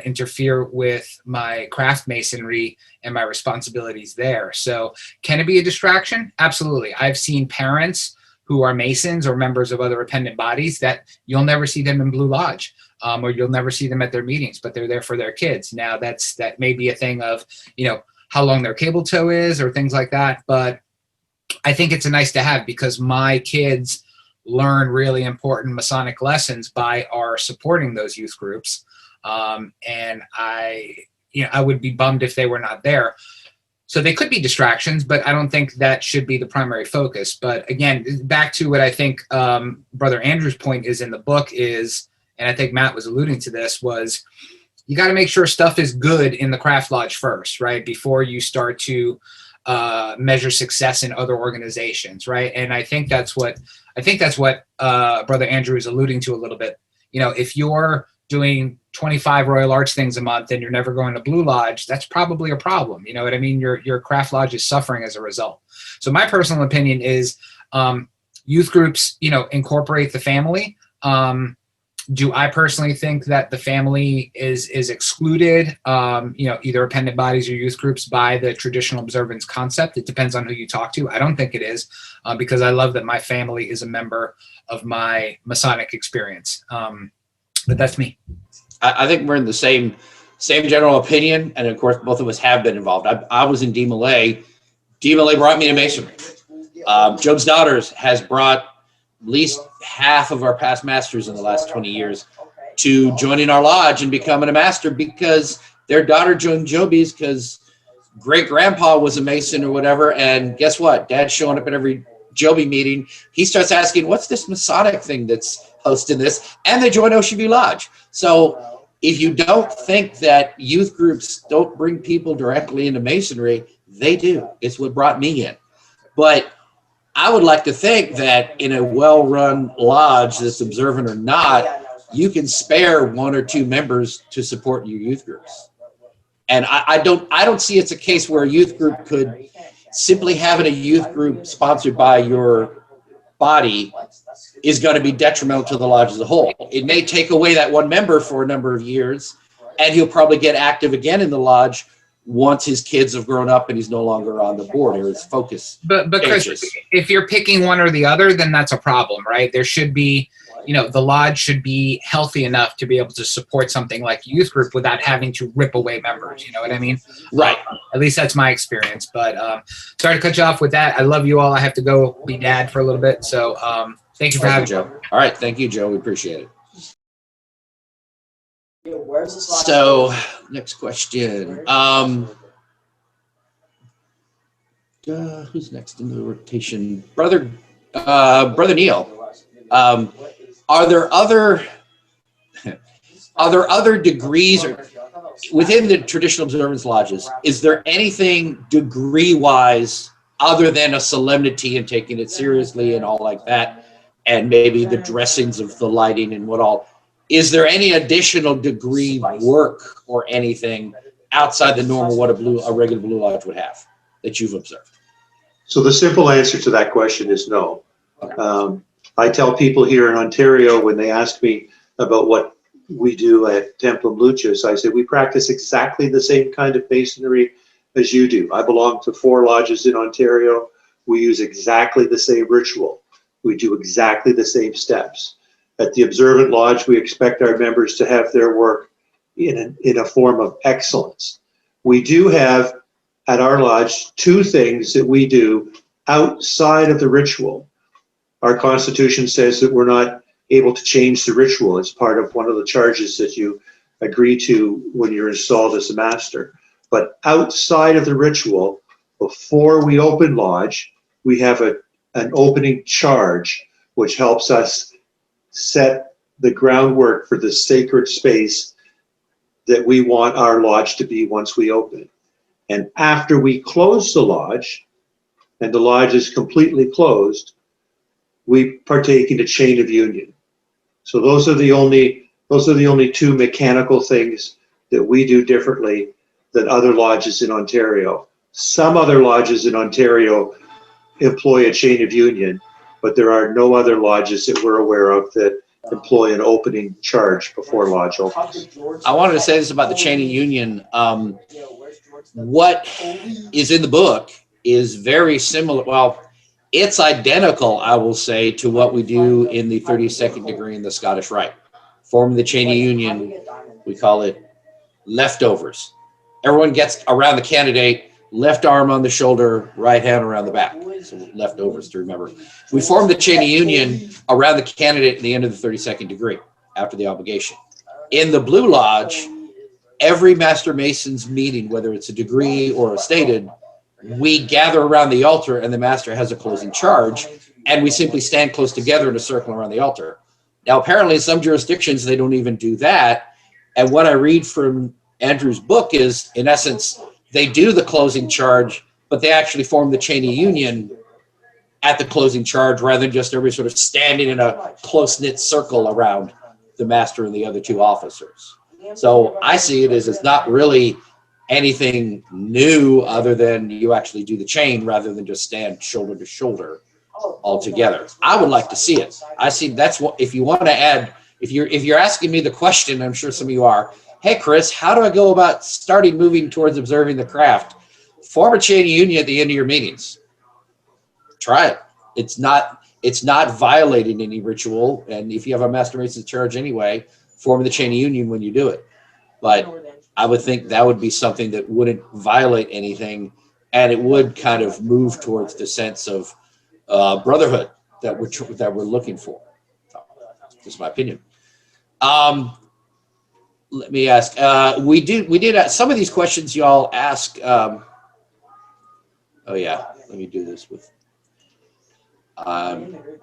C: interfere with my craft masonry and my responsibilities there. So can it be a distraction? Absolutely. I've seen parents who are Masons or members of other appendant bodies that you'll never see them in Blue Lodge, or you'll never see them at their meetings, but they're there for their kids. Now that may be a thing of, how long their cable toe is or things like that. But I think it's a nice to have, because my kids learn really important Masonic lessons by our supporting those youth groups. And I would be bummed if they were not there. So they could be distractions, but I don't think that should be the primary focus. But again, back to what I think Brother Andrew's point is in the book is, and I think Matt was alluding to this, was you got to make sure stuff is good in the craft lodge first, right? Before you start to measure success in other organizations, right? And I think that's what Brother Andrew is alluding to a little bit. If you're doing 25 Royal Arch things a month and you're never going to Blue Lodge, that's probably a problem. You know what I mean? Your craft lodge is suffering as a result. So my personal opinion is youth groups, incorporate the family. Do I personally think that the family is excluded, either appendant bodies or youth groups by the traditional observance concept? It depends on who you talk to. I don't think it is, because I love that my family is a member of my Masonic experience. But that's me.
B: I think we're in the same general opinion, and of course, both of us have been involved. I was in DMLA. DMLA brought me to Masonry. Job's Daughters has brought at least half of our past masters in the last 20 years to joining our lodge and becoming a master because their daughter joined Joby's because great grandpa was a Mason or whatever. And guess what? Dad's showing up at every Joby meeting. He starts asking, what's this Masonic thing that's hosting this? And they join Ocean Lodge. So if you don't think that youth groups don't bring people directly into Masonry, they do. It's what brought me in. But I would like to think that in a well-run lodge that's observant or not, you can spare 1 or 2 members to support your youth groups. And I don't see it's a case where a youth group could simply having a youth group sponsored by your body is going to be detrimental to the lodge as a whole. It may take away that 1 member for a number of years, and he'll probably get active again in the lodge once his kids have grown up and he's no longer on the board or his focus.
C: But Chris, if you're picking one or the other, then that's a problem, right? There should be, the lodge should be healthy enough to be able to support something like youth group without having to rip away members. You know what I mean?
B: Right.
C: At least that's my experience. But sorry to cut you off with that. I love you all. I have to go be dad for a little bit. So thank you for having me.
B: Joe. All right. Thank you, Joe. We appreciate it. So next question. Who's next in the rotation? Brother Neil. Are there other degrees or within the traditional observance lodges? Is there anything degree-wise other than a solemnity and taking it seriously and all like that, and maybe the dressings of the lighting and what all? Is there any additional degree work or anything outside the normal what a regular Blue Lodge would have that you've observed?
E: So the simple answer to that question is no. I tell people here in Ontario when they ask me about what we do at Templum Lucis, I say we practice exactly the same kind of masonry as you do. I belong to 4 lodges in Ontario. We use exactly the same ritual. We do exactly the same steps. At the Observant Lodge, we expect our members to have their work in a form of excellence. We do have at our lodge 2 things that we do outside of the ritual. Our constitution says that we're not able to change the ritual. It's part of one of the charges that you agree to when you're installed as a master. But outside of the ritual, before we open lodge, we have an opening charge, which helps us set the groundwork for the sacred space that we want our lodge to be once we open. And after we close the lodge, and the lodge is completely closed, we partake in a chain of union. So those are the only 2 mechanical things that we do differently than other lodges in Ontario. Some other lodges in Ontario employ a chain of union, but there are no other lodges that we're aware of that employ an opening charge before lodge opens.
B: I wanted to say this about the chain of union. What is in the book is very similar. Well, it's identical, I will say, to what we do in the 32nd degree in the Scottish Rite. Forming the chain of union, we call it leftovers. Everyone gets around the candidate, left arm on the shoulder, right hand around the back. So leftovers to remember. We form the chain of union around the candidate at the end of the 32nd degree after the obligation. In the Blue Lodge, every Master Mason's meeting, whether it's a degree or a stated, we gather around the altar and the master has a closing charge, and we simply stand close together in a circle around the altar. Now, apparently in some jurisdictions, they don't even do that. And what I read from Andrew's book is, in essence, they do the closing charge, but they actually form the chain of union at the closing charge rather than just everybody sort of standing in a close-knit circle around the master and the other two officers. So I see it as it's not really anything new other than you actually do the chain rather than just stand shoulder to shoulder all together. I would like to see it. I see that's what, if you want to add, if you're asking me the question, I'm sure some of you are, hey Chris, how do I go about starting moving towards observing the craft? Form a chain of union at the end of your meetings. Try it. It's not violating any ritual, and if you have a Master Mason's charge anyway, form the chain of union when you do it. But I would think that would be something that wouldn't violate anything, and it would kind of move towards the sense of brotherhood that we're looking for. So, just my opinion. Let me ask. We did some of these questions y'all ask. Oh yeah, let me do this with.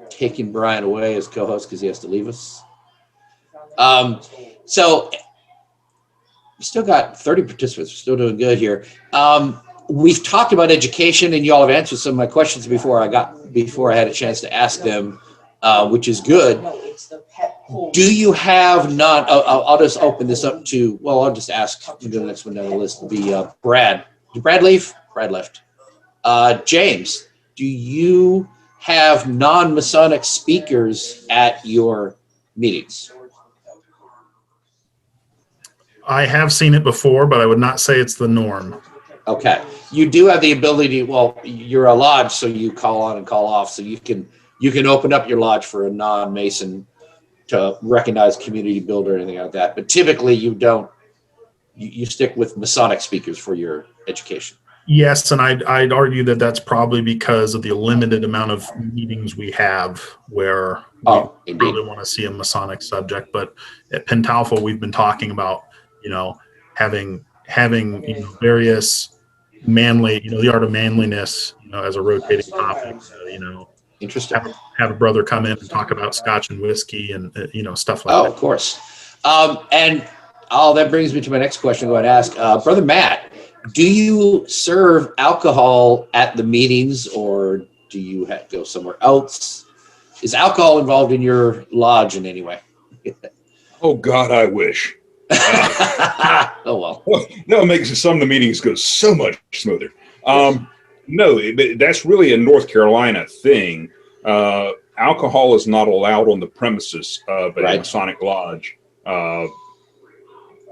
B: Taking Brian away as co-host because he has to leave us. So we still got 30 participants. We're still doing good here. We've talked about education, and y'all have answered some of my questions before I had a chance to ask them, which is good. Do you have not? I'll just open this up to. Well, I'll just ask. We'll do the next one down the list. Will be Brad. Did Brad leave? Brad left. James, do you have non-Masonic speakers at your meetings?
D: I have seen it before, but I would not say it's the norm.
B: Okay. You do have the ability, well, you're a lodge, so you call on and call off, so you can open up your lodge for a non-Mason to recognize community builder or anything like that. But typically you don't, you stick with Masonic speakers for your education.
D: Yes, and I'd argue that that's probably because of the limited amount of meetings we have where we probably want to see a Masonic subject. But at Pentalpha, we've been talking about, having various manly, the art of manliness, as a rotating topic.
B: Interesting.
D: Have a brother come in and talk about Scotch and whiskey and stuff like that.
B: Oh, of course. And that brings me to my next question. I'm going to ask Brother Matt. Do you serve alcohol at the meetings, or do you have to go somewhere else? Is alcohol involved in your lodge in any way?
I: Oh God, I wish.
B: Oh well.
I: No, it makes some of the meetings go so much smoother. No, that's really a North Carolina thing. Alcohol is not allowed on the premises of a Masonic lodge.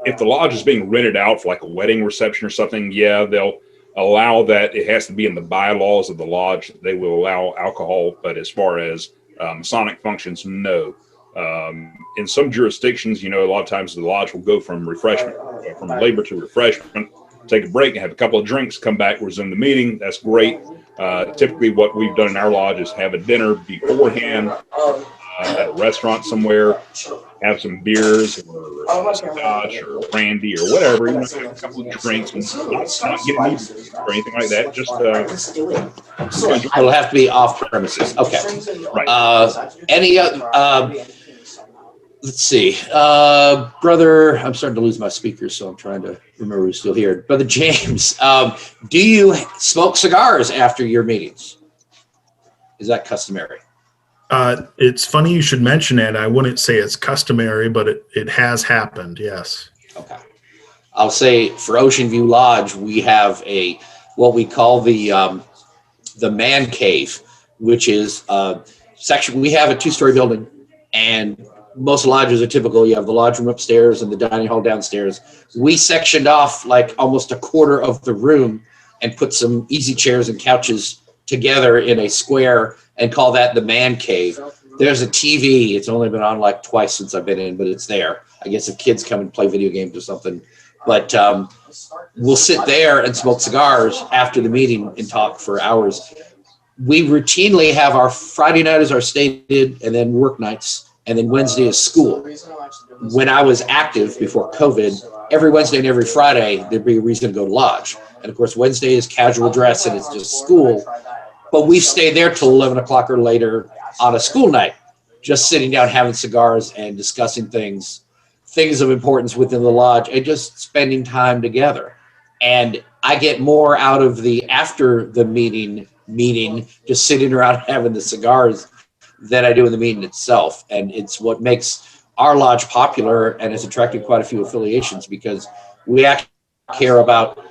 I: If the lodge is being rented out for like a wedding reception or something, yeah, they'll allow that. It has to be in the bylaws of the lodge. They will allow alcohol, but as far as Masonic functions, no. In some jurisdictions, a lot of times the lodge will go from refreshment, from labor to refreshment, take a break and have a couple of drinks, come back, resume the meeting. That's great. Typically what we've done in our lodge is have a dinner beforehand at a restaurant somewhere, have some beers or scotch or brandy or whatever, have a couple of drinks and not get inebriated or anything like that. Just
B: it'll have to be off premises. Okay.
I: Right.
B: Any other? Let's see, brother. I'm starting to lose my speakers, so I'm trying to remember who's still here. Brother James, do you smoke cigars after your meetings? Is that customary?
D: It's funny you should mention it. I wouldn't say it's customary, but it has happened. Yes. Okay.
B: I'll say for Ocean View Lodge, we have what we call the man cave, which is section. We have a 2-story building, and most lodges are typical. You have the lodge room upstairs and the dining hall downstairs. We sectioned off like almost a quarter of the room and put some easy chairs and couches together in a square and call that the man cave. There's a TV. It's only been on like twice since I've been in, but it's there. I guess if kids come and play video games or something. But we'll sit there and smoke cigars after the meeting and talk for hours. We routinely have our Friday night as our stated, and then work nights, and then Wednesday is school. When I was active before COVID, every Wednesday and every Friday, there'd be a reason to go to lodge. And of course, Wednesday is casual dress and it's just school. But we stay there till 11 o'clock or later on a school night, just sitting down, having cigars and discussing things of importance within the lodge and just spending time together. And I get more out of the after the meeting, just sitting around having the cigars than I do in the meeting itself. And it's what makes our lodge popular and has attracted quite a few affiliations because we actually care about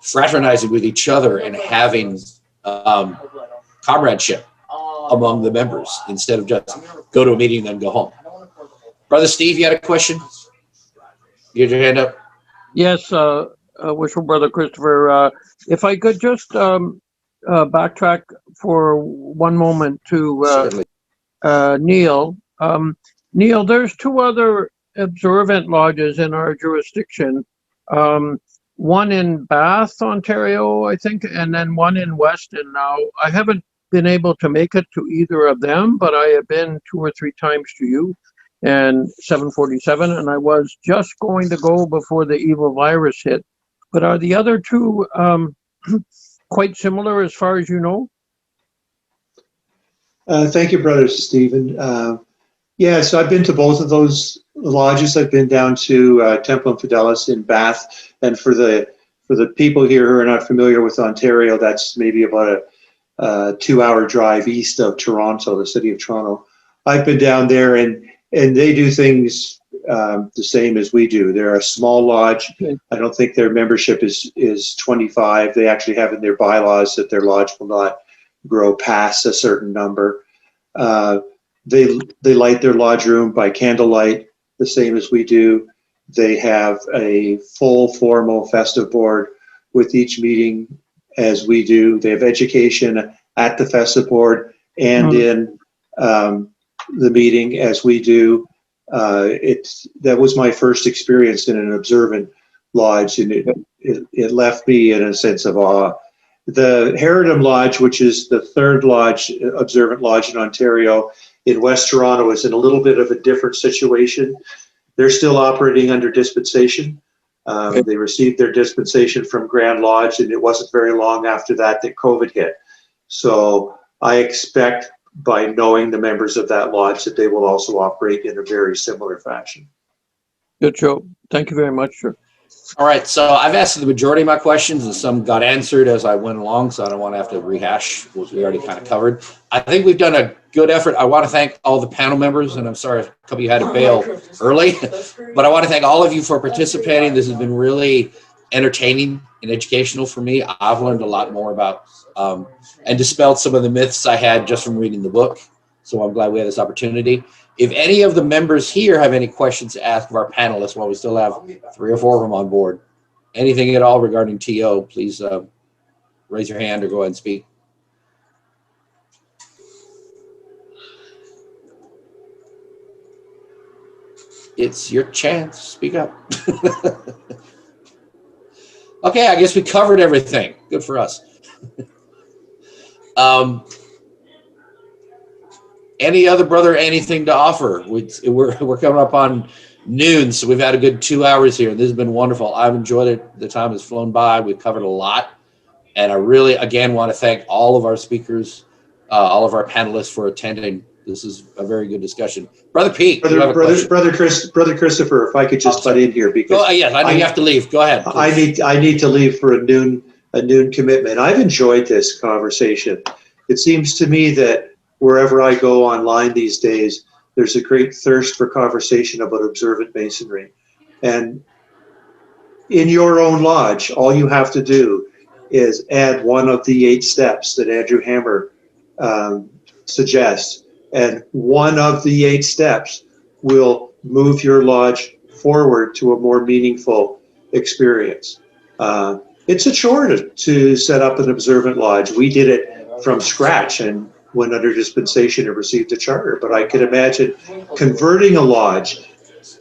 B: fraternizing with each other and having comradeship among the members instead of just go to a meeting and then go home. Brother Steve, you had a question? You had your hand up?
A: Yes, wishful brother Christopher. If I could just backtrack for one moment to
B: Certainly.
A: Neil. Neil, there's two other observant lodges in our jurisdiction. One in Bath, Ontario, I think, and then one in Weston. Now, I haven't been able to make it to either of them, but I have been 2 or 3 times to you and 747, and I was just going to go before the evil virus hit. But are the other two quite similar as far as you know?
E: Thank you, Brother Stephen. Yeah, so I've been to both of those lodges. I've been down to Templum Fidelis in Bath, and for the people here who are not familiar with Ontario, that's maybe about a 2-hour drive east of Toronto, the city of Toronto. I've been down there, and they do things the same as we do. They're a small lodge. I don't think their membership is 25. They actually have in their bylaws that their lodge will not grow past a certain number. They light their lodge room by candlelight, the same as we do. They have a full formal festive board with each meeting as we do. They have education at the festive board and in the meeting as we do. That was my first experience in an observant lodge, and it left me in a sense of awe. The Herodom Lodge, which is the third lodge, observant lodge in Ontario, in West Toronto, is in a little bit of a different situation. They're still operating under dispensation. They received their dispensation from Grand Lodge, and it wasn't very long after that that COVID hit. So I expect, by knowing the members of that lodge, that they will also operate in a very similar fashion.
A: Good show. Thank you very much, sir.
B: All right, so I've asked the majority of my questions, and some got answered as I went along, so I don't want to have to rehash what we already kind of covered. I think we've done a good effort. I want to thank all the panel members, and I'm sorry a couple of you had to bail early, but I want to thank all of you for participating. This has been really entertaining and educational for me. I've learned a lot more about and dispelled some of the myths I had just from reading the book, so I'm glad we had this opportunity. If any of the members here have any questions to ask of our panelists while we still have 3 or 4 of them on board, anything at all regarding TO, please raise your hand or go ahead and speak. It's your chance. Speak up. Okay, I guess we covered everything. Good for us. Any other brother, anything to offer? We're coming up on noon, so we've had a good 2 hours here. This has been wonderful. I've enjoyed it. The time has flown by. We've covered a lot. And I really, again, want to thank all of our speakers, all of our panelists for attending. This is a very good discussion. Brother Pete,
E: Brother Christopher, if I could just butt in here, because
B: yes, I know you have to leave. Go ahead.
E: Please. I need to leave for a noon commitment. I've enjoyed this conversation. It seems to me that wherever I go online these days, there's a great thirst for conversation about observant Masonry. And in your own lodge, all you have to do is add one of the 8 steps that Andrew Hammer suggests. And one of the 8 steps will move your lodge forward to a more meaningful experience. It's a chore to set up an observant lodge. We did it from scratch and went under dispensation and received a charter. But I can imagine converting a lodge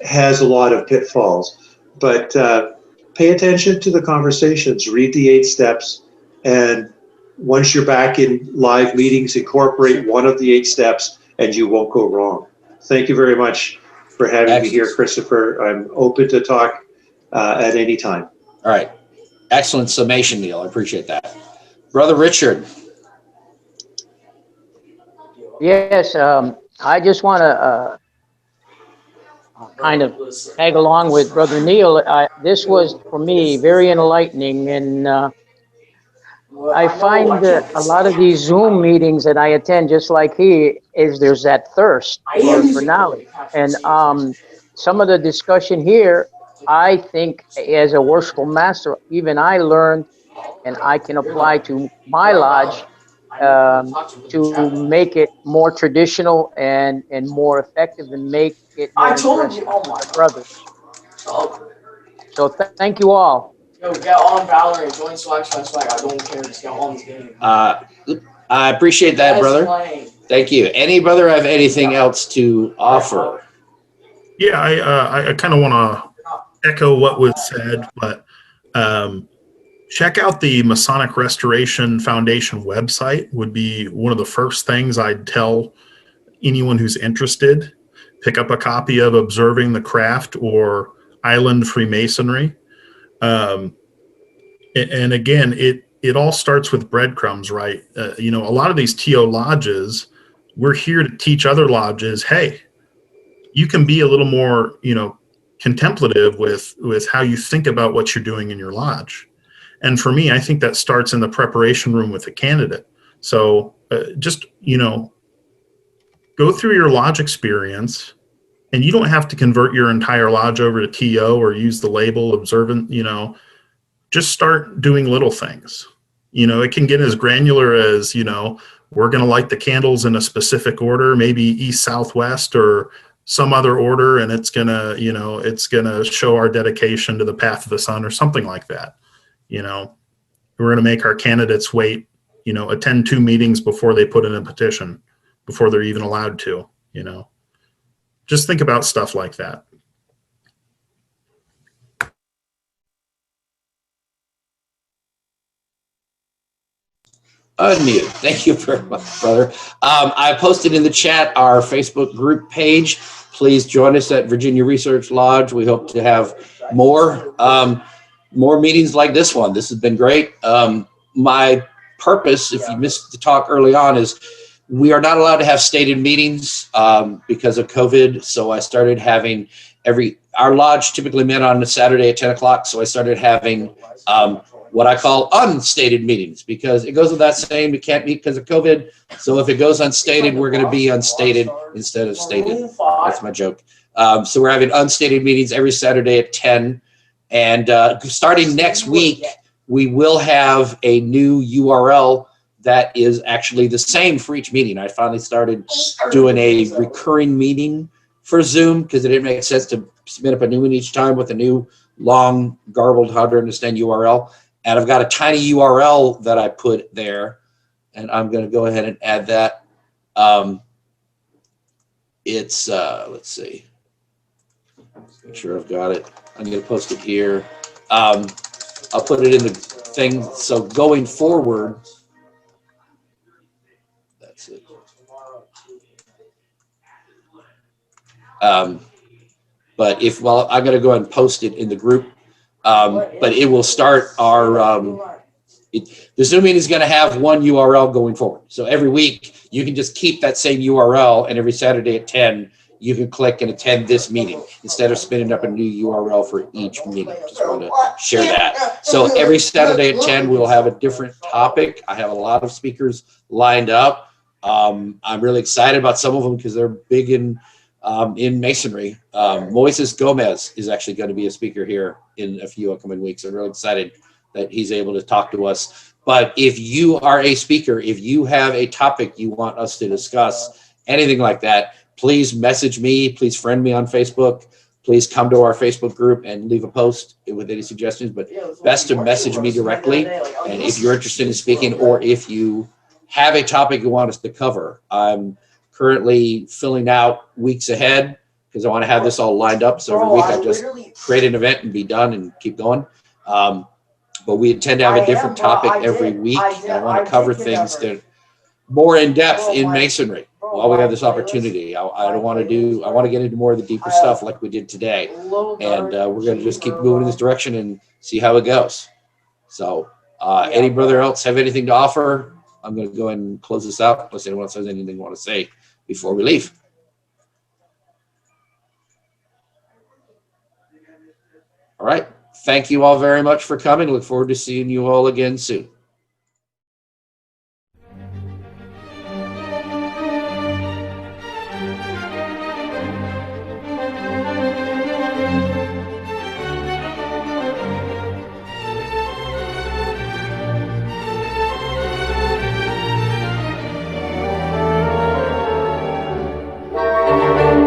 E: has a lot of pitfalls. But pay attention to the conversations, read the 8 steps, and once you're back in live meetings, incorporate one of the 8 steps and you won't go wrong. Thank you very much for having me here, Christopher. I'm open to talk at any time.
B: All right. Excellent summation, Neil. I appreciate that. Brother Richard.
K: Yes, I just want to kind of tag along with Brother Neil. This was, for me, very enlightening, and I find that a lot of these Zoom meetings that I attend, just like there's that thirst for knowledge. And some of the discussion here, I think as a worshipful master, even I learned and I can apply to my lodge to make it more traditional and more effective and make it more interesting for the brothers. So thank you all.
O: Yo, get on Valor and join Swag. I don't care. Just get on this game.
B: I appreciate that, brother. Thank you. Any brother have anything else to offer?
D: Yeah, I kind of want to echo what was said, but check out the Masonic Restoration Foundation website would be one of the first things I'd tell anyone who's interested. Pick up a copy of Observing the Craft or Island Freemasonry. And again, it all starts with breadcrumbs, right? A lot of these TO lodges, we're here to teach other lodges, hey, you can be a little more, contemplative with how you think about what you're doing in your lodge. And for me, I think that starts in the preparation room with the candidate. So just, go through your lodge experience, and you don't have to convert your entire lodge over to TO or use the label observant, just start doing little things. It can get as granular as, we're going to light the candles in a specific order, maybe east, southwest, or some other order, and it's going to show our dedication to the path of the sun or something like that. We're going to make our candidates wait, attend 2 meetings before they put in a petition, before they're even allowed to, just think about stuff like that.
B: Unmute. Thank you very much, brother. I posted in the chat our Facebook group page. Please join us at Virginia Research Lodge. We hope to have more meetings like this one. This has been great. My purpose, if you missed the talk early on, is we are not allowed to have stated meetings because of COVID. So I started having our lodge typically met on a Saturday at 10 o'clock. So I started having what I call unstated meetings, because it goes without saying we can't meet because of COVID. So if it goes unstated, we're going to be unstated instead of stated. That's my joke. So we're having unstated meetings every Saturday at 10. And starting next week, we will have a new URL that is actually the same for each meeting. I finally started doing a recurring meeting for Zoom because it didn't make sense to spin up a new one each time with a new long, garbled, hard to understand URL. And I've got a tiny URL that I put there, and I'm going to go ahead and add that. It's, let's see, make sure I've got it. I'm going to post it here. I'll put it in the thing. So going forward, that's it. But I'm going to go ahead and post it in the group. But it will start the Zoom meeting is going to have one URL going forward. So every week you can just keep that same URL, and every Saturday at 10, you can click and attend this meeting instead of spinning up a new URL for each meeting. Just want to share that. So every Saturday at 10, we'll have a different topic. I have a lot of speakers lined up. I'm really excited about some of them because they're big in Masonry. Moises Gomez is actually going to be a speaker here in a few upcoming weeks. I'm really excited that he's able to talk to us. But if you are a speaker, if you have a topic you want us to discuss, anything like that, please message me, please friend me on Facebook, please come to our Facebook group and leave a post with any suggestions, but best to message me directly. And if you're interested in speaking, or if you have a topic you want us to cover, I'm currently filling out weeks ahead because I want to have this all lined up. So every week I just create an event and be done and keep going. But we intend to have a different topic every week. And I want to cover things that are more in depth in Masonry while we have this opportunity. I want to get into more of the deeper stuff like we did today. And we're going to just keep moving in this direction and see how it goes. So any brother else have anything to offer? I'm going to go ahead and close this out unless anyone else has anything they want to say before we leave. All right. Thank you all very much for coming. Look forward to seeing you all again soon.
O: you.